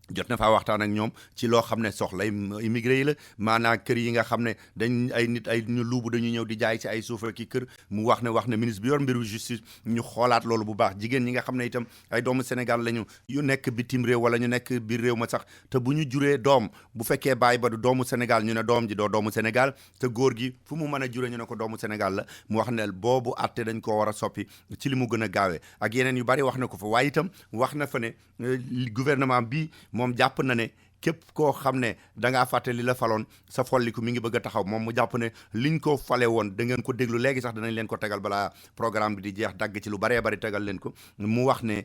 jot na faa waxtaan ak ñoom ci loo xam ne soxla immigré yi la maanaam kër yi nga xam ne dañ ay nit ay ñu luubu dañuy ñëw di jaay ci ay suuf ak i kër mu wax ne ministre bi yor mbiru justice ñu xoolaat loolu bu baax jigéen ñi nga xam ne itam ay doomu Sénégal lañu yu nekk bitim réew wala ñu nekk biir réew ma sax te bu ñu juree doom bu fekkee bàyyi ba du doomu Sénégal ñu ne doom ji doo doomu Sénégal te góor gi fu mu mën a jure ñu ne ko doomu Sénégal la mu wax ne boobu atte dañ koo war a soppi ci li mu gën a gaawee ak yeneen yu bari wax na ko fa waaye itam wax na fa ne gouvernement bi moom jàpp na ne képp koo xam ne da ngaa fàtte li la faloon sa folliku mi ngi bëgg a taxaw moom mu jàpp ne liñ ko fale woon da ngeen ko déglu léegi sax danañ leen ko tegal balaa programme bi di jeex dagg ci lu baree bari tegal leen ko mu wax ne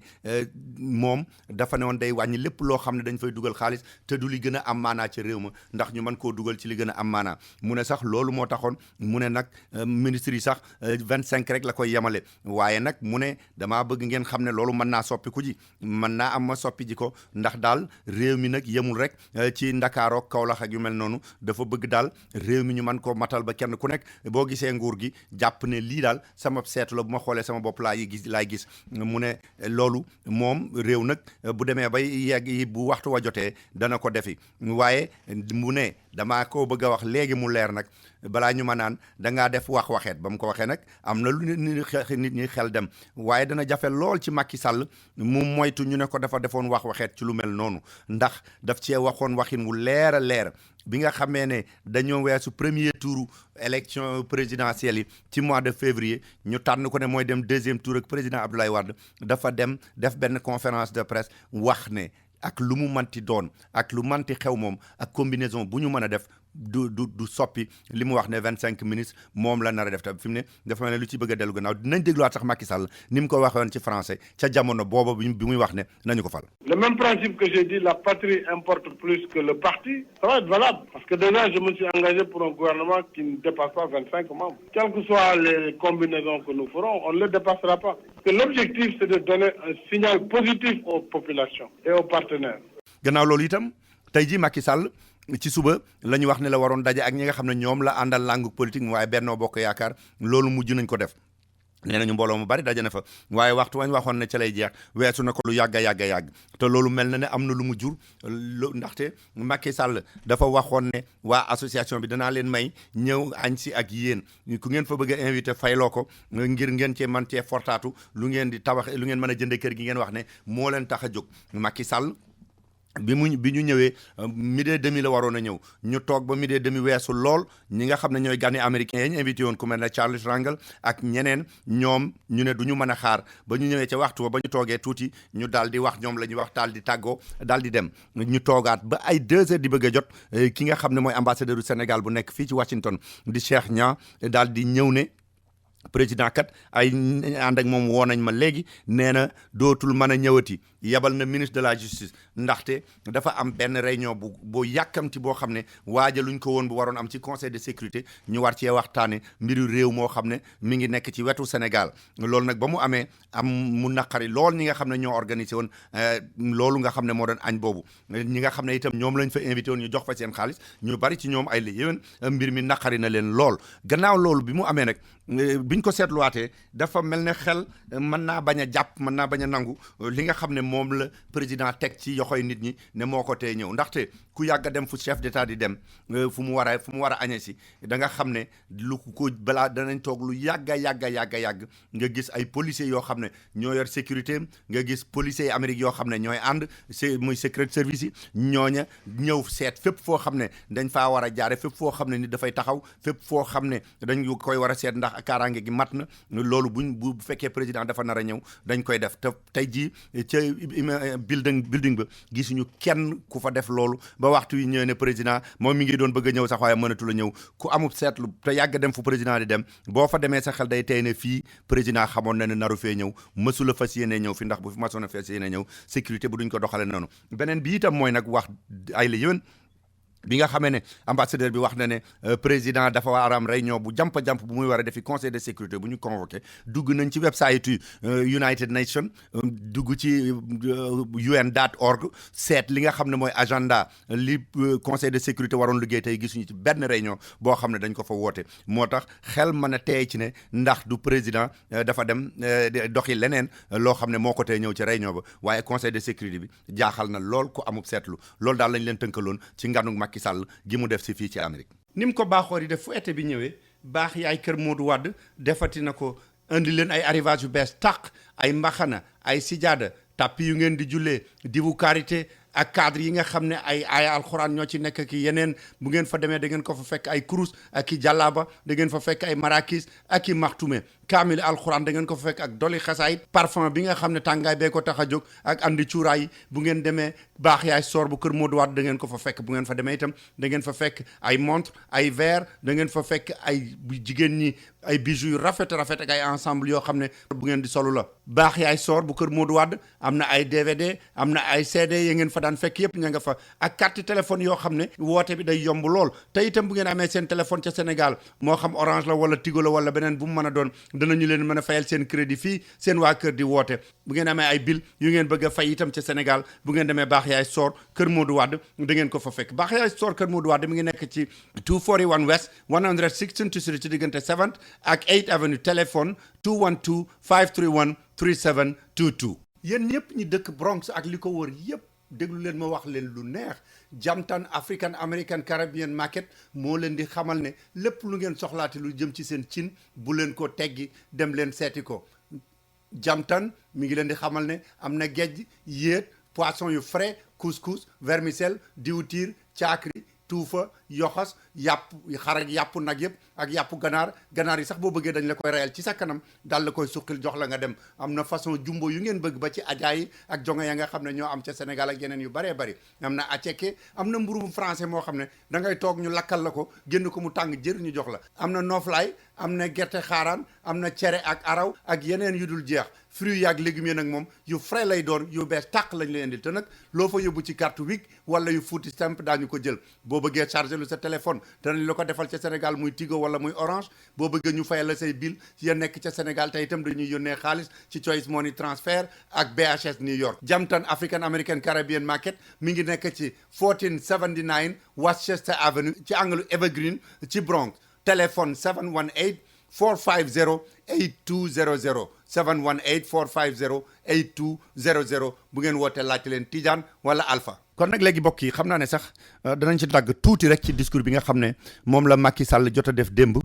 moom dafa ne woon day wàññi lépp loo xam ne dañ fay dugal xaalis te du li gën a am maanaa ci réew ma ndax ñu mën koo dugal ci li gën a am maanaa mu ne sax loolu moo taxoon mu ne nag ministre yi sax 25 rek la koy yemale waaye nag mu ne damaa bëgg ngeen xam ne loolu mën naa soppiku ji mën naa am ma soppi ji ko ndax daal réew mi nag yemul rek ci Ndakaaroo Kaolack ak yu mel noonu dafa bëgg daal réew mi ñu mën koo matal ba kenn ku nekk boo gisee nguur gi jàpp ne lii daal sama seetu la bu ma xoolee sama bopp laay gis mu ne loolu moom réew nag bu demee bay yegg bu waxtu wa jotee dana ko defi waaye mu ne damaa ko bëgg a wax léegi mu leer nag balaa ñu ma naan dangaa def waxeet ba mu ko waxee nag am na lu nit ñi xel dem waaye dana jafe lool ci Macky Sall mu moytu ñu ne ko dafa defoon waxeet ci lu mel noonu ndax daf cee waxoon waxin wu leer a leer bi nga xamee ne dañoo weesu premier tour élection présidentielle yi ci mois de février ñu tànn ko ne mooy dem deuxième tour ak président Abdoulaye Wade dafa dem def benn conférence de presse wax ne ak lu mu manti doon ak lu manti xew moom ak combinaison bu ñu mën a def du soppi li mu wax ne 25 ministres moom la nar a def te fi mu ne dafa mel ne lu ci bëgg a dellu gannaaw dinañ dégluwaat sax Macky Sall ni mu ko waxoon ci français ca jamono booba bi muy wax ne nañu ko fal. Le même principe que j'ai dit, la patrie importe plus que le parti, ça va être valable. Parce que déjà, je me suis engagé pour un gouvernement qui ne dépasse pas 25 membres. Quelles que soient les combinaisons que nous ferons, on ne le dépassera pas. Parce que l'objectif, c'est de donner un signal positif aux populations et aux partenaires. Gannaaw loolu itam tey jii Macky Sall ci suba la ñu wax ne la waroon daje ak ñi nga xam ne ñoom la àndal langue politique waaye Benno Bokk Yaakaar loolu mujj nañ ko def. nee nañu mbooloo mu bari daje na fa waaye waxtu wañ waxoon ne ca lay jeex weesu na ko lu yàgg te loolu mel na ne am na lu mu jur ndaxte Macky Sall dafa waxoon ne waa association bi danaa leen may ñëw añ si ak yéen ku ngeen fa bëgg a invité fayloo ko ngir ngeen cee man cee fortaatu lu ngeen di tabax lu ngeen mën a jënde kër gi ngeen wax ne moo leen tax a jóg Macky Sall bi ñu ñëwee midi et demi la waroon a ñëw ñu toog ba midi et demi weesu lool ñi nga xam ne ñooy gani américains yi ñu invité woon ku mel ne Charles Rangel ak ñeneen ñoom ñu ne du ñu mën a xaar ba ñu ñëwee ca waxtu ba ñu toogee tuuti ñu daal di wax ñoom la ñuy wax daal di tàggoo daal di dem ñu toogaat ba ay 2 heures di bëgg a jot ki nga xam ne mooy ambassadeur du Sénégal bu nekk fii ci Washington di Cheikh Niang daal di ñëw ne président kat ay ànd ak moom woo nañ ma léegi nee na dootul mën a ñëwati yebal na ministre de la justice ndaxte dafa am benn réunion bu yàkkamti boo xam ne waajaluñ ko woon bu waroon am ci conseil de sécurité ñu war cee waxtaane mbiru réew moo xam ne mi ngi nekk ci wetu Sénégal loolu nag ba mu amee am mu naqari lool ñi nga xam ne ñoo organisé woon loolu nga xam ne moo doon añ boobu ñi nga xam ne itam ñoom lañ fa invité woon ñu jox fa seen xaalis ñu bari ci ñoom ay la yéwén mbir mi naqari na leen lool gannaaw loolu bi mu amee nag biñ ko seetluwaatee dafa mel ne xel mën naa bañ a jàpp mën naa bañ a nangu li nga xam ne moom la président teg ci yoxoy nit ñi ne moo ko tee ñëw ndaxte ku yàgg a dem fu chef d'état di dem fu mu war a añee si da nga xam ne lu ko balaa danañ toog lu yàgg nga gis ay policiers yoo xam ne ñoo yor sécurité nga gis policiers yi Amérique yoo xam ne ñooy ànd muy secret service yi ñooña ñëw seet fépp foo xam ne dañ faa war a jaare fépp foo xam ne nit dafay taxaw fépp foo xam ne dañ koy war a seet ndax kaaraange gi mat na loolu bu fekkee président dafa nar a ñëw dañ koy def te tey jii ca building ba gisuñu kenn ku fa def loolu ba waxtu yi ñëwee ne président moom mi ngi doon bëgg a ñëw sax waaye mënatu la ñëw ku amul seetlu te yàgg dem fu président di dem boo fa demee sa xel day tey ne fii président xamoon na ne naru fee ñëw mësu la fas yéene ñëw fi ndax bu fi masoon a fas yéene ñëw sécurité bu duñ ko doxale noonu beneen bi itam mooy nag wax ay la yéwén bi nga xamee ne ambassadeur bi wax na ne président dafa war a am réunion bu jàmp bu muy war a defi conseil de sécurité bu ñu convoqué dugg nañ ci website United Nations dugg ci UN.org seet li nga xam ne mooy agenda li conseil de sécurité waroon liggéey tey gisuñu ci benn réunion boo xam ne dañ ko fa woote moo tax xel mën a teey ci ne ndax du président dafa dem doxi leneen loo xam ne moo ko tey ñëw ci réunion ba waaye conseil de sécurité bi jaaxal na lool ku amub seetlu loolu daal lañ leen tënkaloon ci nganug Macky Sall gi mu def si fii ci Amérique ni mu ko baaxoo di def fu été bi ñëwee baax yaay kër Modou Wade defati na ko indi leen ay arrivage yu bees tàq ay mbaxana ay sijaada tapis yu ngeen di jullee diwu karité ak cadre yi nga xam ne ay alxuraan ñoo ci nekk ki yeneen bu ngeen fa demee da ngeen ko fa fekk ay kurus ak i jàllaaba da ngeen fa fekk ay marakis ak i maxtume kaamil alxuraan da ngeen ko fa fekk ak doli xasaayit parfum bi nga xam ne tàngaay bee ko tax a jóg ak andi cuuraay yi bu ngeen demee baax yaay soor bu kër Modou Wade da ngeen ko fa fekk bu ngeen fa demee itam da ngeen fa fekk ay montre ay verre da ngeen fa fekk ay jigéen ñi ay bijoux yu rafet ak ay ensemble yoo xam ne bu ngeen di solu la baax yaay soor bu kër Modou Wade am na ay DVD am na ay CD ya ngeen fa daan fekk yëpp ña nga fa ak carte téléphone yoo xam ne woote bi day yomb lool te itam bu ngeen amee seen téléphone ca Sénégal moo xam Orange la wala Tigo la wala beneen bu mu mën a doon danañu leen mën a fayal seen crédit fii seen waa kër di woote bu ngeen amee ay bill yu ngeen bëgg a fay itam ca Sénégal bu ngeen demee baax yaay soor kër Modou Wade da ngeen ko fa fekk baax yaay soor kër Modou Wade mi ngi nekk ci 241 West 116th Street ci diggante 7th ak 8th Avenue téléphone 212 531 3722 yéen ñëpp ñi dëkk Bronx ak li ko wër yëpp déglu leen ma wax leen lu neex Jamtan African American Caribbean Market moo leen di xamal ne lépp lu ngeen soxlaati lu jëm ci seen cin bu leen ko teggi dem leen seeti ko Jamtan mi ngi leen di xamal ne am na géej yéet poisson yu frais couscous vermicelle diwtiir caakri tuufa yoxas yàpp xar ak yàpp nag yëpp ak yàpp ganaar yi sax boo bëggee dañ la koy reyal ci sa kanam daal la koy suqil jox la nga dem am na façon jumbo yu ngeen bëgg ba ci ajaay yi ak jonge ya nga xam ne ñoo am ca Sénégal ak yeneen yu bëree bëri am na aceke am na mburu français moo xam ne da ngay toog ñu lakkal la ko génn ko mu tàng jër ñu jox la am na nooflaay am na gerte xaaraan am na cere ak araw ak yeneen yu dul jeex fruits yaak légumes yi nag moom yu frais lay doon yu bees tàq lañ lay indil te nag loo fa yóbbu ci carte Wig wala yu Food Stamp daañu ko jël boo bëggee chargé lu sa téléphone danañ la ko defal ca Sénégal muy Tigo wala muy Orange boo bëggee ñu fayal la say bill ya nekk ca Sénégal te itam dañuy yónnee xaalis ci Choice Money Transfer ak BHS New York Jamtan African American Caribbean Market mi ngi nekk ci 1479 Westchester Avenue ci angle Evergreen ci Bronx téléphone 718 450 8200 718 450 8200 bu ngeen wootee laajte leen Tidiane wala Alpha. kon nag léegi mbokk yi xam naa ne sax danañ ci dagg tuuti rek ci discours bi nga xam ne moom la Macky Sall jot a def démb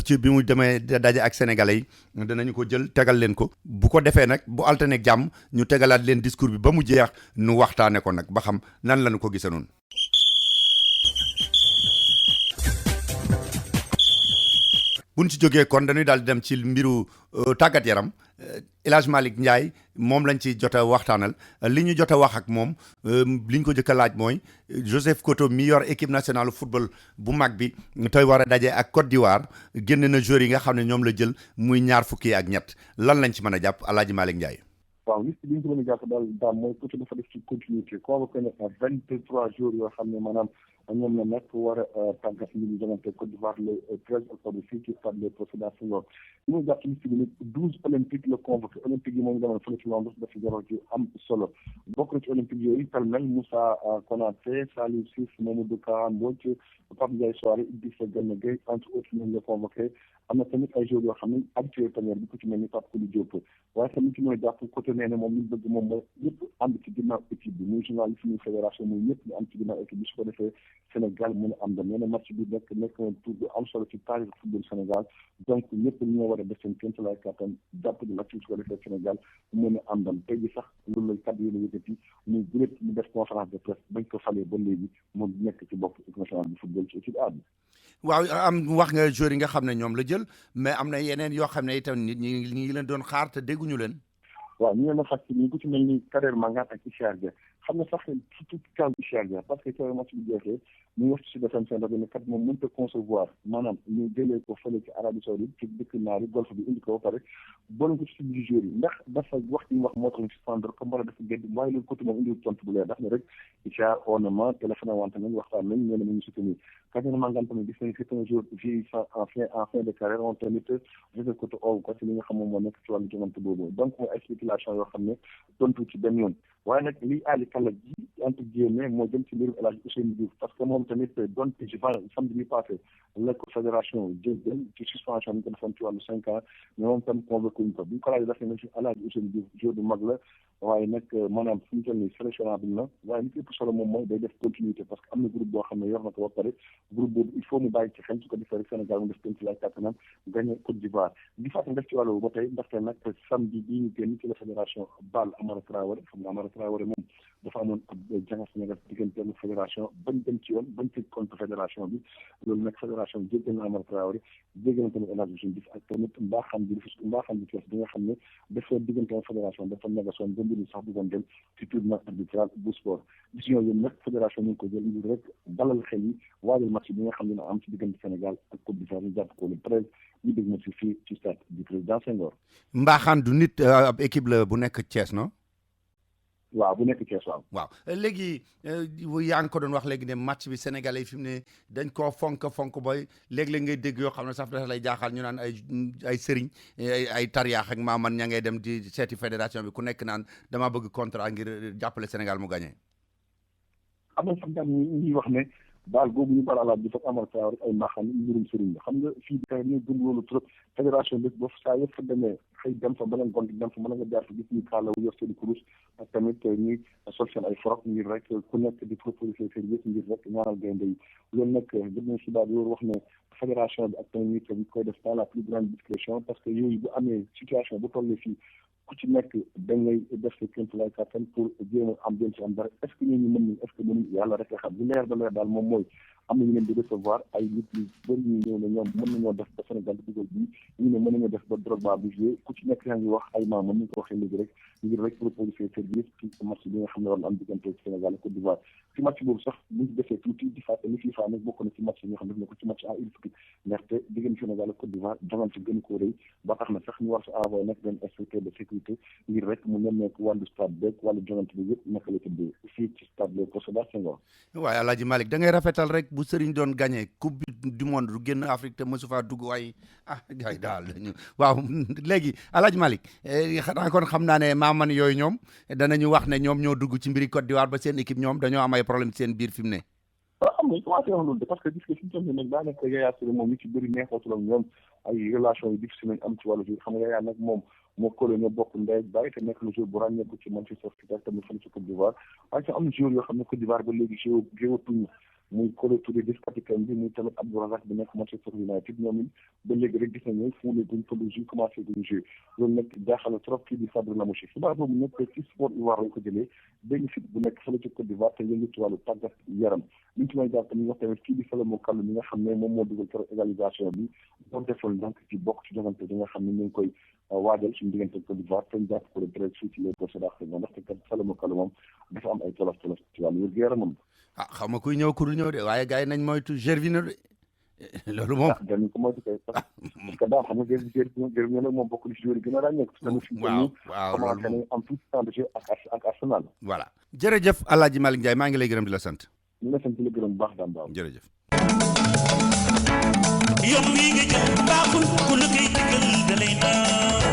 ci bi mu demee daje ak sénégalais yi danañu ko jël tegal leen ko bu ko defee nag bu alterné jàmm ñu tegalaat leen discours bi ba mu jeex nu waxtaane ko nag ba xam nan lañu ko gisee noonu. buñ ci jógee kon dañuy daal di dem ci mbiru tàggat yaram El Hadj Malick Ndiaye moom lañ ci jot a waxtaanal li ñu jot a wax ak moom li ñu ko jëkk a laaj mooy Joseph Koto mi yor équipe nationale football bu mag bi tey war a daje ak Côte d'Ivoire génn na joueurs yi nga xam ne ñoom la jël muy ñaar fukki ak ñett lan lañ ci mën a jàpp El Hadj Malick Ndiaye. waaw liste bi ñu ko mën a jàpp daal mooy Koto dafa def ci continuité convoqué na 23 jours yoo xam ne maanaam ñoom la nekk war a tàggat ñu ngi jongante Côte d'Ivoire le 13 octobre fii ci stade Léopold Sédar Senghor li muy jàpp liste bi nag 12 olympique la convoqué olympique yi moom demoon fële ci Londres dafa jaroo ci am solo bokk na ci olympique yooyu pêle-mêle Moussa Konaté Saliou Ciss Mamadou Ka Mbodj Pape Ndiaye Souaré Idrissa Gana Gueye entre autres ñoom la convoqué am na tamit ay joueurs yoo xam ne habitué première bi ku ci mel ni Pape Kouli Diop waaye tamit ci mën a jàpp côté nee na moom li ñu bëgg moom mooy ñëpp ànd ci ginnaaw équipe bi muy journaliste muy fédération muy ñëpp ñu am ci ginnaaw équipe bi su ko defee Sénégal mën a am ndam nee na match bi nekk un tour bu am solo ci taarix football Sénégal donc ñëpp ñoo war a def seen kéemtalaay kattan jàpp di match bi su ko defee Sénégal mën a am ndam tey ji sax loolu la kàddu yi la yëkkati muy gërëm ñu def conférence de presse bañ ko falee ba léegi moom nekk ci bopp équipe nationale du football ci équipe A bi. waaw am wax nga joueurs yi nga xam ne ñoom la jël mais am na yeneen yoo xam ne itam nit ñi ngi leen doon xaar te dégguñu leen. waaw ñu leen a fàttali ñu ku ci mel ni Kader Mangane ak Issa Dia xam ne sax surtout camp Issa Dia parce que ca match bi jeexee ñu wax ci defam seen rajo ne kat moom mënut a concevoir maanaam ñu jëlee ko fële ci Arabie Saoudite ci dëkk naari golfe bi indi ko ba pare boole ko ci suñu joueurs yi ndax dafa wax ci wax moo tax ñu suspendre ko mbala dafa gédd waaye loolu côté moom indi tontu bu leer ndax ne rek Issa ornement téléphone wante nañ waxtaan nañ nee na ñu soutenir Kader Mangane tamit gis nañ c'est un joueur vieillissant en fin de carrière on tamit Joseph Koto oo ko ci li nga xam moom moo nekk ci wàllu jongante boobu donc mooy ay spéculation yoo xam ne tontu ci benn yoon waaye nag liy aali kala ji entre guillemets moo jëm ci mbirum El Hadj Ousseynou Diouf parce que moom tamit donte ci samedi bi passé la ko fédération jéggal ci suspension bi ñu ko defoon ci wàllu 5 ans mais moom tam convoqué wuñ ko bi ñu ko laajee daf ne ci El Hadj Ousseynou Diouf joueur bu mag la waaye nag maanaam fu ñu toll nii sélectionnable na waaye li ci ëpp solo moom mooy day def continuité parce que am na groupe boo xam ne yor na ko ba pare groupe boobu il faut mu bàyyi ci xel su ko defee rek Sénégal mu def tënk lay kàttanam gagné Côte d'Ivoire di fàttali def ci wàllu ba tey ndaxte nag samedi bii ñu génn ci la fédération Bal Amara Traoré xam nga Amara Traoré moom dafa amoon ab jangas ñagas diggante ak fédération bañ dem ci yoon bañ tëj contre fédération bi loolu nag fédération bi jéggal na Amara Traoré jéggal na tamit El Hadj Ousseynou Diouf ak tamit mbaaxam bi nga xam ne dafa diggante ak fédération dafa ñagasoon ba mbir mi sax bëggoon dem ci tribunal arbitral bu sport décision yooyu nag fédération ñu ngi ko jël ngir rek dalal xel yi waajal match bi nga xam ne dina am ci diggante Sénégal ak Côte d'Ivoire ñu jàpp ko le 13 ñu dégg ma ci fii ci stade du président Senghor. Mbaaxaan du nit ab équipe la bu nekk Thiès non. waaw bu nekk Thiès waaw. waaw léegi yaa ngi ko doon wax léegi ne match bi sénégalais yi fi mu ne dañ koo fonk boy léeg-léeg ngay dégg yoo xam ne sax dafa lay jaaxal ñu naan ay sëriñ ay tariyaax ak maaman ña ngay dem di seeti fédération bi ku nekk naan damaa bëgg contrat ngir jàppale Sénégal mu gagné. am na sax daal ñuy wax ne baal boobu ñu baal alaaj bi foog Amara Traoré ay maaxam mbirum sëriñ la xam nga fii bi ñu gëm loolu trop fédération bi boo saa yëpp fa demee xëy dem fa beneen gont dem fa mën nga jaar fa gis ñu kaala wu yor seen kurus ak tamit ñuy sol seen ay forok ngir rek ku nekk di proposé seen service ngir rek ñaanal gaynde yi loolu nag jot nañ xibaar yooyu wax ne fédération bi ak tamit ñu koy def dans la plus grande discrétion parce que yooyu bu amee situation bu tollee fii ku ci nekk dañ lay def sa kéemtalaay kàttan pour jéem a am jëm ci am dara est ce que ñooñu mën nañ est ce que mënuñ yàlla rek a xam li leer ba leer daal moom mooy am na ñu leen di recevoir ay nit yu bëri ñu ñëw ne ñoom mën nañoo def ba Sénégal di dugal bii ñu ne mën nañoo def ba Drogba bu joué ku ci nekk yaa ngi wax ay maam ni ñu ko waxee léegi rek ngir rek proposer seen service ci match bi nga xam ne war na am diggante Sénégal ak Côte d'Ivoire ci match boobu sax buñ defee tuuti di fàtte ni FIFA nag bokk na ci match yi nga xam ne def na ko ci match à une fukki ndaxte diggante Sénégal ak Côte d'Ivoire jongante gën koo rëy ba tax na sax ñu war sa envoyé nag benn inspecteur de sécurité ngir rek mu nemmeeku wàllu stade beeg wàllu jongante bi yëpp naka la tëddee fii ci stade Léopold Sédar Senghor. waaye Alaaji Malick da ngay rafetal rek bu sëriñ doon gagné coupe du monde du génn Afrique te mosu faa dugg waaye gars yi daal waaw léegi Alaaji Malick xanaa kon xam naa ne maaman yooyu ñoom danañu wax ne ñoom ñoo dugg ci mbiri Côte d'Ivoire ba seen équipe ñoom dañoo am ay problème seen biir fi mu ne. am nañ commencé wax loolu de parce que gis nga fi mu toll nii nag daanaka Yaya Touré moom ñu ci bëri neexootul ak ñoom ay relation yu difficile nañ am ci wàllu jour xam nga Yaya nag moom moo Kolo ñoo bokk ndey ak baay te nekk le jour bu ràññeeku ci Manchester City ak tamit fan ci Côte d'Ivoire waaye sax am na joueur yoo xam ne Côte d'Ivoire ba léegi géewatuñu muy Kolo Touré di capitaine bi muy tamit Abdou Razak bi nekk Manchester United ñoom it ba léegi rek gis nañu fuule duñ fa lu joué commencé duñ joué loolu nag jaaxal na trop kii di Fadel Lamouchi xibaar boobu nag ci sport Ivoire lañ ko jëlee benn site bu nekk fële ci Côte d'Ivoire te yëngu ci wàllu tàggat yaram liñ ci may jàpp tamit wax tamit kii di Salomon Kalou mi nga xam ne moom moo dugal keroog égalisation bi doon defal donc ci bokk ci jogante bi nga xam ne ñu ngi koy waajal suñu diggante Côte d'Ivoire te ñu jàpp ko le treize fii ci Léopold Sédar Senghor ndaxte kat Salomon Kalou moom dafa am ay tolof ci wàllu wér gu yaramam. xam nga kuy ñëw ku dul ñëw de waaye gars yi nañ moytu Gervinho de loolu moom. dañ ko moytu kay parce que daal xam nga Gervinho nag moom bokk na ci joueur yi gën a ràññeeku. waaw commencé nañ am tout temps de jeu ak Arsenal. voilà jërëjëf El Hadj Malick Ndiaye maa ngi lay gërëm di la sant. ñu la sant di la gërëm bu baax daam baaw. jërëjëf.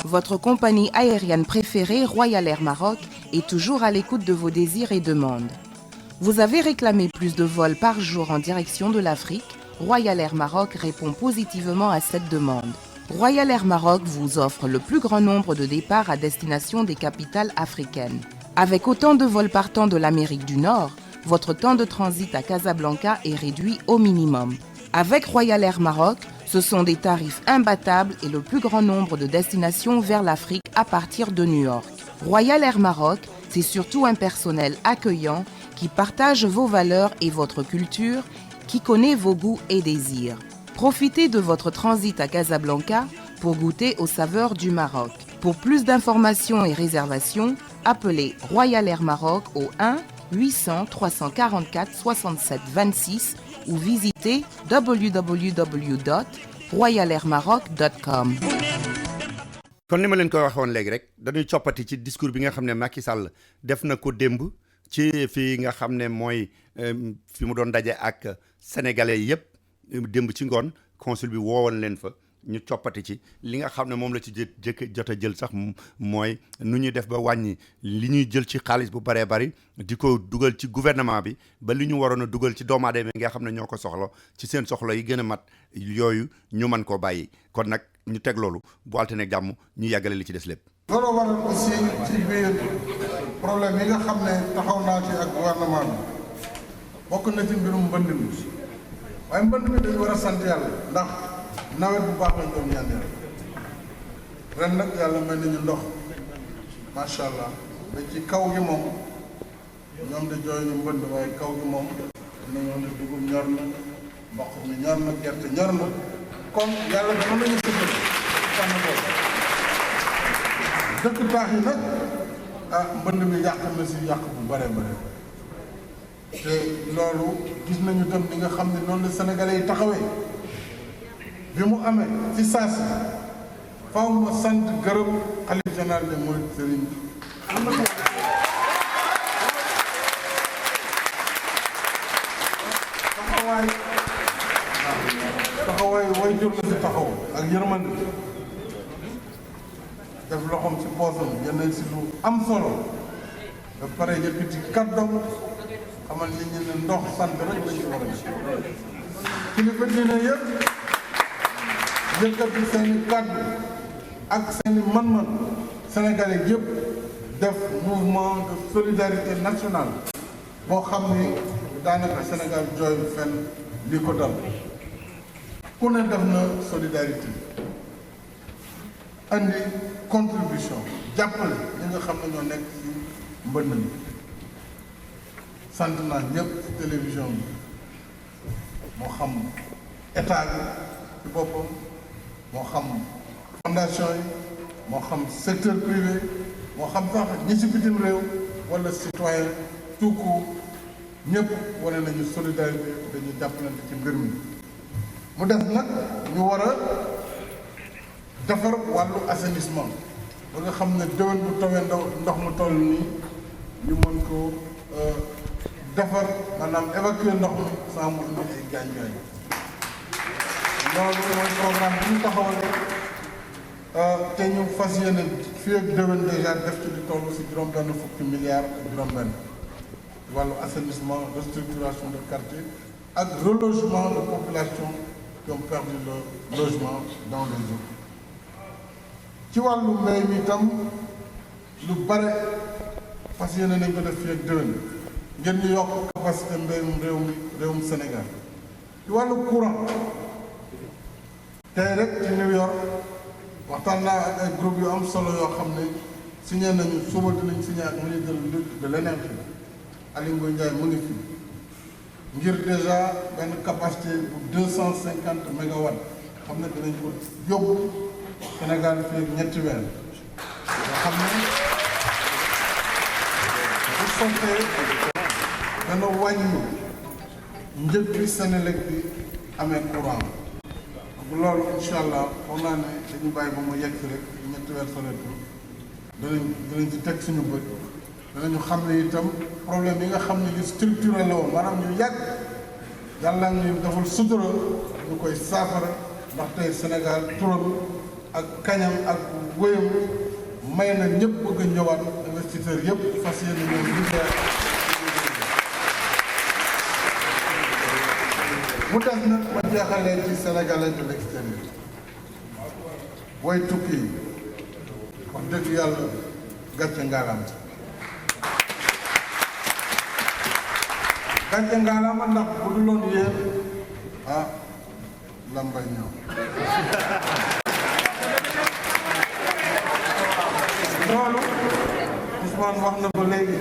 Votre compagnie aérienne préférée, Royal Air Maroc, est toujours à l'écoute de vos désirs et demandes. Vous avez réclamé plus de vols par jour en direction de l'Afrique? Royal Air Maroc répond positivement à cette demande. Royal Air Maroc vous offre le plus grand nombre de départs à destination des capitales africaines. Avec autant de vols partant de l'Amérique du Nord, votre temps de transit à Casablanca est réduit au minimum. Avec Royal Air Maroc, ce sont des tarifs imbattables et le plus grand nombre de destinations vers l'Afrique à partir de New York. Royal Air Maroc, c'est surtout un personnel accueillant qui partage vos valeurs et votre culture, qui connaît vos goûts et désirs. Profitez de votre transit à Casablanca pour goûter aux saveurs du Maroc. Pour plus d'informations et réservations, appelez Royal Air Maroc au 1 800 344 67 26 ou visitez www.royalairmaroc.com. kon ni ma leen ko waxoon léegi rek dañuy coppati ci discours bi nga xam ne Macky Sall def na ko démb ci fi nga xam ne mooy fi mu doon daje ak sénégalais yëpp démb ci ngoon consul bi woowoon leen fa ñu coppati ci li nga xam ne moom la ci jot a jël sax mooy nu ñuy def ba wàññi li ñuy jël ci xaalis bu baree bari di ko dugal ci gouvernement bi ba li ñu waroon a dugal ci doomu aadama nga xam ne ñoo ko soxla ci seen soxla yi gën a mat yooyu ñu mën koo bàyyi kon nag ñu teg loolu bu altine jàmm ñu yàggale li ci des lépp. loolu waral aussi ci biir problème yi nga xam ne taxaw naa ci ak gouvernement bi bokk na ci mbirum mbënd mi waaye mbënd mi dañu war a sant yàlla ndax nawet bu baax lañ doon ñaan yàlla ren nag yàlla may nañu ndox macha allah ba ci kaw gi moom ñoom de jooy ñu mbënd waaye kaw gi moom nañoo ne dugub ñor na mboq mi ñor na gerte ñor na kon yàlla dafa nañu sëkkal sànn ko dëkk taax yi nag mbënd mi yàq na si yàq bu bare bare te loolu gis nañu dem ni nga xam ne noonu la sénégalais yi taxawee bi mu amee ci saas faaw ma sant gërëm xalif général des mourides Serigne taxawaay way jur la si taxaw ak yërmande def loxoom ci poosam yeneen si lu am solo ba pare yëkkati kàddoom xamal nit ñi ne ndox sant rek lañ ci war a def kilifa diine yëpp yëkkati seeni kàddu ak seeni man-man sénégalais yëpp def mouvement de solidarité nationale boo xam ni daanaka Sénégal jooy fenn li ko dal ku ne def na solidarité andi contribution jàppale ñi nga xam ne ñoo nekk ci mbënd mi sant naa ñëpp ci télévision bi moo xam état bi ci boppam moo xam fondation yi moo xam secteur privé moo xam sax ñi ci bitim réew wala citoyen tout court ñëpp wane nañu solidarité dañu jàppalante ci mbir mi mu def nag ñu war a defar wàllu assainissement ba nga xam ne déwén bu tawee ndox mu toll nii ñu mën ko defar maanaam évacuer ndox mi sans mu indi ay gaañ-gaañ loolu mooy programme bi ñu taxawalee te ñu fas yéene fii ak déwén déjà def ci di toll si juróom-benn fukki milliards ak juróom-benn wàllu assainissement restructuration de quartier ak relogement de population qui ont perdu leur logement dans les eaux ci wàllu mbéy mi itam lu bare fas yéene nañ ko def fii ak déwén ngeen ñu yokk capacité mbéyum réewum Sénégal ci wàllu courant tey rek ci New York waxtaan naa ak ay groupe yu am solo yoo xam ne signé nañu suba dinañ signé ak ministre de l'énergie Aly Ngouille Ndiaye mu ngi fi ngir déjà benn capacité bu 250 mégawatts xam ne dinañ ko yóbbu Sénégal fii ak ñetti weer nga xam ne bu sottee dana wàññi njëg bi Sénélec bi amee courant bu loolu incha allah foog naa ne dañu bàyyi ba mu yegg rek ñetti weer soleetul danañ ci teg suñu bët danañu xam ne itam problème yi nga xam ne yu structurel la woon maanaam ñu yàgg yàlla ñu defal sutura ñu koy saafara ndax tey Sénégal turam ak kañam ak wéyam may na ñëpp bëgg a ñëwaat investisseur yëpp fas yéene ñoom liggéey mu des nag ma jeexalee ci Sénégalais de l'extérieur way tukki yi wax dëgg yàlla gàcce ngaalaama gàcce ngaalaama ndax bu dul woon yéen lambay ñëw loolu Ousmane wax na ko léegi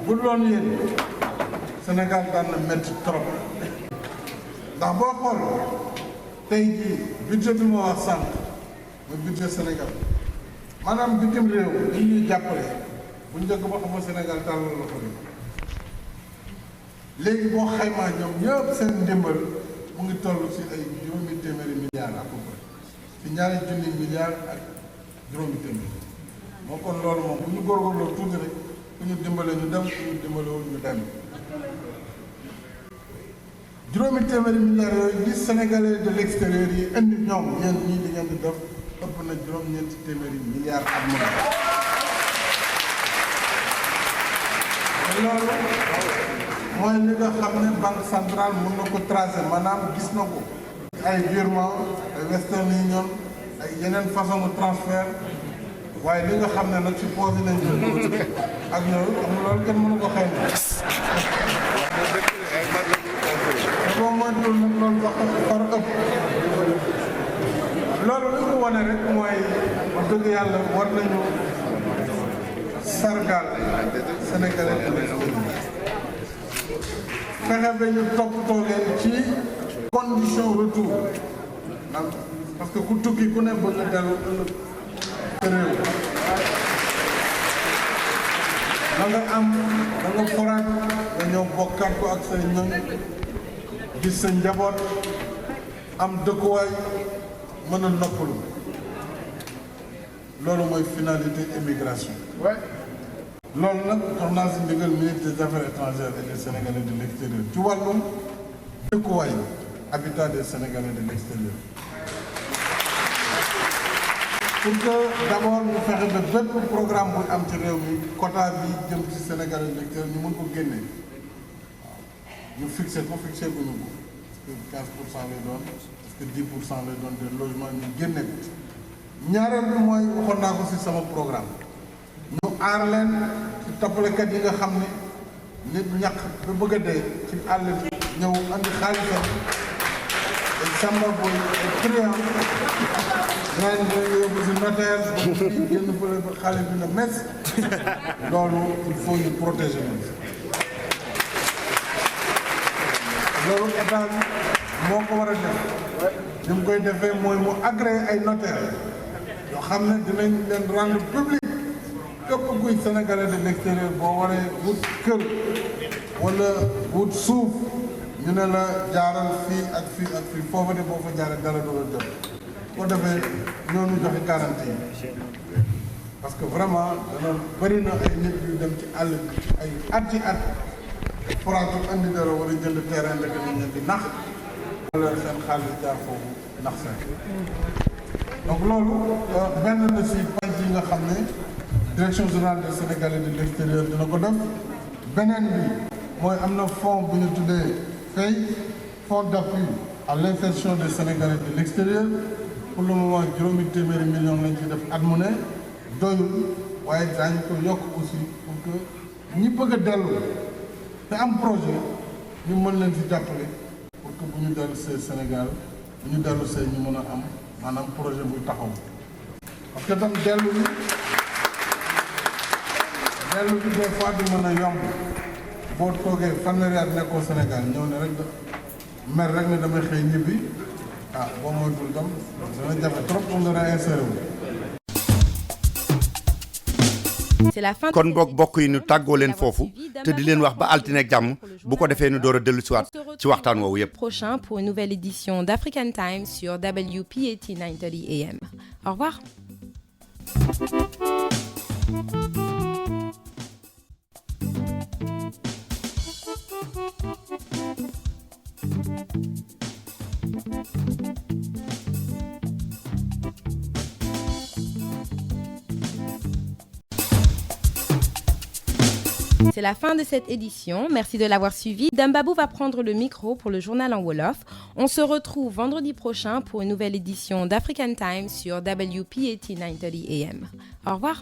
bu dul woon yéen Sénégal daan na métti trop ndax boo xool tey jii budget bi ma wax sànq mooy budget Sénégal maanaam bitim réew li ñuy jàppale bu njëkk ba xam Sénégal tàllal la ko léegi boo xaymaa ñoom ñëpp seen ndimbal mu ngi toll ci ay juróomi téeméeri milliards à peu près ci ñaari junni milliards ak juróomi téeméeri moo kon loolu moom bu ñu góorgóorloo tuuti rek ku ñu dimbale ñu dem ku ñu dimbalewul ñu dem juróomi téeméeri milliards yooyu li Sénégalais de l'extérieur yi indi ñoom yéen ñii di ngeen di def ëpp na juróom-ñeenti téeméeri milliards ak moom loolu mooy li nga xam ne banque centrale mën na ko tracer maanaam gis na ko ay virement ay Western Union ay yeneen façon de transfert waaye li nga xam ne nag supposé nañ ko ak yooyu am loolu kenn mënu ko xëy na boo moytuwul nag loolu wax far ëpp loolu li mu wane rek mooy wax dëgg yàlla war nañu sargal Sénégalais fexe ba ñu toppatoo leen ci condition retour parce que ku tukki ku ne bëgg a dellu ëllëg sa réew da nga am da nga foraat nga ñëw bokkaat ko ak say ñoñ gis sa njaboot am dëkkuwaay mën a noppalu loolu mooy finalité immigration loolu nag jox naa si ndigal ministre des affaires étrangères et des Sénégalais de l'extérieur ci wàllum dëkkuwaay habitat des Sénégalais de l'extérieur pour que d'abord ñu fexe ba bépp programme bu am ci réew mi quota bi jëm ci Sénégalais de l'extérieur ñu mën ko génne ñu fixé ko fixé bu ñu ko parce que 15% lay doon parce que 10% lay doon des logements ñu génne ko ñaareel bi mooy waxoon naa ko si sama programme ñu aar leen ci toppalekat yi nga xam ne nit ñàkk ba bëgg a dee ci àll bi ñëw andi xaalisam ay samba boy ay client ren ba yóbbu si notaire génn fële ba xaalis bi na mes loolu il faut ñu protéger leen loolu état bi moo ko war a def ni mu koy defee mooy mu agréé ay notaire yoo xam ne dinañ leen rendre public képp kuy sénégalais de l'extérieur boo waree wut kër wala wut suuf ñu ne la jaaral fii ak fii ak fii foofa de boo fa jaaree dara du la jot boo defee ñoonu joxe garantie yi parce que vraiment dana bëri na ay nit yu dem ci àll bi ay at ci at forage bu andi dara war a jënd terrain rek dañ leen di nax wala seen xaalis jaar foofu nax seen donc loolu benn la si pàcc yi nga xam ne direction générale des Sénégalais de l'extérieur dina ko def beneen bi mooy am na fonds bu ñu tuddee FAY fonds d'appui à l'insertion des Sénégalais de l'extérieur pour le moment juróomi téeméeri millions lañ ci def at mu ne doyul waaye daañu ko yokk aussi pour que ñi bëgg a dellu te am projet ñu mën leen ci jàppale pour que bu ñu dellu see Sénégal bu ñu dellu see ñu mën a am maanaam projet buy taxaw parce que tam dellu bi des fois du mën a yomb boo toogee fanweeri at nekkoo Sénégal ñëw ne rek mer rek ne damay xëy ñibbi ah boo moytul tam dana jafe trop pour nga réinsérer wu. C'est la fin. kon boog bokk yi ñu tàggoo leen foofu te di leen wax ba altine ak jàmm bu ko defee ñu door a dellu si waat ci waxtaan woowu yépp. Prochain pour une nouvelle édition d'African Time sur WPAT 930 AM. Au revoir. C'est la fin de cette édition. Merci de l'avoir suivi. Dambabou va prendre le micro pour le journal en Wolof. On se retrouve vendredi prochain pour une nouvelle édition d'African Time sur WPAT 930 AM. Au revoir.